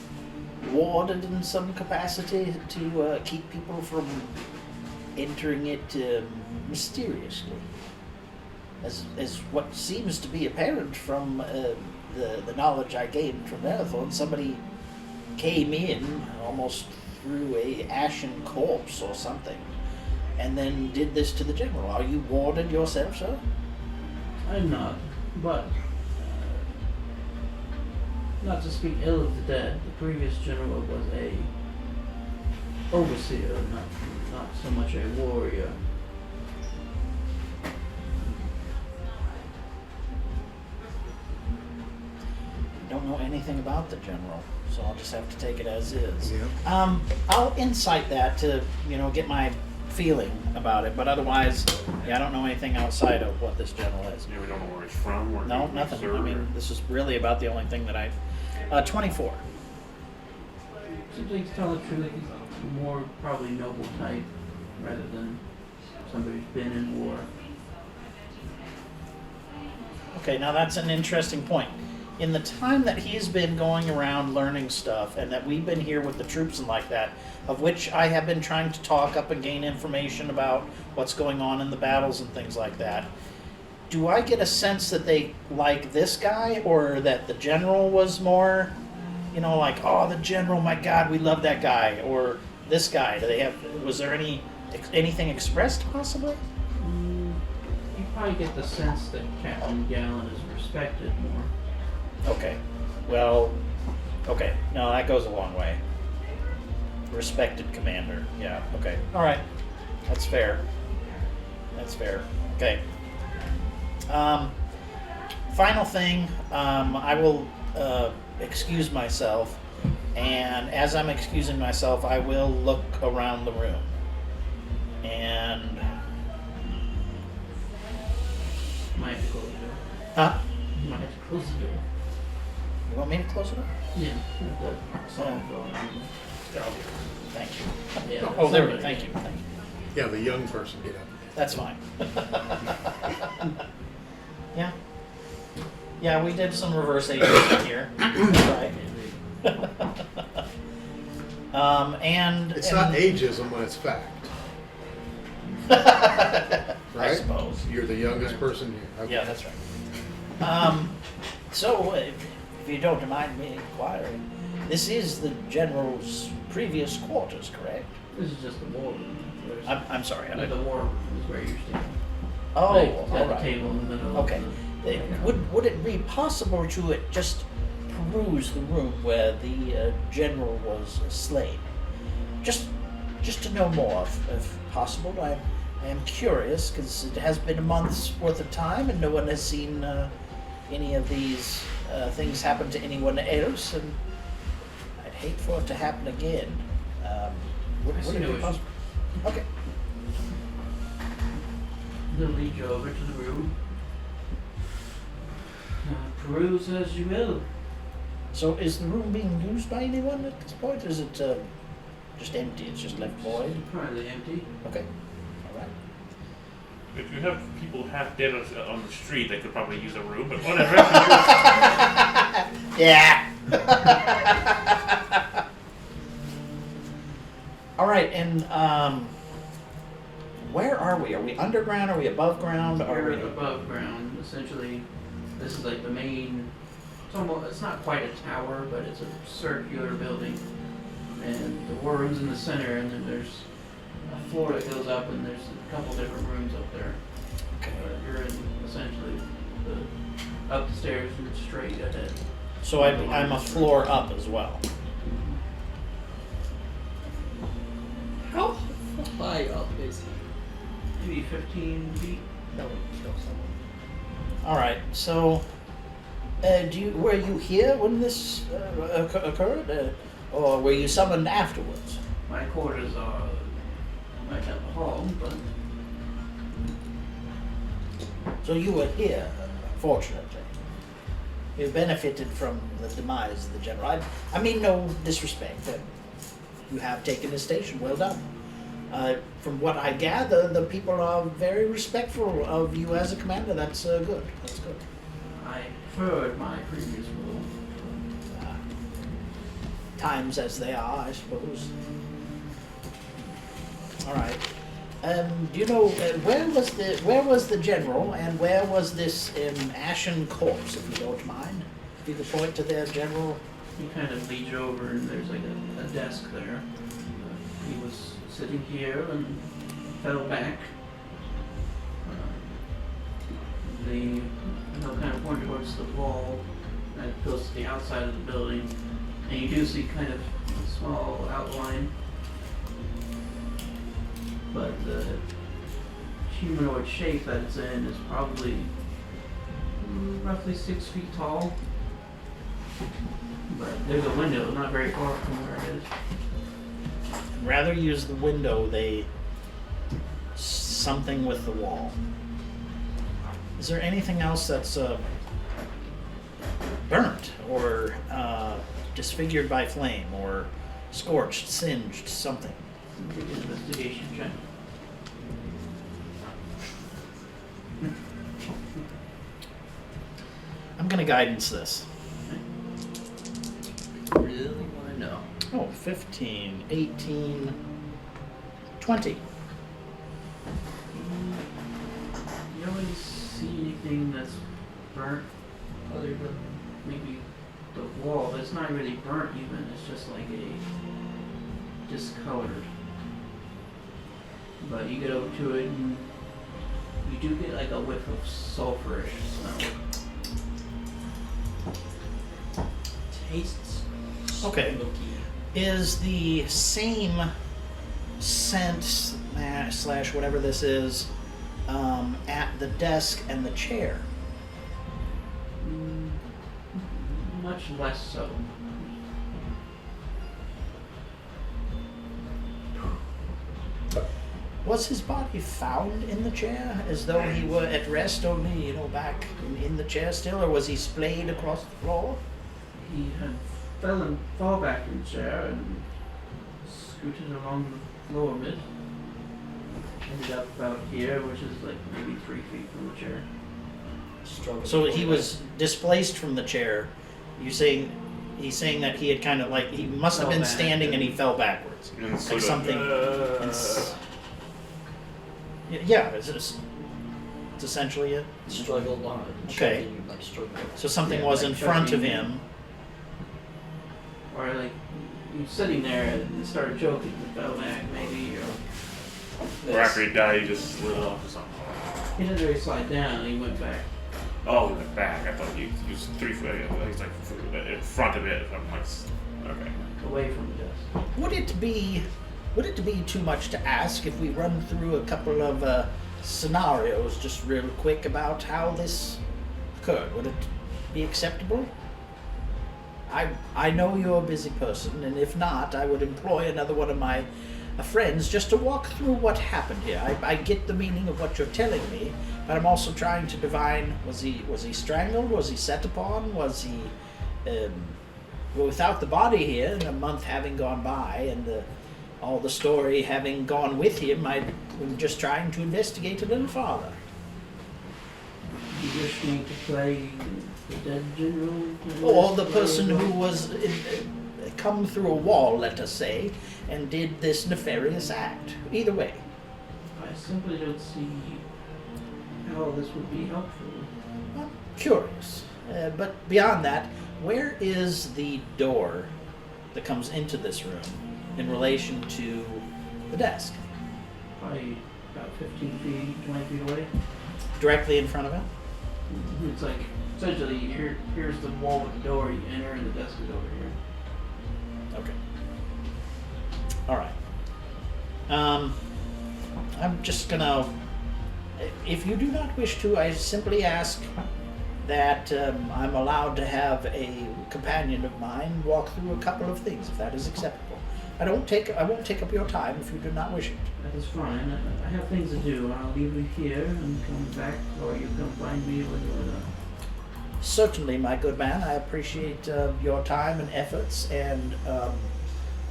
warded in some capacity to keep people from entering it mysteriously? As what seems to be apparent from the knowledge I gained from Marathon, somebody came in almost through a ashen corpse or something, and then did this to the general. Are you warded yourself, sir? I'm not, but not to speak ill of the dead, the previous general was a overseer, not so much a warrior. don't know anything about the general, so I'll just have to take it as is. Yeah. I'll insight that to, get my feeling about it, but otherwise, I don't know anything outside of what this general is. Yeah, we don't know where he's from or No, who he nothing. served I or- mean, this is really about the only thing that 24. So to tell the truth, he's more probably noble type rather than somebody who's been in war. Okay, now that's an interesting point. In the time that he's been going around learning stuff, and that we've been here with the troops and like that, of which I have been trying to talk up and gain information about what's going on in the battles and things like that, do I get a sense that they like this guy, or that the general was more, like, oh, the general, my God, we love that guy, or this guy? Was there anything expressed possibly? You probably get the sense that Captain Gallen is respected more. Okay. Well, okay. No, that goes a long way. Respected commander. Yeah, okay. All right. That's fair. That's fair. Okay. Final thing, I will excuse myself, and as I'm excusing myself, I will look around the room. And... Might have to close the door. Huh? Might have to close the door. You want me to close it up? Yeah. The song going on. Thank you. Yeah, Oh, there we go. somebody- Thank you. Thank you. Yeah, the young person get up. That's fine. Yeah. Yeah, we did some reverse ageism here. Right. And It's not ageism when it's fact, I right? suppose. You're the youngest person here. Okay. Yeah, that's right. So, if you don't mind me inquiring, this is the general's previous quarters, correct? This is just the war room. There's- I'm sorry. the war room is where you're standing. Oh, Like, all at the right. table in the middle. Okay. Would it be possible to just peruse the room where the general was slain? Just to know more, if possible. I am curious because it has been a month's worth of time, and no one has seen any of these things happen to anyone else, and I'd hate for it to happen again. Would see it no be issue. possible? Okay. They'll lead you over to the room. Peruse as you will. So is the room being used by anyone at this point? Or is it just empty? It's just left void? Probably empty. Okay. All right. If you have people half dead on the street, they could probably use a room, but whatever. Yeah. All right, and where are we? Are we underground? Are we above ground? Are You're we? above ground. Essentially, this is like the main. It's not quite a tower, but it's a circular building, and the war room's in the center, and then there's a floor that goes up, and there's a couple different rooms up there. Okay. You're in essentially up the stairs and straight ahead. So I'm a floor up as well. How high up is he? Maybe 15 feet. That would kill someone. All right. So, were you here when this occurred, or were you summoned afterwards? My quarters are right down the hall, but So you were here, fortunately. You benefited from the demise of the general. I mean no disrespect. You have taken his station. Well done. From what I gather, the people are very respectful of you as a commander. That's good. That's good. I preferred my previous role. Times as they are, I suppose. All right. Do you know where was the general, and where was this ashen corpse? If you don't mind, if you could point to their general. He kind of leads you over, and there's like a desk there. He was sitting here and fell back. He'll kind of point towards the wall that goes to the outside of the building, and you do see kind of a small outline. But the humanoid shape that it's in is probably roughly 6 feet tall. But there's a window not very far from where it is. Rather use the window, something with the wall. Is there anything else that's burnt or disfigured by flame or scorched, singed, something? Big investigation check. I'm gonna guidance this. Really want to know. Oh, 15, 18, 20. You don't really see anything that's burnt other than maybe the wall, but it's not really burnt even, it's just like a discolored. But you get over to it and you do get like a whiff of sulfurish smell. Tastes Okay. smoky. Is the same scent slash whatever this is at the desk and the chair? Much less so. Was his body found in the chair as though he were at rest only, back in the chair still, or was he splayed across the floor? He had fall back in the chair and scooted along the floor a bit. Ended up about here, which is like maybe 3 feet from the chair. Struggle So to he pull was displaced from the chair. He's saying that he had kind of like he must have Fell been back. standing and he fell backwards, And like sort of, something. Yeah, it's essentially it. struggled on. Okay. Chugging, like struggling. So something Yeah, was like in front of choking. him. Or like he was sitting there and started choking and fell back maybe, or or after he died, he just slid off or something. he didn't really slide down, he went back. Oh, he went back. I thought he was 3 foot. He's like in front of it. I'm like, okay. Away from the desk. Would it be too much to ask if we run through a couple of scenarios just real quick about how this occurred? Would it be acceptable? I know you're a busy person, and if not, I would employ another one of my friends just to walk through what happened here. I get the meaning of what you're telling me, but I'm also trying to divine, was he strangled? Was he set upon? Was he without the body here, and a month having gone by, and all the story having gone with him, I'm just trying to investigate a little farther. You wish me to play the dead general? Or the person who was come through a wall, let us say, and did this nefarious act. Either way. I simply don't see how this would be helpful. I'm curious. But beyond that, where is the door that comes into this room in relation to the desk? Probably about 15 feet, 20 feet away. Directly in front of it? It's like, essentially, here's the wall with the door, you enter, and the desk is over here. Okay. All right. I'm just gonna. If you do not wish to, I simply ask that I'm allowed to have a companion of mine walk through a couple of things, if that is acceptable. I won't take up your time if you do not wish it. That is fine. I have things to do. I'll leave you here and come back, or you come find me when you're done. Certainly, my good man. I appreciate your time and efforts, and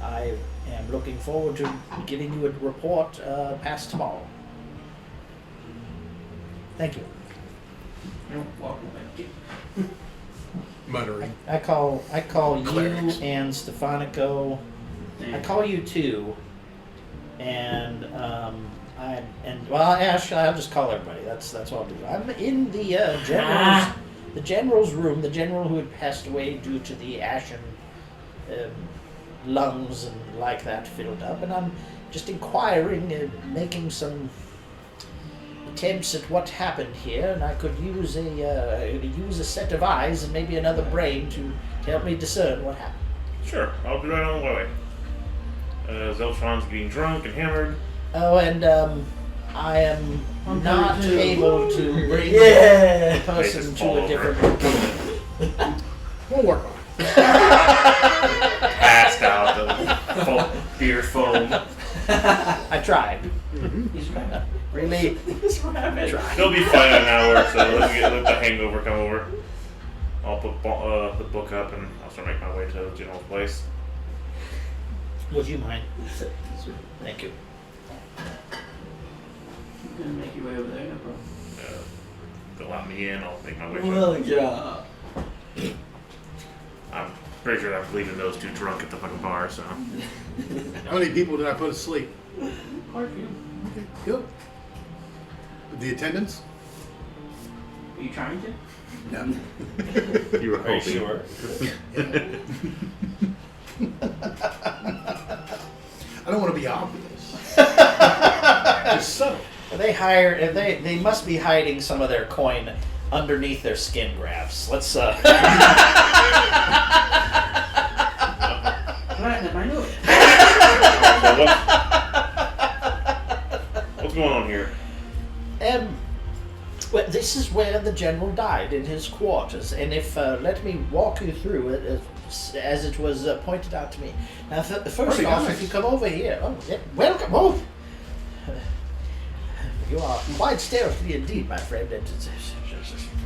I am looking forward to giving you a report past tomorrow. Thank you. I don't walk away. Muttering. I call you Clerics. and Stefanico. I call you two, and Ash. I'll just call everybody. That's what I'll do. I'm in the general's room. The general who had passed away due to the ashen lungs and like that filled up, and I'm just inquiring and making some attempts at what happened here, and I could use a set of eyes and maybe another brain to help me discern what happened. Sure, I'll be right on the way. Zeltron's getting drunk and hammered. Oh, and I am I'm not coming too. able to bring Yeah. the person They just to fall a over. different location. We'll work on it. I tried. He's right. Really This rabbit. tried. It'll be fine in an hour, so let the hangover come over. I'll put the book up and I'll start making my way to General's place. Would you mind? Thank you. You're gonna make your way over there, no problem. They'll let me in. I'll make my way. Well, yeah. I'm pretty sure I'm leaving those two drunk at the fucking bar. So How many people did I put asleep? Hard for you. Okay, good. The attendants? Are you trying to? No. you were Are you hoping. sure? I don't want to be obvious. Just subtle. They must be hiding some of their coin underneath their skin grafts. Let's Platinum, I knew it. What's going on here? Well, this is where the general died, in his quarters, and if let me walk you through it as it was pointed out to me. Now, first Pretty off, nice. if you come over here, welcome. Oh, you are quite stealthy indeed, my friend. It's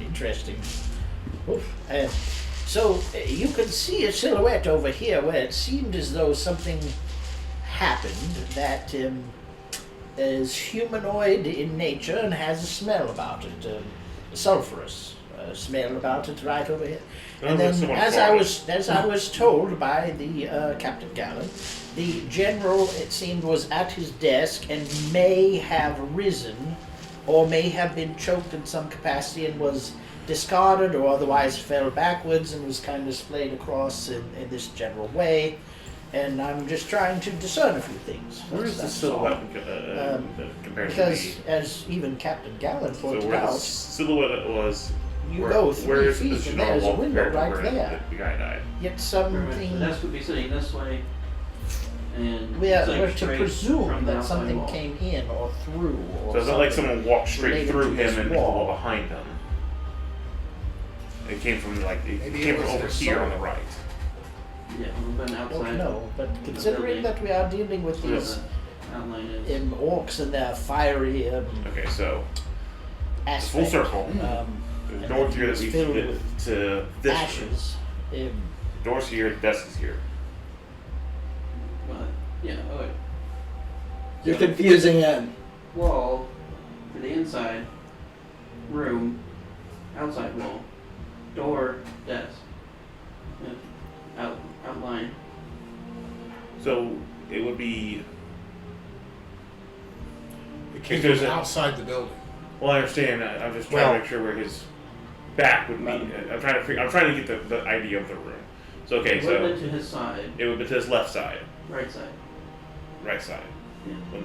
interesting. So you can see a silhouette over here where it seemed as though something happened that is humanoid in nature and has a smell about it, a sulfurous smell about it right over here. And Sounds then, like as someone I was told by the Captain Gallen, the general, it seemed, was at his desk and may have risen, or may have been choked in some capacity and was discarded, or otherwise fell backwards and was kind of splayed across in this general way. And I'm just trying to discern a few things. Where is the That's all. silhouette compared Because, to the? as even Captain Gallen So pointed where the out, silhouette was? you where, go where 3 is the feet and General there's a wall window compared to right where there. The guy died. Yet The something. desk would be sitting this way. And We are it's like we're to straight presume from the that outside something wall. came in or through. Or So it's not like something someone walked straight related through to him this and the wall wall. behind him. It came from like it Maybe came it from was over their here soul. on the right. Yeah, we've been I outside. don't know, but considering that we are dealing with Where these the outline is. orcs and their fiery Okay, so aspect, full circle. and There's doors here that it's lead filled to with this room. ashes. Doors here, desk is here. But, yeah, oh wait. You're confusing him. Wall for the inside, room, outside wall, door, desk. Outline. So it would be. It came There's from a- outside the building. Well, I understand. I'm just trying Well- to make sure where his back would be. I'm trying to get the idea of the room. So okay, It would have so been to his side, it would be to his left side, right side. right side. Yeah.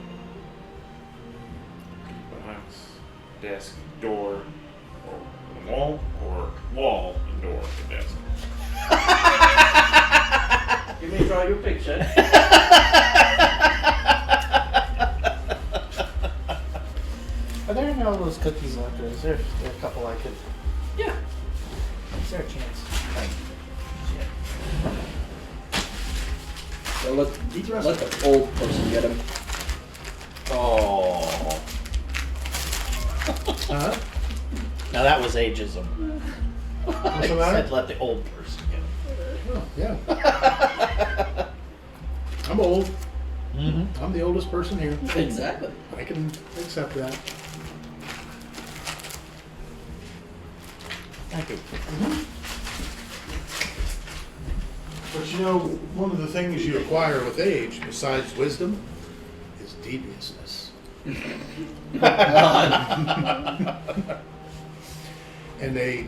Box, desk, door, or wall, or wall and door and desk. You may draw your picture. Are there any of those cookies left? Or is there a couple I could? Yeah. Is there a chance? So let the old person get him. Oh. Huh? Now that was ageism. I the matter? said let the old person get it. Oh, yeah. I'm old. Mm-hmm. I'm the oldest person here. Exactly. I can accept that. Thank you. But you know, one of the things you acquire with age, besides wisdom, is deviousness. And a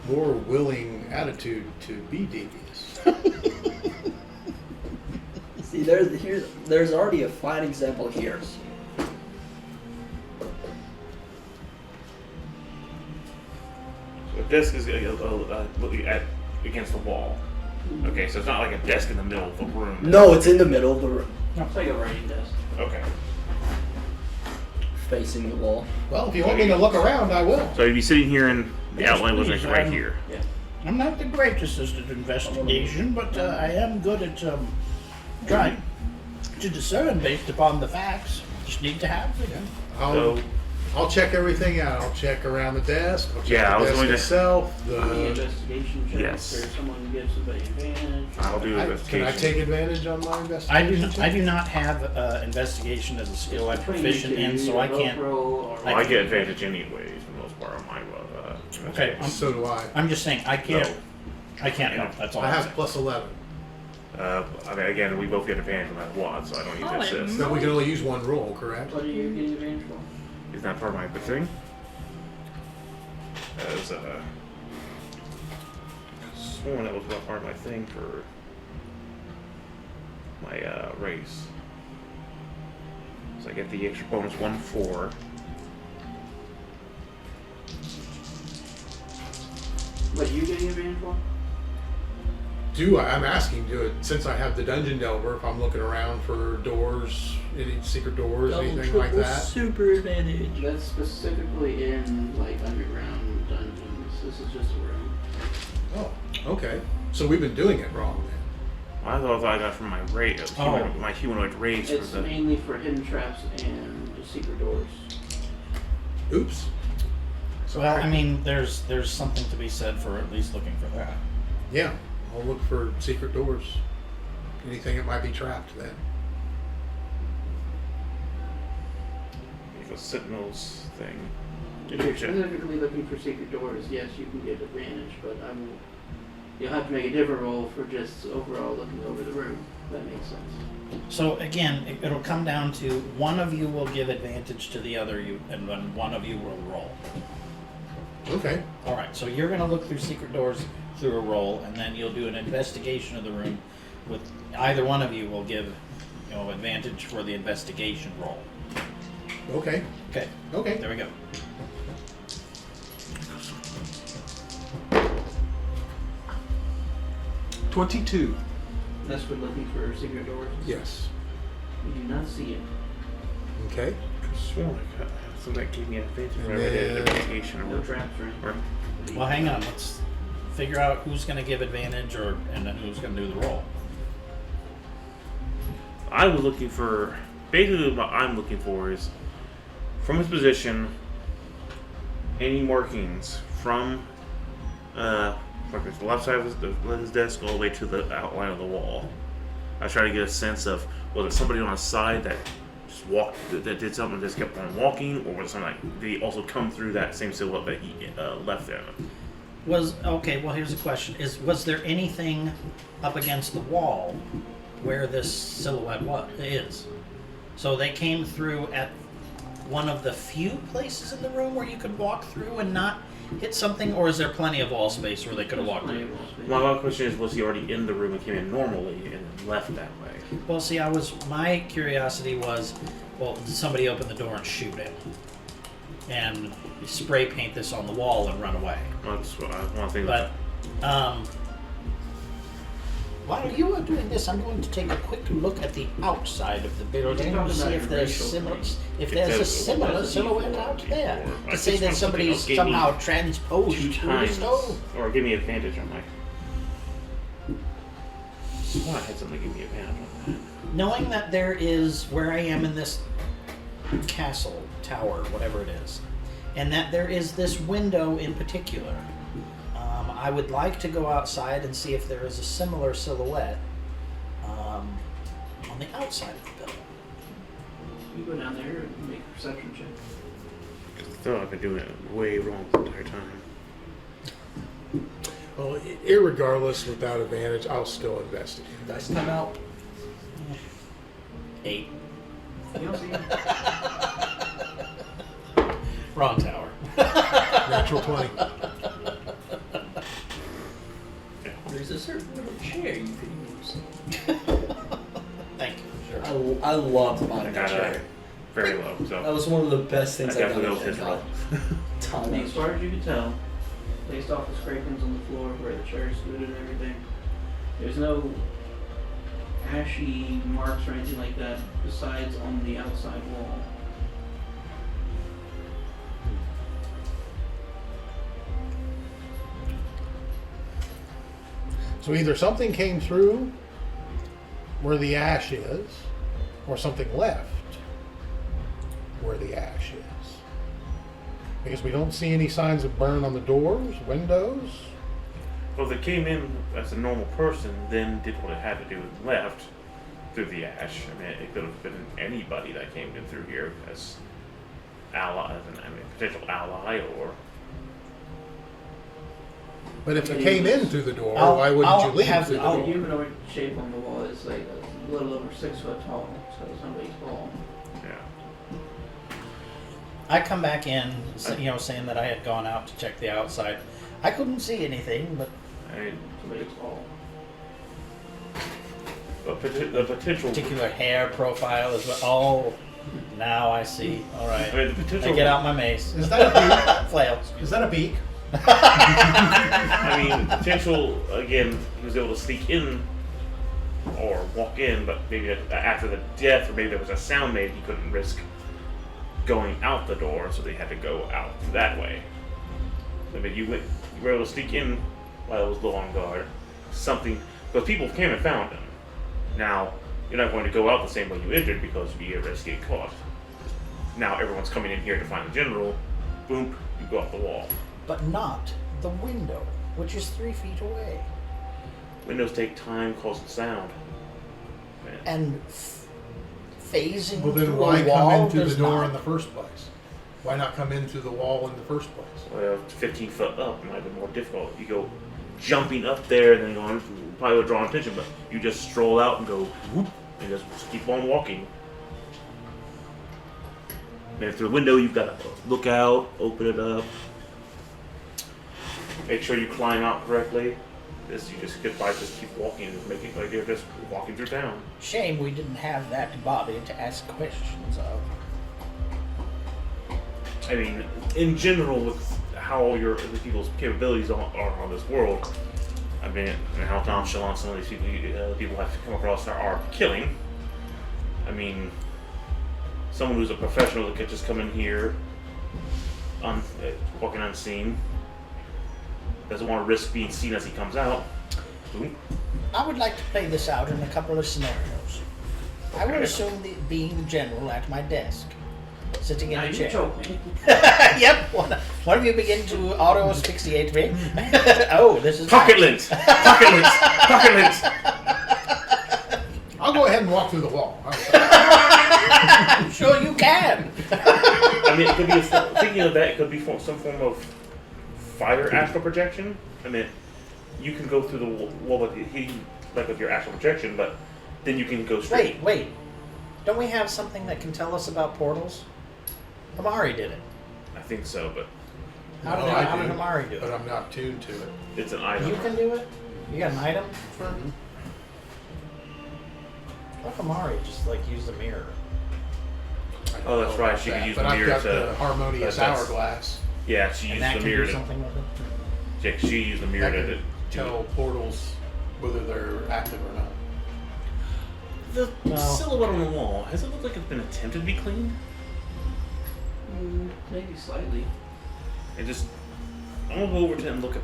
more willing attitude to be devious. See, there's already a fine example here. So the desk is looking at against the wall. Okay, so it's not like a desk in the middle of the room. No, it's in the middle of the room, It's like a writing desk. Okay. facing the wall. Well, if you want me to look around, I will. So you'd be sitting here, and the Yes, outline was please, right here. Yeah. I'm not the greatest at investigation, but I am good at trying to discern based upon the facts. Just need to have it. So, I'll check everything out. I'll check around the desk. I'll check Yeah, I the was desk going to- itself. The investigation check, Yes. or someone gives somebody advantage. I'll do Can investigation. I take advantage on my investigation? I do not have investigation as a skill I'm proficient in, so I can't. Well, I get advantage anyways for the most part on my Okay, So do I. I'm just saying I can't. So- I can't help. That's all. I I'm have saying. plus 11. I mean, again, we both get advantage no matter what, so I don't need to assist. So we can only use one roll, correct? What are you getting advantage for? Is that part of my thing? As sworn that was not part of my thing for my race. So I get the extra bonus 1-4. What are you getting advantage for? Do I? I'm asking, do it since I have the dungeon delver. If I'm looking around for doors, any secret doors, anything like that. Super advantage. That's specifically in like underground dungeons. This is just a room. Oh, okay. So we've been doing it wrong then. I thought I got from my race, my humanoid race It's for the. mainly for hidden traps and secret doors. Oops. Well, I mean, there's something to be said for at least looking for that. Yeah, I'll look for secret doors. Anything that might be trapped then. The Sentinels thing. If you're specifically looking for secret doors, yes, you can get advantage, but you'll have to make a different roll for just overall looking over the room. That makes sense. So again, it'll come down to one of you will give advantage to the other you, and then one of you will roll. Okay. All right. So you're going to look through secret doors through a roll, and then you'll do an investigation of the room. With either one of you will give, advantage for the investigation roll. Okay. Okay. Okay. There we go. $22. That's for looking for secret doors. Yes. You do not see it. Okay. Sworn I got so that gave me an advantage And whenever I did an then- investigation or No traps or anything. or- Well, hang on. Let's figure out who's going to give advantage, and then who's going to do the roll. I was looking for basically what I'm looking for is from his position any markings from like the left side of his desk all the way to the outline of the wall. I try to get a sense of was it somebody on his side that just walked that did something and just kept on walking, or was it something like did he also come through that same silhouette that he left there? Well, here's a question: was there anything up against the wall where this silhouette is? So they came through at one of the few places in the room where you could walk through and not hit something, or is there plenty of wall space where they could have walked Plenty through? of wall space. My other question is was he already in the room and came in normally and left that way? Well, see, my curiosity was, well, did somebody open the door and shoot him? And spray paint this on the wall and run away? That's what I want to think. But, while you are doing this, I'm going to take a quick look at the outside of the building You're to talking see about if there's racial similar, things. if It there's a says- similar silhouette out there. I To just say that found something somebody else gave me somehow transposed 2 through the times, stove. or give me advantage on my. I had something give me advantage on that. Knowing that there is where I am in this castle, tower, whatever it is, and that there is this window in particular, I would like to go outside and see if there is a similar silhouette on the outside of the building. You go down there and make a perception check. I thought I've been doing it way wrong the entire time. Well, irregardless, without advantage, I'll still investigate. Dice time out. 8. You don't see it. Wrong tower. Natural 20. There's a certain little chair you could use. Thank you. Sure. I loved I buying that got chair. very low, That so was one of the best I things I got. definitely in was his that roll. Time. As far as you can tell, based off the scrapings on the floor where the chair stood and everything, there's no ashy marks or anything like that besides on the outside wall. So either something came through where the ash is, or something left where the ash is. Because we don't see any signs of burn on the doors, windows. Well, if it came in as a normal person, then did what it had to do and left through the ash. I mean, it could have been anybody that came in through here as ally, potential ally, or. But if it came in through the door, why I'll wouldn't you leave have- through the The I'll- door? humanoid shape on the wall is like a little over 6 foot tall, so somebody's tall. Yeah. I come back in, saying that I had gone out to check the outside. I couldn't see anything, but I mean, Somebody's tall. the potential. particular hair profile is what. Oh, now I see. All right. I mean, the potential. I get out my mace. Is that a beak? Flail. Is that a beak? I mean, potential. Again, he was able to sneak in or walk in, but maybe after the death, or maybe there was a sound made, he couldn't risk going out the door, so they had to go out that way. I mean, you were able to sneak in while it was low on guard. Something, because people came and found him. Now, you're not going to go out the same way you entered because you'd be at risk getting caught. Now everyone's coming in here to find the general. Boom, you go off the wall. But not the window, which is 3 feet away. Windows take time causing sound. Man. And phasing Well, then through why a wall come into the does door not. in the first place? Why not come in through the wall in the first place? Well, 15 foot up might have been more difficult. You go jumping up there and then going, probably would draw attention, but you just stroll out and go whoop, and just keep on walking. And through the window, you've got to look out, open it up, make sure you climb out correctly. This you just get by, just keep walking, and make it like you're just walking through town. Shame we didn't have that body to ask questions of. I mean, in general, with how the people's capabilities are on this world, I mean, and how nonchalant some of these people have to come across are killing. I mean, someone who's a professional that could just come in here, walking unseen, doesn't want to risk being seen as he comes out. Boom. I would like to play this out in a couple of scenarios. I would Okay. assume being the general at my desk, sitting in Now a you chair. choke me. Yep. One of you begin to auto asphyxiate me. Oh, this is Pocket nice. lint! Pocket lint! Pocket lint! I'll go ahead and walk through the wall. Sure you can. I mean, it could be thinking of that. It could be some form of fire astral projection. I mean, you can go through the wall with your astral projection, but then you can go straight. Wait. Don't we have something that can tell us about portals? Amari did it. I think so, but How did do, Amari do but it? I'm not tuned to it. it's an item. You can do it? You got an item for Let Amari just use the mirror. I don't Oh, that's know right, about she could that, use but the I've mirror got to- the harmonious that's- hourglass. Yeah, she And used that the can mirror do to. something with it? Yeah, she used the mirror I to can tell portals whether they're active or not. The No. silhouette on the wall, has it looked like it's been attempted to be cleaned? Maybe slightly. And just, I'm gonna go over to and look at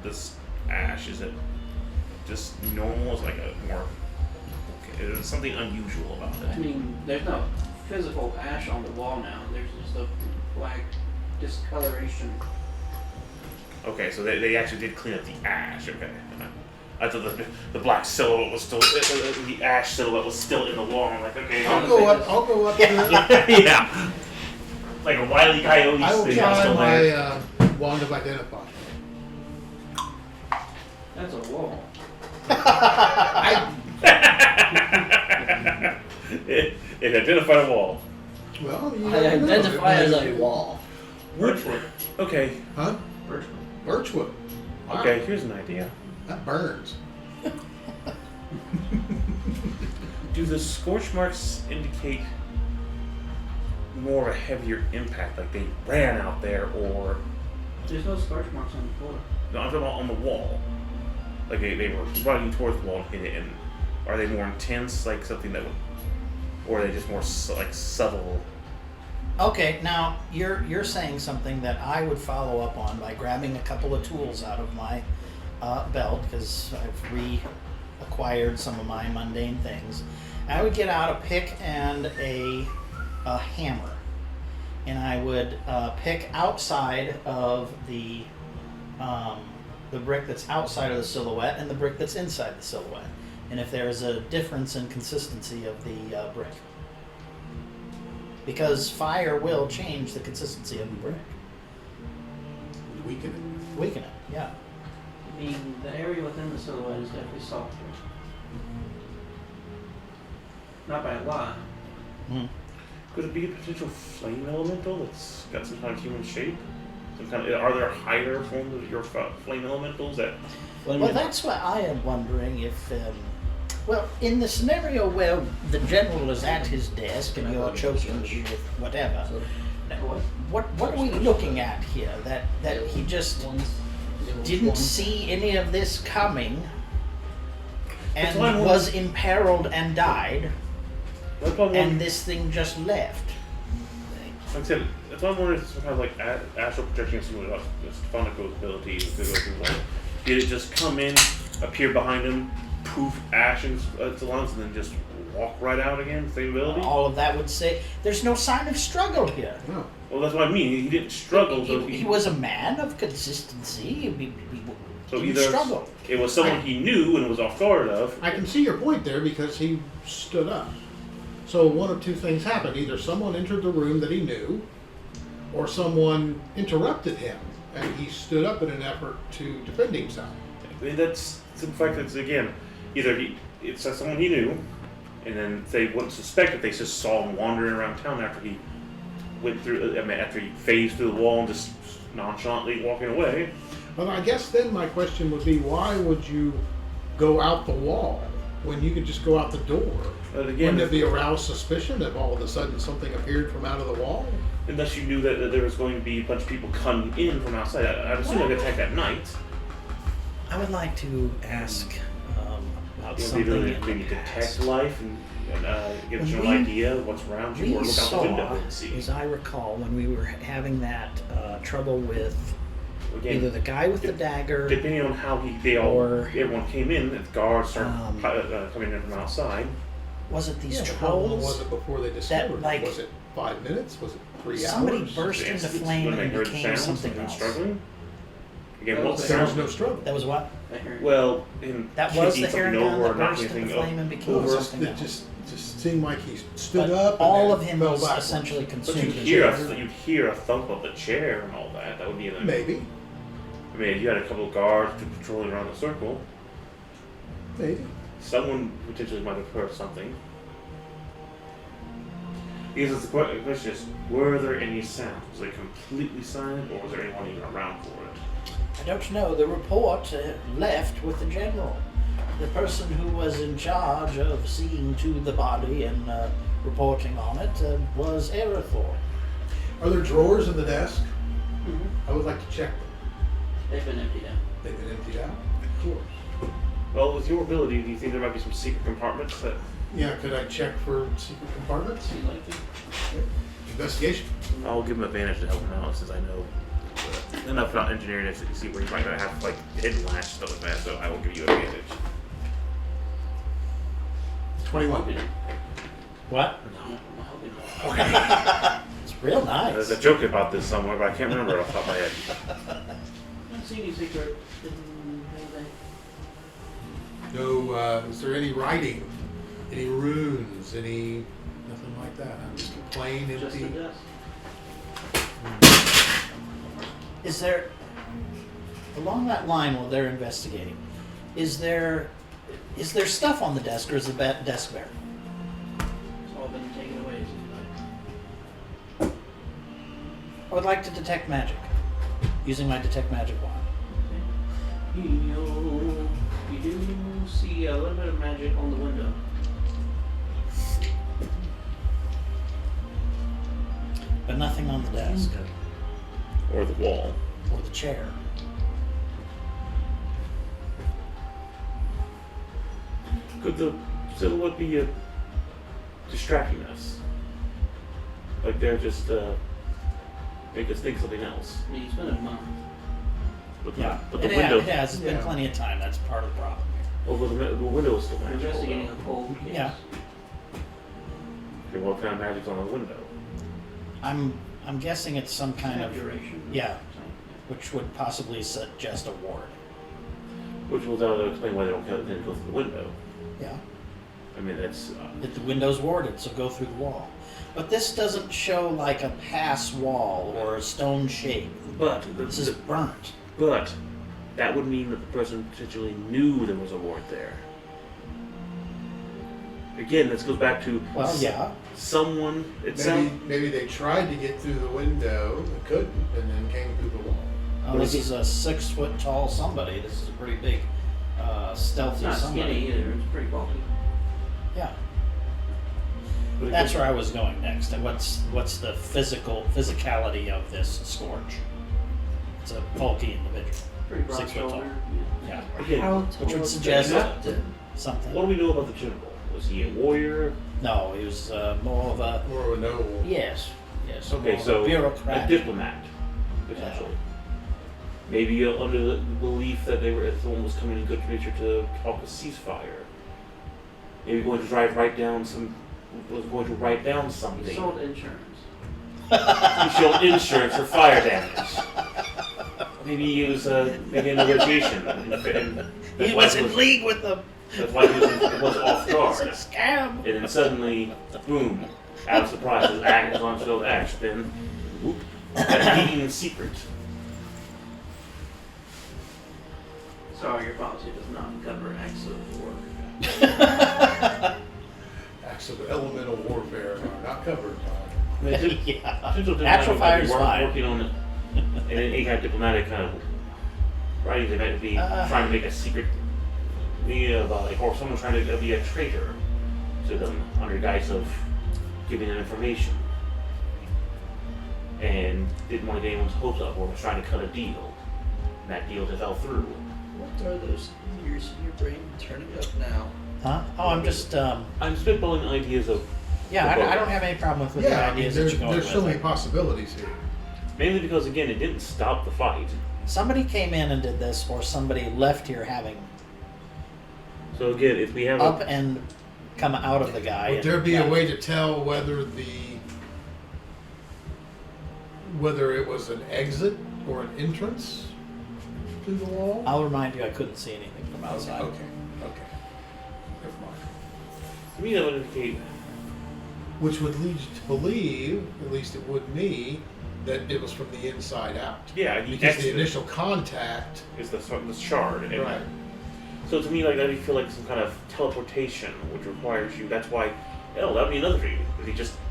this ash. Is it just normal? Is it like a more, okay, is there something unusual about I it? mean, there's no physical ash on the wall now. There's just a black discoloration. Okay, so they actually did clean up the ash. Okay. I thought the black silhouette was still, the ash silhouette was still in the wall. I'm like, okay. I'll go up to the, Yeah. Like a Wile E. Coyote I will thing try still there. my wand of identify. That's a wall. It identified a wall. Well, you I never know. identify as a wall. Birchwood. Okay, Huh? Birchwood. Birchwood. Wow. okay, here's an idea. That burns. Do the scorch marks indicate more of a heavier impact, like they ran out there, or There's no scorch marks on the floor. no, I'm talking about on the wall. Like they were running towards the wall and hit it, and are they more intense, like something that would, or are they just more subtle? Okay, now you're saying something that I would follow up on by grabbing a couple of tools out of my belt, because I've acquired some of my mundane things, I would get out a pick and a hammer, and I would pick outside of the brick that's outside of the silhouette and the brick that's inside the silhouette, and if there is a difference in consistency of the brick, because fire will change the consistency of the brick, weaken it. Yeah. The area within the silhouette is definitely softer. Not by a lot. Mm. Could it be a potential flame elemental that's got some kind of human shape? Are there higher forms of your flame elementals that? Well, that's what I am wondering if. Well, in the scenario where the general is at his desk and you're choking me with whatever, what are we looking at here? That he just didn't see any of this coming and was imperiled and died, and this thing just left. Like I said, that's why I'm wondering if it's some kind of like astral projection or something like Stephanico's ability to go through like, did it just come in, appear behind him, poof, ash into lungs, and then just walk right out again? Same ability? All of that would say there's no sign of struggle here. No. Well, that's what I mean. He didn't struggle. He was a man of consistency. He so didn't either struggle. It was someone he knew and was off guard of. I can see your point there because he stood up. So one of two things happened. Either someone entered the room that he knew, or someone interrupted him, and he stood up in an effort to defend himself. I mean, that's the fact that, again, either it's someone he knew, and then they wouldn't suspect it. They just saw him wandering around town after he went through, after he phased through the wall and just nonchalantly walking away. Well, I guess then my question would be, why would you go out the wall when you could just go out the door? But again, Wouldn't it be aroused suspicion if all of a sudden something appeared from out of the wall? unless you knew that there was going to be a bunch of people coming in from outside. I'd assume they'd attack at night. I would like to ask about You know, something maybe in maybe the detect past. life and get When you an we- idea of what's around you, or We look out the window saw, and see. as I recall, when we were having that trouble with Again, either the guy with the dagger. depending on how everyone came in, if guards started coming in from outside. Was it these Yeah, but how long trolls? was it before they discovered like- it? Was it 5 minutes? Was it 3 Somebody hours? burst into Incidents flame when they and heard the became sounds something and else. struggling. Again, That what was the the There was sound? no struggle. That was what? Well, in That was the kicking heron something gun over that or knocking burst into anything flame and became over. something It else. just seemed like he stood But up. all and of him fell was backwards. essentially But consumed. you'd in hear fire. you'd hear a thump of the chair and all that. That would be the. Maybe, I mean, you had a couple of guards patrolling around the circle. maybe. Someone potentially might have heard something. Because the question is, were there any sounds? Was it completely silent, or was there anyone even around for it? I don't know. The report left with the general. The person who was in charge of seeing to the body and reporting on it was Erithor. Are there drawers in the desk? Mm-hmm. I would like to check them. They've been emptied out. They've been emptied out? Of course. Well, with your ability, do you think there might be some secret compartments that? Yeah, could I check for secret compartments? You'd like to? Investigation. I'll give him advantage to help him out since I know enough about engineering to see where you might have like hidden latch stuff like that. So I will give you advantage. 21. What? No, I'm hoping. It's real nice. There's a joke about this somewhere, but I can't remember it off the top of my head. I don't see any secret hidden anything. No, is there any writing? Any runes? Any, nothing like that? I'm just a plain Just empty. a desk. Is there, along that line while they're investigating, is there stuff on the desk, or is the desk bare? It's all been taken away. it seems like. I would like to detect magic, using my detect magic wand. You do see a little bit of magic on the window. But nothing on the desk Or the wall. or the chair. Could the silhouette be distracting us? Like they're just make us think something else. I mean, it's been a month. But Yeah, but the it window. has. It's been Yeah. plenty of time. That's part of the problem. Oh, but the window is still We're magical. investigating though. a cold case. Yeah. Okay, what kind of magic's on the window? I'm guessing it's some kind of Abjuration. yeah, which would possibly suggest a ward. Which will explain why they don't go through the window. Yeah. I mean, that's If the window's warded, so go through the wall. But this doesn't show like a pass wall or a stone shape. but This is burnt. but that would mean that the person potentially knew there was a ward there. Again, this goes back to Well, yeah. someone. It sounds Maybe they tried to get through the window, and couldn't, and then came through the wall. Oh, this is a 6 foot tall somebody. This is a pretty big, It's stealthy not somebody. skinny either. It's pretty bulky. Yeah. but it That's could- where I was going next. And what's the physicality of this scourge? It's a bulky individual. Pretty broad 6 foot tall. shoulder. Yeah. Again, How Which tall would is suggest that? something. what do we know about the general? Was he a warrior? No, he was more of a Or a noble. yes. Okay, more of so a bureaucrat. a diplomat, potentially. Maybe under the belief that someone was coming in good nature to talk a ceasefire. Maybe going to write down something. He sold insurance. He showed insurance for fire damage. Maybe he was maybe a negotiation. He was in league with them. That's why he was off It was a guard. scam. And then suddenly, boom, out of surprise, his axe is on filled ash. Then, whoop, that meeting in secret. Sorry, your policy does not cover acts of war. Acts of elemental warfare are not covered by. Yeah. Potential Natural diplomatic fire is might be fine. working on it. And any kind of diplomatic kind of writing, they might be trying to make a secret, or someone trying to be a traitor to them under guise of giving them information. And didn't want to get anyone's hopes up, or was trying to cut a deal. And that deal just fell through. What are those ears in your brain turning up now? Huh? Oh, I'm just I'm spitballing ideas of yeah. I don't have any problem with the Yeah, I mean, ideas that there's, you're going there's with. so many possibilities here. mainly because again it didn't stop the fight. Somebody came in and did this, or somebody left here having So again, if we have up and come out of the guy. Would and there be a left. way to tell whether it was an exit or an entrance to the wall? I'll remind you, I couldn't see anything from outside. Okay. Never mind. to me that would indicate Which would lead you to believe, at least it would me, that it was from the inside out. yeah, he Because the exited initial contact. is the shard. And Right. So to me, like that, would feel like some kind of teleportation, which requires you. That's why. Oh, that would be another reason.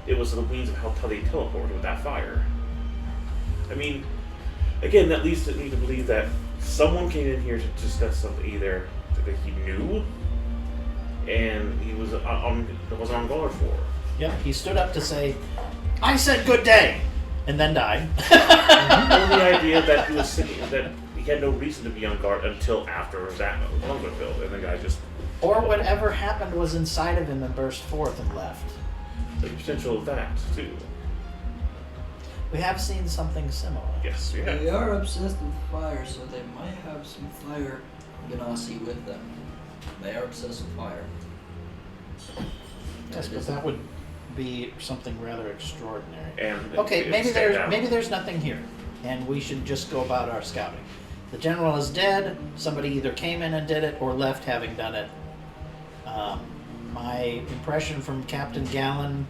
It was the means of how they teleported with that fire. I mean, again, that leads me to believe that someone came in here to discuss something either that he knew, and he was on guard for. Yep, he stood up to say, "I said good day," and then died. Or the idea that he was sitting, that he had no reason to be on guard until after his lungs were filled, and the guy just Or whatever happened was inside of him and burst forth and left. the potential of that too. We have seen something similar. Yes, we have. They are obsessed with fire, so they might have some fire ganassi with them. They are obsessed with fire. Yes, but that would be something rather extraordinary. And Okay, it maybe stand out. there's nothing here, and we should just go about our scouting. The general is dead. Somebody either came in and did it or left having done it. My impression from Captain Gallen.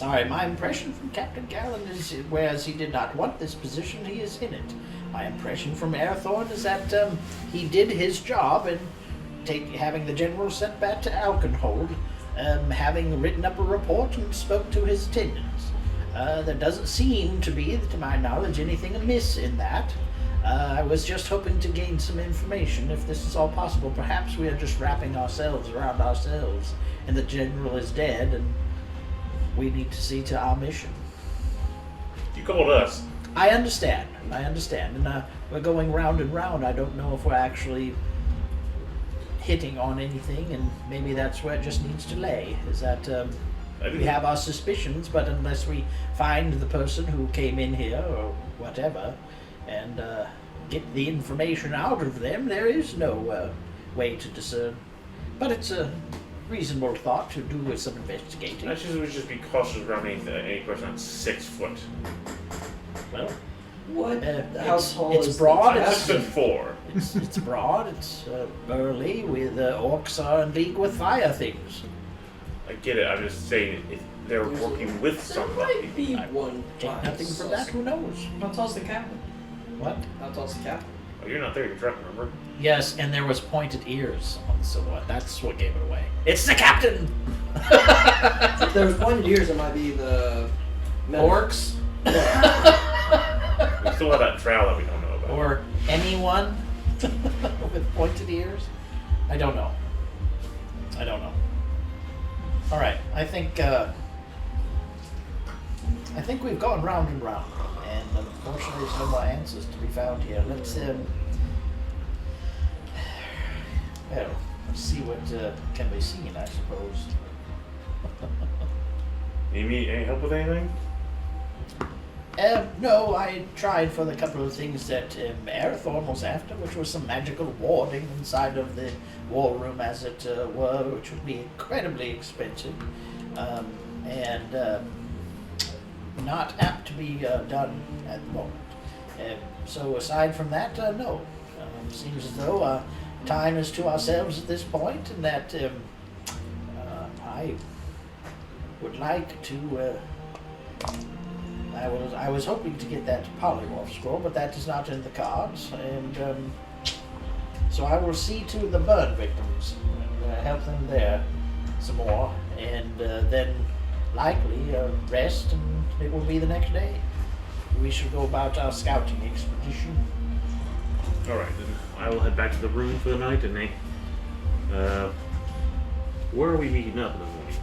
My impression from Captain Gallen is, whereas he did not want this position, he is in it. My impression from Airthorn is that he did his job in having the general sent back to Alkenhold, having written up a report and spoke to his attendants. There doesn't seem to be, to my knowledge, anything amiss in that. I was just hoping to gain some information, if this is all possible. Perhaps we are just wrapping ourselves around ourselves, and the general is dead, and we need to see to our mission. You called us. I understand, and we're going round and round. I don't know if we're actually hitting on anything, and maybe that's where it just needs to lay, is that we have our suspicions, but unless we find the person who came in here, or whatever, and get the information out of them, there is no way to discern. But it's a reasonable thought to do some investigating. I should just be cautious around any person that's 6 foot. Well, What? How it's, tall it's is broad. the I'm It's, 6'4". it's broad. It's burly. With orcs are in league with fire things. I get it. I'm just saying if they're working with There somebody. might be I one. Take nothing from that. Who knows? How tall's the captain? What? How tall's the captain? Oh, you're not there. You're drunk, remember? Yes, and there was pointed ears on the silhouette. That's what gave it away. It's the captain. If there was pointed ears, it might be the Orcs. We still have that trowel that we don't know about. Or anyone with pointed ears? I don't know. All right, I think we've gone round and round, and unfortunately, there's no more answers to be found here. Let's see what can be seen, I suppose. You need any help with anything? No, I tried for the couple of things that Arathorn was after, which was some magical warding inside of the war room, as it were, which would be incredibly expensive, and not apt to be done at the moment. So aside from that, no. Seems as though time is to ourselves at this point, and that I would like to... I was hoping to get that polymorph scroll, but that is not in the cards, and so I will see to the burn victims and help them there some more, and then likely rest, and it will be the next day. We shall go about our scouting expedition. All right, then I will head back to the room for the night, and where are we meeting up in the morning?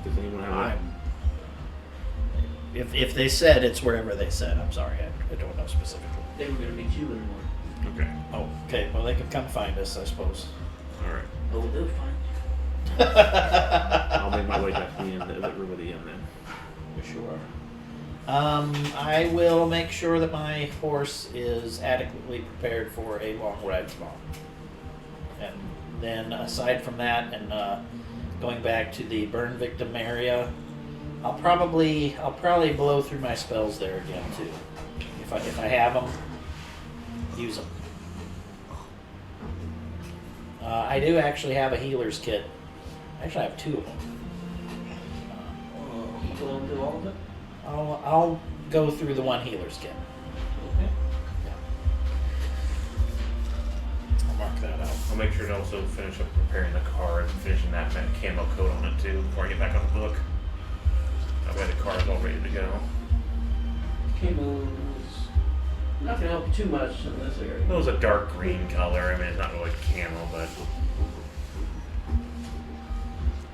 Does anyone have If they said it's wherever they said, I'm sorry, I don't know specifically. They were going to meet you in the morning. Okay. Oh, okay. Well, they can come find us, I suppose. All right. Oh, they'll find I'll make my way back to the inn, the room of the inn then. Sure. I will make sure that my horse is adequately prepared for a long ride tomorrow. And then, aside from that, and going back to the burn victim area, I'll probably blow through my spells there again too. If I have them, use them. I do actually have a healer's kit. Actually, I have 2 of them. you. Go and do all of it? I'll go through the one healer's kit. Okay. I'll mark that out. I'll make sure to also finish up preparing the car and finishing that camo coat on it too before I get back on the book. That way the car is all ready to go. Camo's not going to help you too much in this area. It was a dark green color. I mean, it's not really camo, but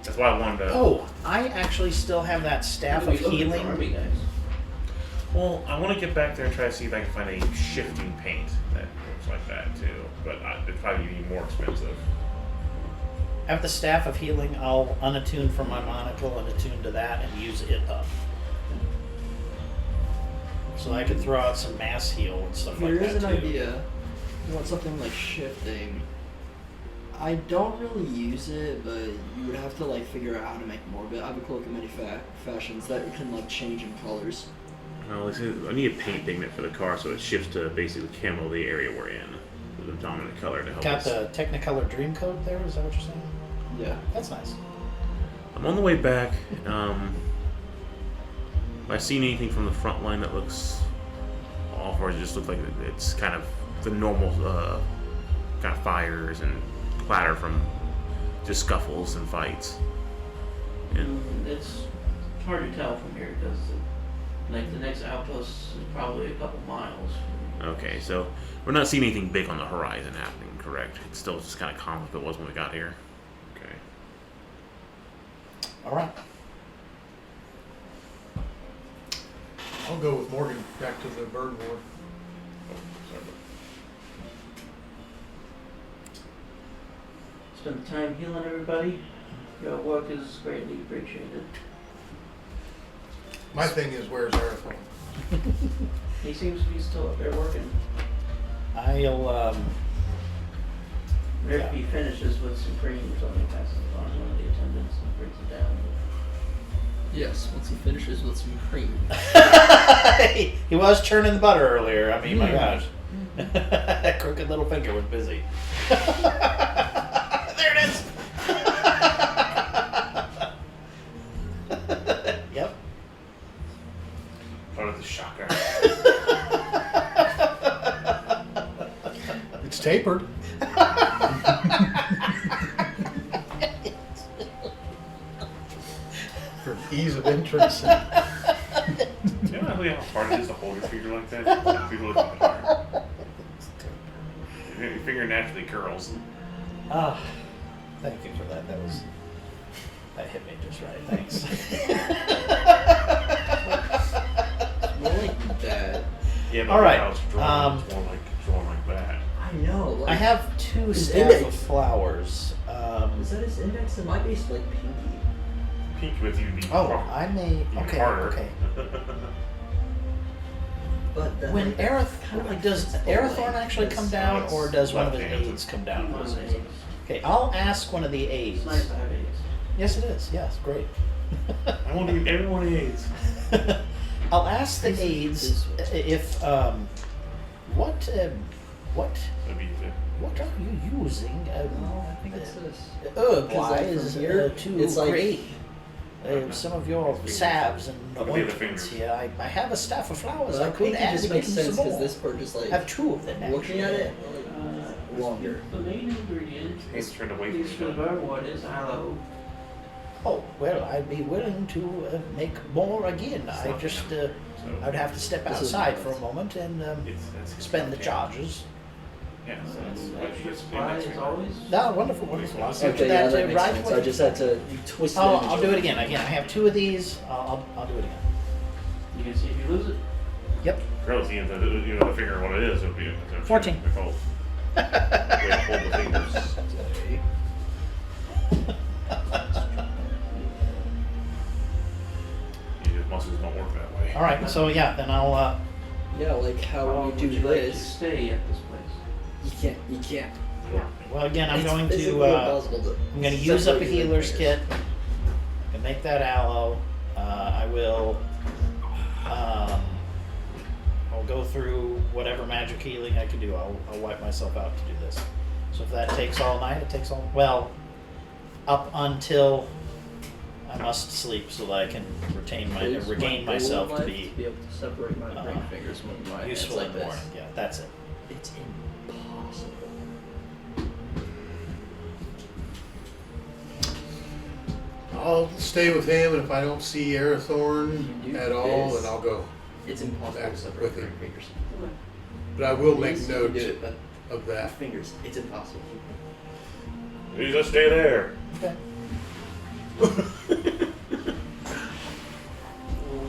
that's why I wanted to. Oh, I actually still have that staff of healing. Army guys. Well, I want to get back there and try to see if I can find a shifting paint that looks like that too. But it'd probably be more expensive. I have the staff of healing. I'll unattune from my monocle and attune to that and use it up. So I could throw out some mass heal and stuff like Here that is an too. idea. You want something like shifting. I don't really use it, but you would have to like figure out how to make more of it. I have a cloak in many fashions that can like change in colors. Well, I need a paint pigment for the car so it shifts to basically camo the area we're in, the dominant color to help Got us. the Technicolor Dream Coat there. Is that what you're saying? Yeah. That's nice. I'm on the way back. Have I seen anything from the front line that looks off, or does it just look like it's kind of the normal kind of fires and clatter from just scuffles and fights? It's hard to tell from here because like the next outpost is probably a couple miles. Okay, so we're not seeing anything big on the horizon happening, correct? It's still just kind of calm as it was when we got here. Okay. All right. I'll go with Morgan back to the bird ward. Spend the time healing everybody. Your work is greatly appreciated. My thing is, where's Arathorn? He seems to be still up there working. If he finishes with some cream or something, passes it on to one of the attendants and brings it down. Yes, once he finishes with some cream. He was churning the butter earlier. I mean, my gosh. That crooked little finger was busy. There it is. Yep. Part of the shocker. It's tapered. For ease of entrance. You know really how hard it is to hold your finger like that? If you look at the hard. Your finger naturally curls. Ah, thank you for that. That hit me just right. Thanks. It's more like that. Yeah, but All right, now it's drawn, it's more like drawn like that. I know. Like, I have 2 His staff of index. flowers. Is that his index? It might be like pinky. Peek with you be Oh, I may. even Okay, harder. okay. But then, When like, Aerith, does Aerithorn actually come down, or does one of his aides come down? One of the aides. Okay, I'll ask one of the aides. It's nice to have aides. Yes, it is. Yes, great. I want to give everyone AIDS. I'll ask the aides if what That'd be it. what are you using? No, I think it's this. Herb-wise, from here, to it's like- create some of your salves and Look at the ointments fingers. here. I have a staff of flowers. Well, I could pinky add just to makes some sense because more. this part just like I have 2 of them. looking at actually. it longer. The main ingredient, He's trying to wait at least for for the you. Birdwood, is aloe. Oh well, I'd be willing to make more again. I just I'd have to step This is outside nice. for a moment and That's spend the charges. Yeah, so that's Extra supply is always. No, wonderful, wonderful. I'll see Okay, that, yeah, that makes right sense. away. I just had to twist it. Oh, in I'll do it again. Again, I have 2 of these. I'll do it again. You can see if you lose it. Yep. Girls, the figure what it is, it'll be 14. Way to hold the fingers. Your muscles don't work that way. All right. So yeah, then I'll. Yeah, like how How we would do you like to this. stay at this place? You can't. Well, again, I'm It's going physically to. impossible to I'm going to use up a separate your healer's fingers. kit and make that aloe. I will. I'll go through whatever magic healing I can do. I'll wipe myself out to do this. So if that takes all night, it takes all. Well, up until I must sleep so that I can Here's regain my goal myself in to life, be able to separate my ring fingers from my useful hands in like the morning. this. Yeah, that's it. It's impossible. I'll stay with him, and if I don't see Aerithorn You do at all, this. then I'll go. It's impossible Back to separate with ring him. fingers. But I will make These, you note can do it, but of that. fingers, it's impossible. You just stay there. Okay.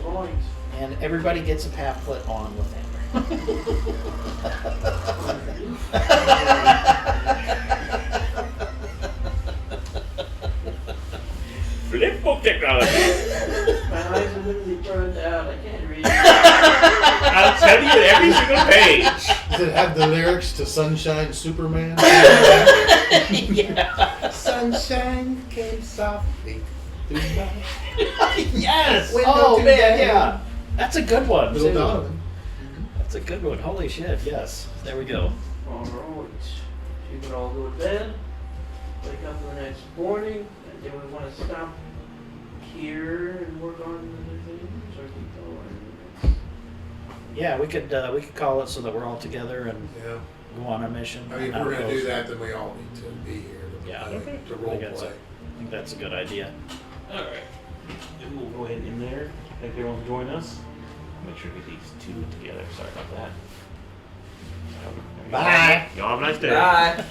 Alright. And everybody gets a pamphlet on with Flip book technology. My eyes are literally burned out. I can't read. I'll tell you every single page. Does it have the lyrics to Sunshine Superman? Yeah. Sunshine came softly through my Yes. Window Oh to man, day. yeah. That's a good one. Little too. Donovan. That's a good one. Holy shit. Yes. There we go. Alright. You can all go to bed. Wake up the next morning. And do we want to stop here and work on other things? Or keep going? Yeah, we could call it so that we're all together and Yeah. go on a mission. I mean, if How we're it going to goes. do that, then we all need to be here to, Yeah. play, to I role think play. I think that's a good idea. Alright. We'll go ahead in there. Thank everyone for joining us. Make sure to get these 2 together. Sorry about that. Bye. Y'all have a nice day. Bye.